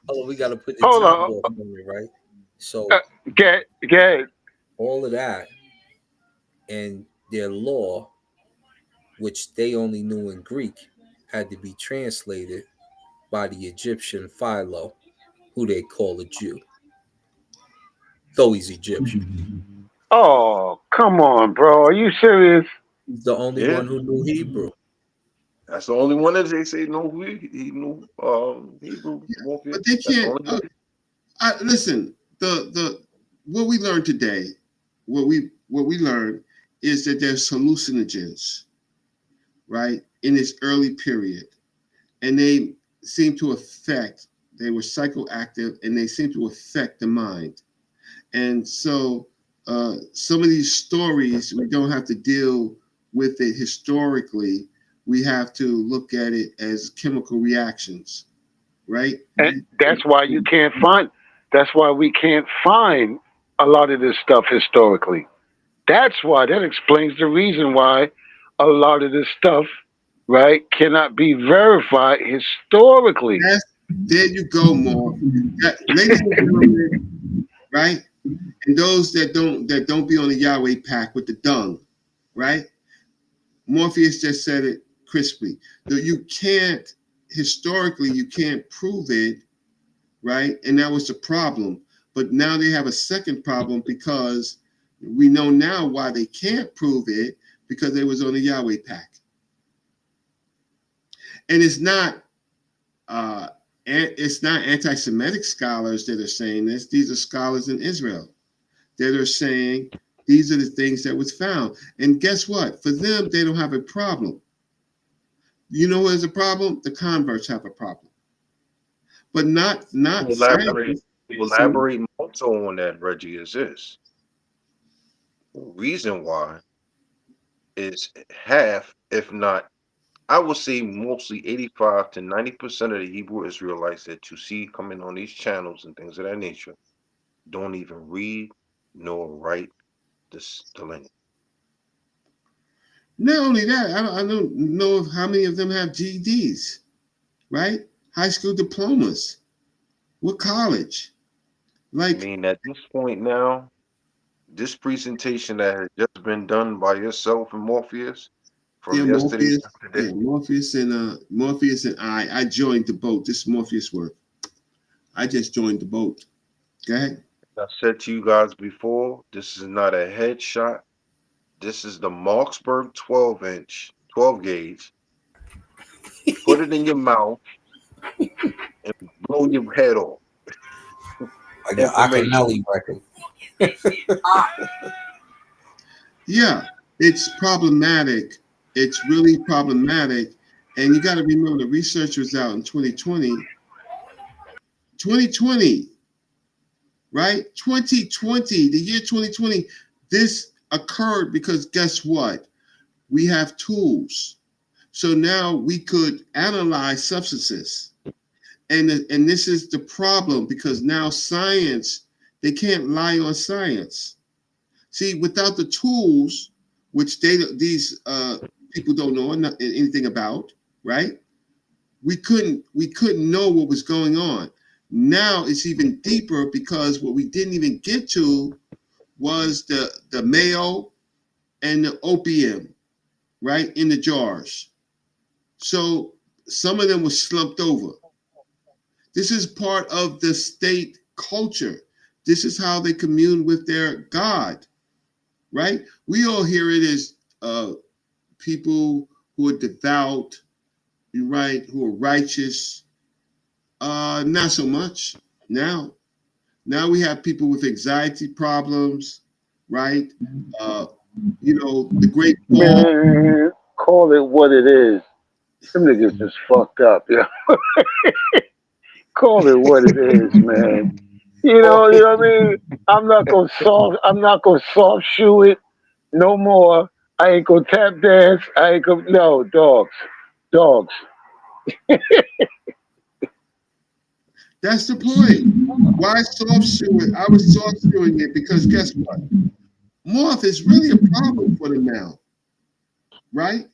Hold on, we gotta put the Hold top on. off on it, right? So Get. all of that and their law, which they only knew in Greek, had to be translated by the Egyptian Philo, who they call a Jew, though he's Egyptian. Oh, come on, bro. Are you serious? He's the only Yeah, one who knew Hebrew. that's the only one that they say no. He knew Hebrew, But Morpheus. they That's the can't. only one. Listen. The what we learned today, what we learned is that there's hallucinogens, right, in this early period, and they seem to affect. They were psychoactive, and they seem to affect the mind. And so, some of these stories we don't have to deal with it historically. We have to look at it as chemical reactions, right? And that's why you can't find. That's why we can't find a lot of this stuff historically. That's why that explains the reason why a lot of this stuff, right, cannot be verified historically. That's, there you go, more. Ladies and gentlemen, right? And those that don't be on the Yahweh pack with the dung, right? Morpheus just said it crisply. That you can't historically you can't prove it, right? And that was the problem. But now they have a second problem because we know now why they can't prove it because they was on the Yahweh pack. And it's not anti-Semitic scholars that are saying this. These are scholars in Israel that are saying these are the things that was found. And guess what? For them, they don't have a problem. You know who has a problem? The converts have a problem, but not Elaborate, scientists. elaborate also on that, Reggie, is this. The reason why is half, if not, I would say mostly 85 to 90% of the Hebrew Israelites that you see coming on these channels and things of that nature don't even read nor write the language. Not only that, I don't know of how many of them have GEDs, right? High school diplomas. What college? I Like, mean, at this point now, this presentation that has just been done by yourself and Morpheus yeah, from yesterday Morpheus. to Yeah, today, Morpheus and I joined the boat. This is Morpheus work. I just joined the boat. Go ahead. I said to you guys before, this is not a headshot. This is the Marksburg 12-inch, 12 gauge. Put it in your mouth and blow your head off. Like an Information. Akinelli record. Yeah, it's problematic. It's really problematic. And you got to remember the research was out in 2020. 2020, right? 2020, the year 2020, this occurred because guess what? We have tools. So now we could analyze substances. And this is the problem because now science, they can't lie on science. See, without the tools, which these people don't know anything about, right? We couldn't know what was going on. Now it's even deeper because what we didn't even get to was the mayo and the opium, right, in the jars. So some of them were slumped over. This is part of the state culture. This is how they commune with their God, right? We all hear it as people who are devout, right, who are righteous. Not so much now. Now we have people with anxiety problems, right? The great Paul. Man, call it what it is. Them niggas is fucked up, yeah. Call it what it is, man. You know what I mean? I'm not gonna soft shoe it no more. I ain't gonna tap dance. I ain't gonna no dogs. Dogs. That's the point. Why soft shoe it? I was soft shoeing it because guess what? Moth is really a problem for them now, right?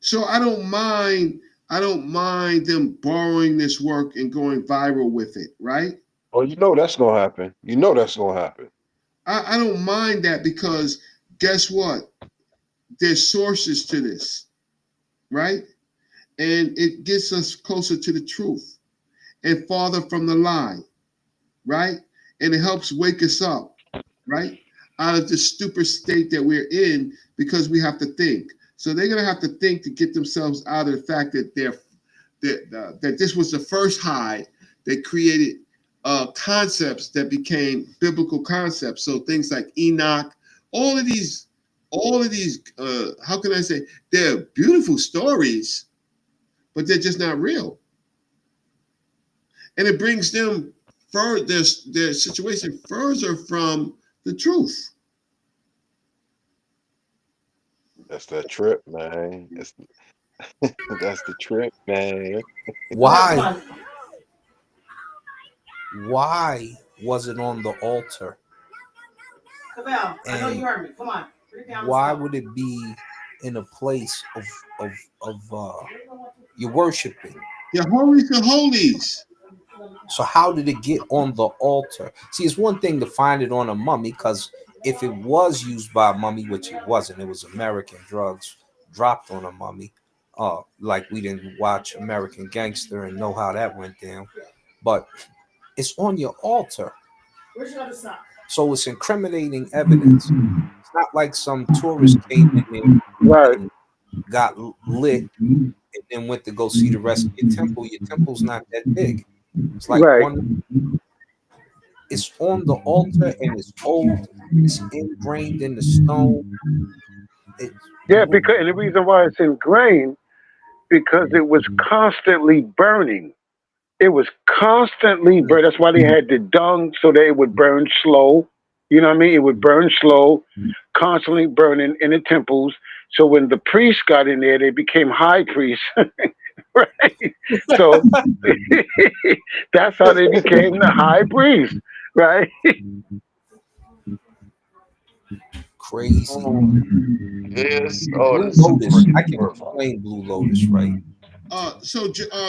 So I don't mind. I don't mind them borrowing this work and going viral with it, right? Oh, you know that's gonna happen. You know that's gonna happen. I don't mind that because guess what? There's sources to this, right? And it gets us closer to the truth and farther from the lie, right? And it helps wake us up, right? Out of the stupid state that we're in because we have to think. So they're gonna have to think to get themselves out of the fact that that this was the first high that created concepts that became biblical concepts. So things like Enoch, all of these, how can I say, they're beautiful stories, but they're just not real. And it brings them their situation further from the truth. That's that trip, man. That's the trip, man. Why? Why was it on the altar? I know you heard me. Come on. Why would it be in a place of you're worshiping? You're holies to holies. So how did it get on the altar? See, it's one thing to find it on a mummy, because if it was used by a mummy, which it wasn't, it was American drugs dropped on a mummy. Like we didn't watch American Gangster and know how that went down. But it's on your altar. So it's incriminating evidence. It's not like some tourist came in there Right. and got lit and then went to go see the rest of your temple. Your temple's not that big. It's like Right. it's on the altar and it's old. It's ingrained in the stone. Yeah, because and the reason why it's ingrained because it was constantly burning. It was constantly burning. That's why they had the dung so that it would burn slow. You know what I mean? It would burn slow, constantly burning in the temples. So when the priests got in there, they became high priests. Right? So that's how they became the high priest, right? Crazy. This, oh, Blue this is Lotus. pretty I can horrifying. explain Blue Lotus, right?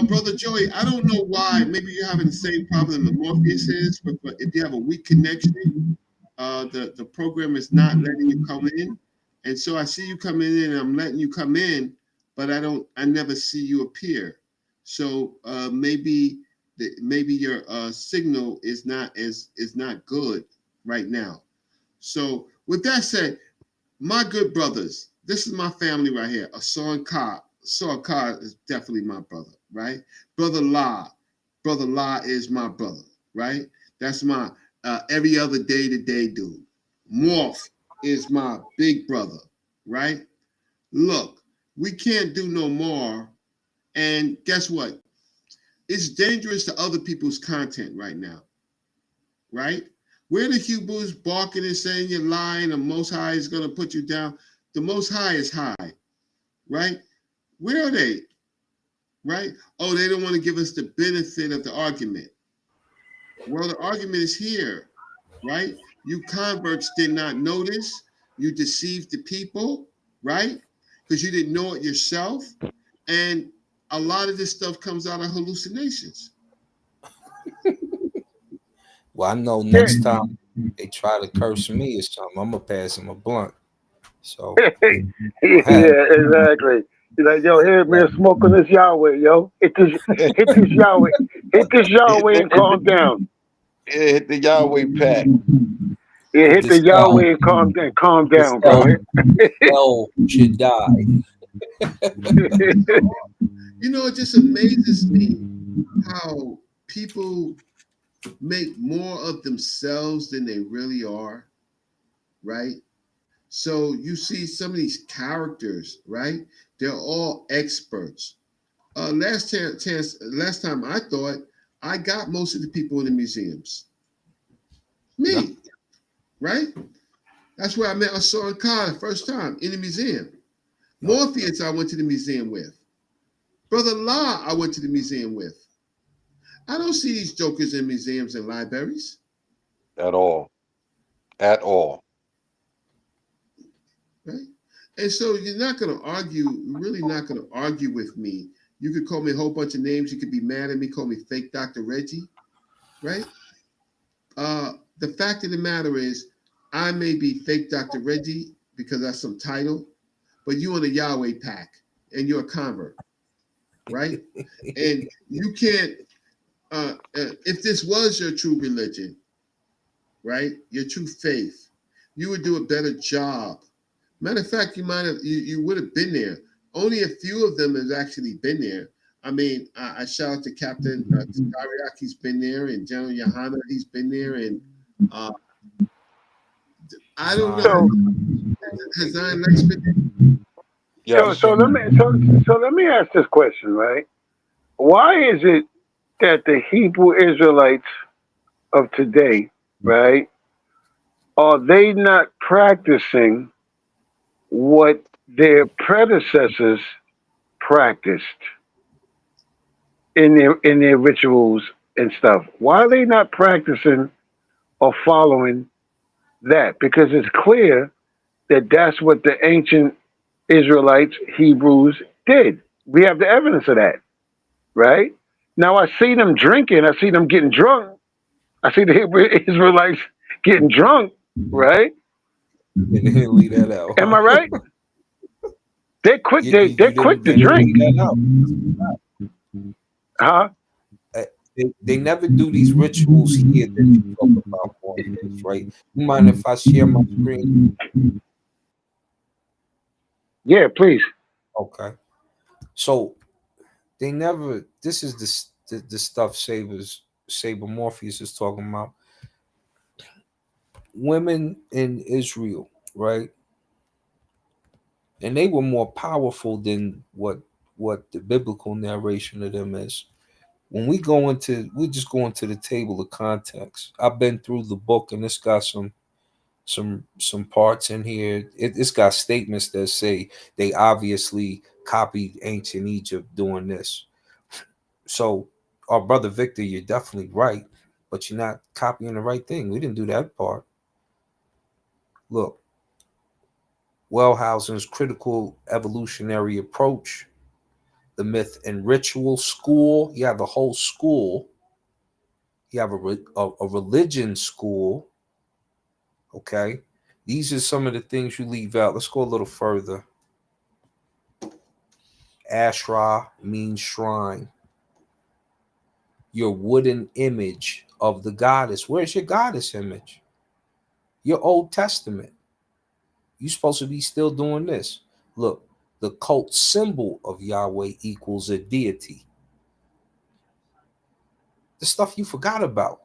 Brother Joey, I don't know why. Maybe you're having the same problem that Morpheus is, but if you have a weak connection, the program is not letting you come in. And so I see you coming in, and I'm letting you come in, but I never see you appear. So maybe your signal is not good right now. So with that said, my good brothers, this is my family right here. Asan Ka. Asan Ka is definitely my brother, right? Brother La is my brother, right? That's my every other day-to-day dude. Morph is my big brother, right? Look, we can't do no more. And guess what? It's dangerous to other people's content right now, right? Where the Hebrews barking and saying you're lying, the Most High is going to put you down. The Most High is high, right? Where are they, right? Oh, they don't want to give us the benefit of the argument. Well, the argument is here, right? You converts did not notice. You deceived the people, right? Because you didn't know it yourself. And a lot of this stuff comes out of hallucinations. Well, I know next time they try to curse me or something, I'm gonna pass them a blunt. So Yeah, exactly. He's like, yo, here, man, smoke on this Yahweh, yo. Hit this Yahweh. Hit this Yahweh and calm down. Hit the Yahweh pack. Yeah, hit the this Yahweh and calm this down, bro. El should die. You know, it just amazes me how people make more of themselves than they really are, right? So you see some of these characters, right? They're all experts. Last time I thought I got most of the people in the museums. Me, Yeah. right? That's where I met Asar Khan the first time in the museum. Yeah. Morpheus, I went to the museum with. Brother La, I went to the museum with. I don't see these jokers in museums and libraries. At all. At all. Right? And so you're not going to argue, you're really not going to argue with me. You could call me a whole bunch of names. You could be mad at me, call me fake Dr. Reggie, right? The fact of the matter is, I may be fake Dr. Reggie because that's some title, but you in the Yahweh pack and you're a convert, right? And you can't, if this was your true religion, right, your true faith, you would do a better job. Matter of fact, you would have been there. Only a few of them have actually been there. I mean, I shout out to Captain Tariak, he's been there, and General Yohana, he's been there, and I don't know. Has Zion Lex been there? Yes. So let me ask this question, right? Why is it that the Hebrew Israelites of today, right, are they not practicing what their predecessors practiced in their rituals and stuff? Why are they not practicing or following that? Because it's clear that that's what the ancient Israelites, Hebrews did. We have the evidence of that, right? Now I see them drinking, I see them getting drunk. I see the Hebrew Israelites getting drunk, right? Leave that out. Am I right? They're quick. You, They you, they're you quick didn't, to you didn't drink, leave that huh? out. They never do these rituals here that you talk about on this, right? You mind if I share my screen? Yeah, please. Okay. So they never. This is the stuff Saber Morpheus is talking about. Women in Israel, right? And they were more powerful than what the biblical narration of them is. When we just go into the table of context. I've been through the book and it's got some parts in here. It's got statements that say they obviously copied ancient Egypt doing this. So, our brother Victor, you're definitely right, but you're not copying the right thing. We didn't do that part. Look, Wellhausen's critical evolutionary approach, the myth and ritual school. You have a whole school. You have a religion school. Okay, these are some of the things you leave out. Let's go a little further. Ashra means shrine. Your wooden image of the goddess. Where's your goddess image? Your Old Testament. You're supposed to be still doing this. Look, the cult symbol of Yahweh equals a deity. The stuff you forgot about.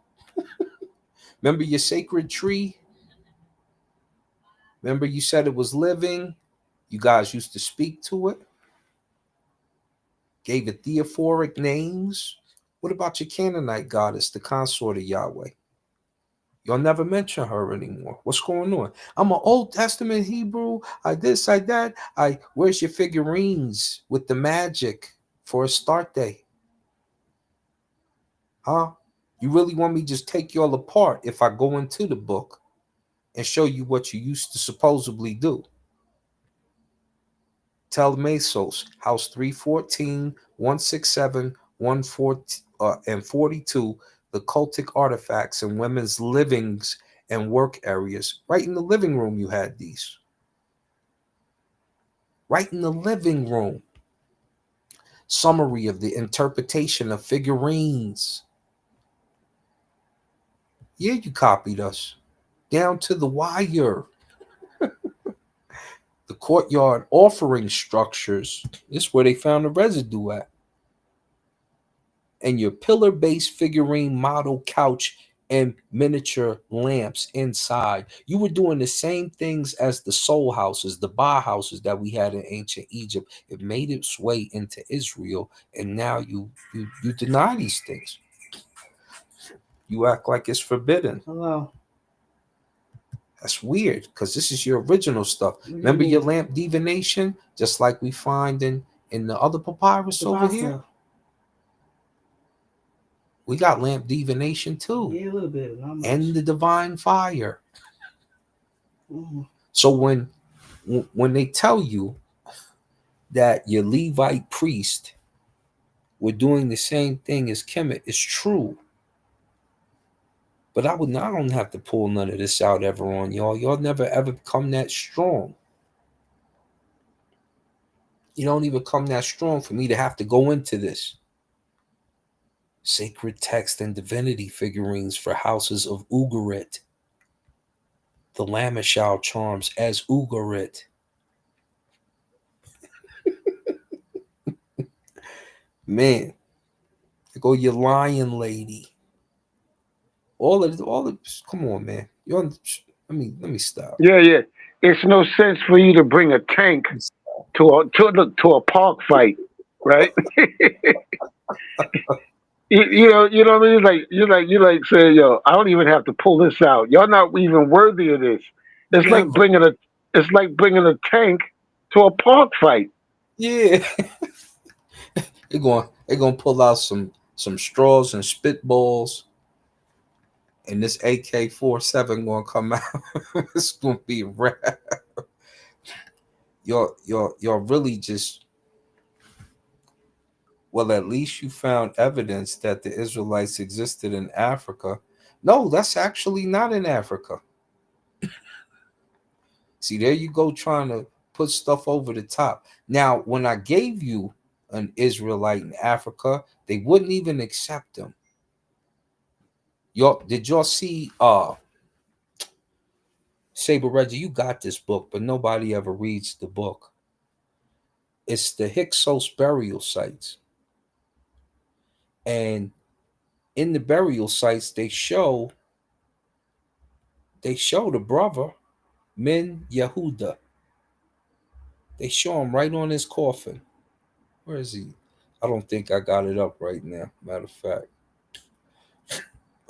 Remember your sacred tree? Remember you said it was living? You guys used to speak to it? Gave it theophoric names? What about your Canaanite goddess, the consort of Yahweh? Y'all never mention her anymore. What's going on? I'm an Old Testament Hebrew. I this, I that. Where's your figurines with the magic for a start day? Huh? You really want me to just take y'all apart if I go into the book and show you what you used to supposedly do? Tell Mesos, House 314, 167, 140, and 42, the cultic artifacts in women's livings and work areas. Right in the living room, you had these. Right in the living room. Summary of the interpretation of figurines. Yeah, you copied us. Down to the wire. The courtyard offering structures. This is where they found the residue at. And your pillar-based figurine model couch and miniature lamps inside. You were doing the same things as the soul houses, the Ba houses that we had in ancient Egypt. It made its way into Israel, and now you deny these things. You act like it's forbidden. Hello. That's weird, because this is your original stuff. Remember your lamp divination, just like we find in the other papyrus over here. We got lamp divination too. Yeah, a little bit. And the divine fire. Mm-hmm. So when they tell you that your Levite priest were doing the same thing as Kemet, it's true. But I don't have to pull none of this out ever on y'all. Y'all never ever become that strong. You don't even come that strong for me to have to go into this. Sacred text and divinity figurines for houses of Ugarit. The Lamashal charms as Ugarit. Man, there go your lion lady. All of come on, man. Let me stop. Yeah. It's no sense for you to bring a tank to a park fight, right? you know what I mean? You like saying, yo, I don't even have to pull this out. Y'all not even worthy of this. It's like bringing a tank to a park fight. Yeah. They're going to pull out some straws and spitballs, and this AK-47 going to come out. It's going to be a wrap. Y'all really just, well, at least you found evidence that the Israelites existed in Africa. No, that's actually not in Africa. See, there you go, trying to put stuff over the top. Now, when I gave you an Israelite in Africa, they wouldn't even accept them. Did y'all see Saber Reggie? You got this book, but nobody ever reads the book. It's the Hyksos burial sites. And in the burial sites, they show the brother, Min Yehuda. They show him right on his coffin. Where is he? I don't think I got it up right now. Matter of fact,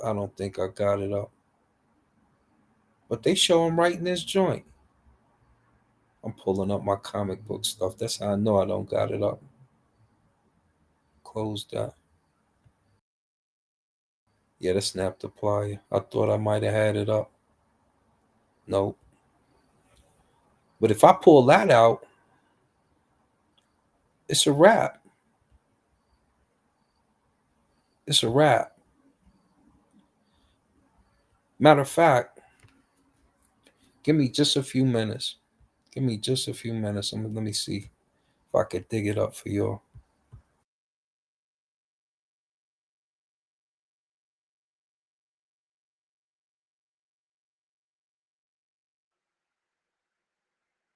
I don't think I got it up. But they show him right in this joint. I'm pulling up my comic book stuff. That's how I know I don't got it up. Close that. Yeah, that snapped the plier. I thought I might have had it up. Nope. But if I pull that out, it's a wrap. It's a wrap. Matter of fact, give me just a few minutes. Let me see if I could dig it up for y'all.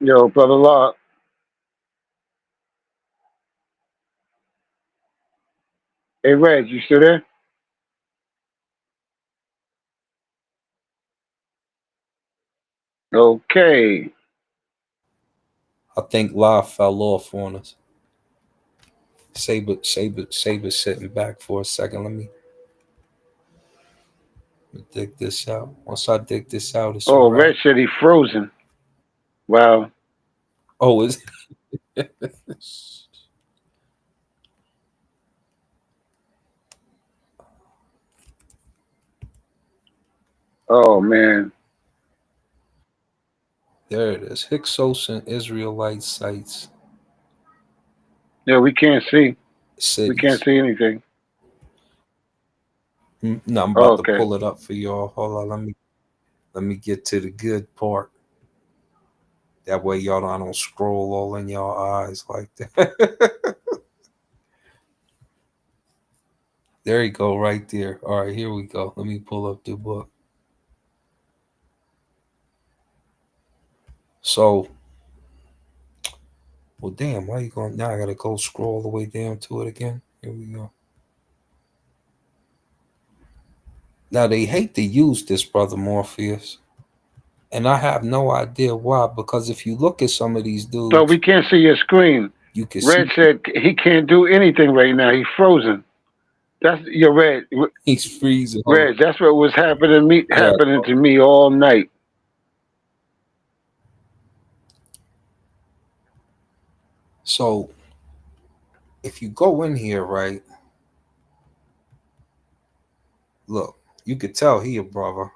Yo, brother Law. Hey, Reg, you still there? Okay. I think La fell off on us. Saber sitting back for a second. Let me dig this out. Once I dig this out, it's a wrap. Reg said he frozen. Wow. Oh, is Oh man. there it is. Hyksos and Israelite sites. Yeah, we can't see. Cities. We can't see anything. No, I'm about to pull it up for y'all. Hold on, let me get to the good part. That way y'all don't scroll all in your eyes like that. There you go, right there. All right, here we go. Let me pull up the book. So, well, damn, why you going? Now I gotta go scroll all the way down to it again. Here we go. Now they hate to use this, Brother Morpheus, and I have no idea why. Because if you look at some of these dudes, so we can't see your screen. You can Red see said he can't do anything right now. He's frozen. That's your Red. He's freezing. Red, that's what was happening Yeah. to me all night. So if you go in here, right? Look, you could tell he a brother.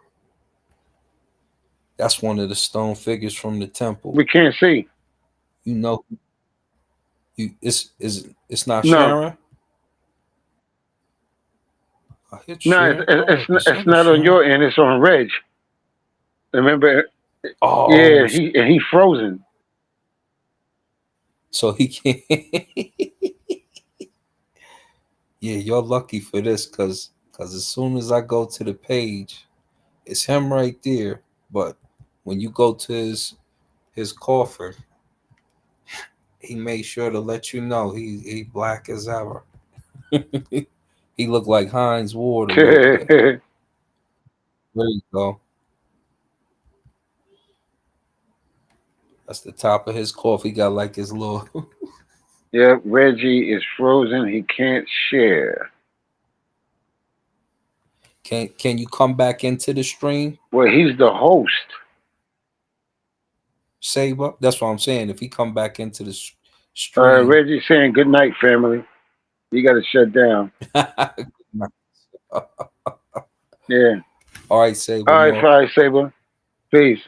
That's one of the stone figures from the temple. We can't see. You know, it's not No. sharing. No, it's not on your end. It's on Reg. Remember? Oh, yeah, he frozen. So he can't. Yeah, you're lucky for this, because as soon as I go to the page, it's him right there. But when you go to his coffin, he made sure to let you know he black as ever. He looked like Heinz Ward a little bit. There you go. That's the top of his coffin. He got like his little. Yeah, Reggie is frozen. He can't share. Can you come back into the stream? Well, he's the host. Saber. That's what I'm saying. If he come back into the stream, Reggie's saying good night, family. You got to shut down. Yeah. All right, Saber. All right, Saber. Peace.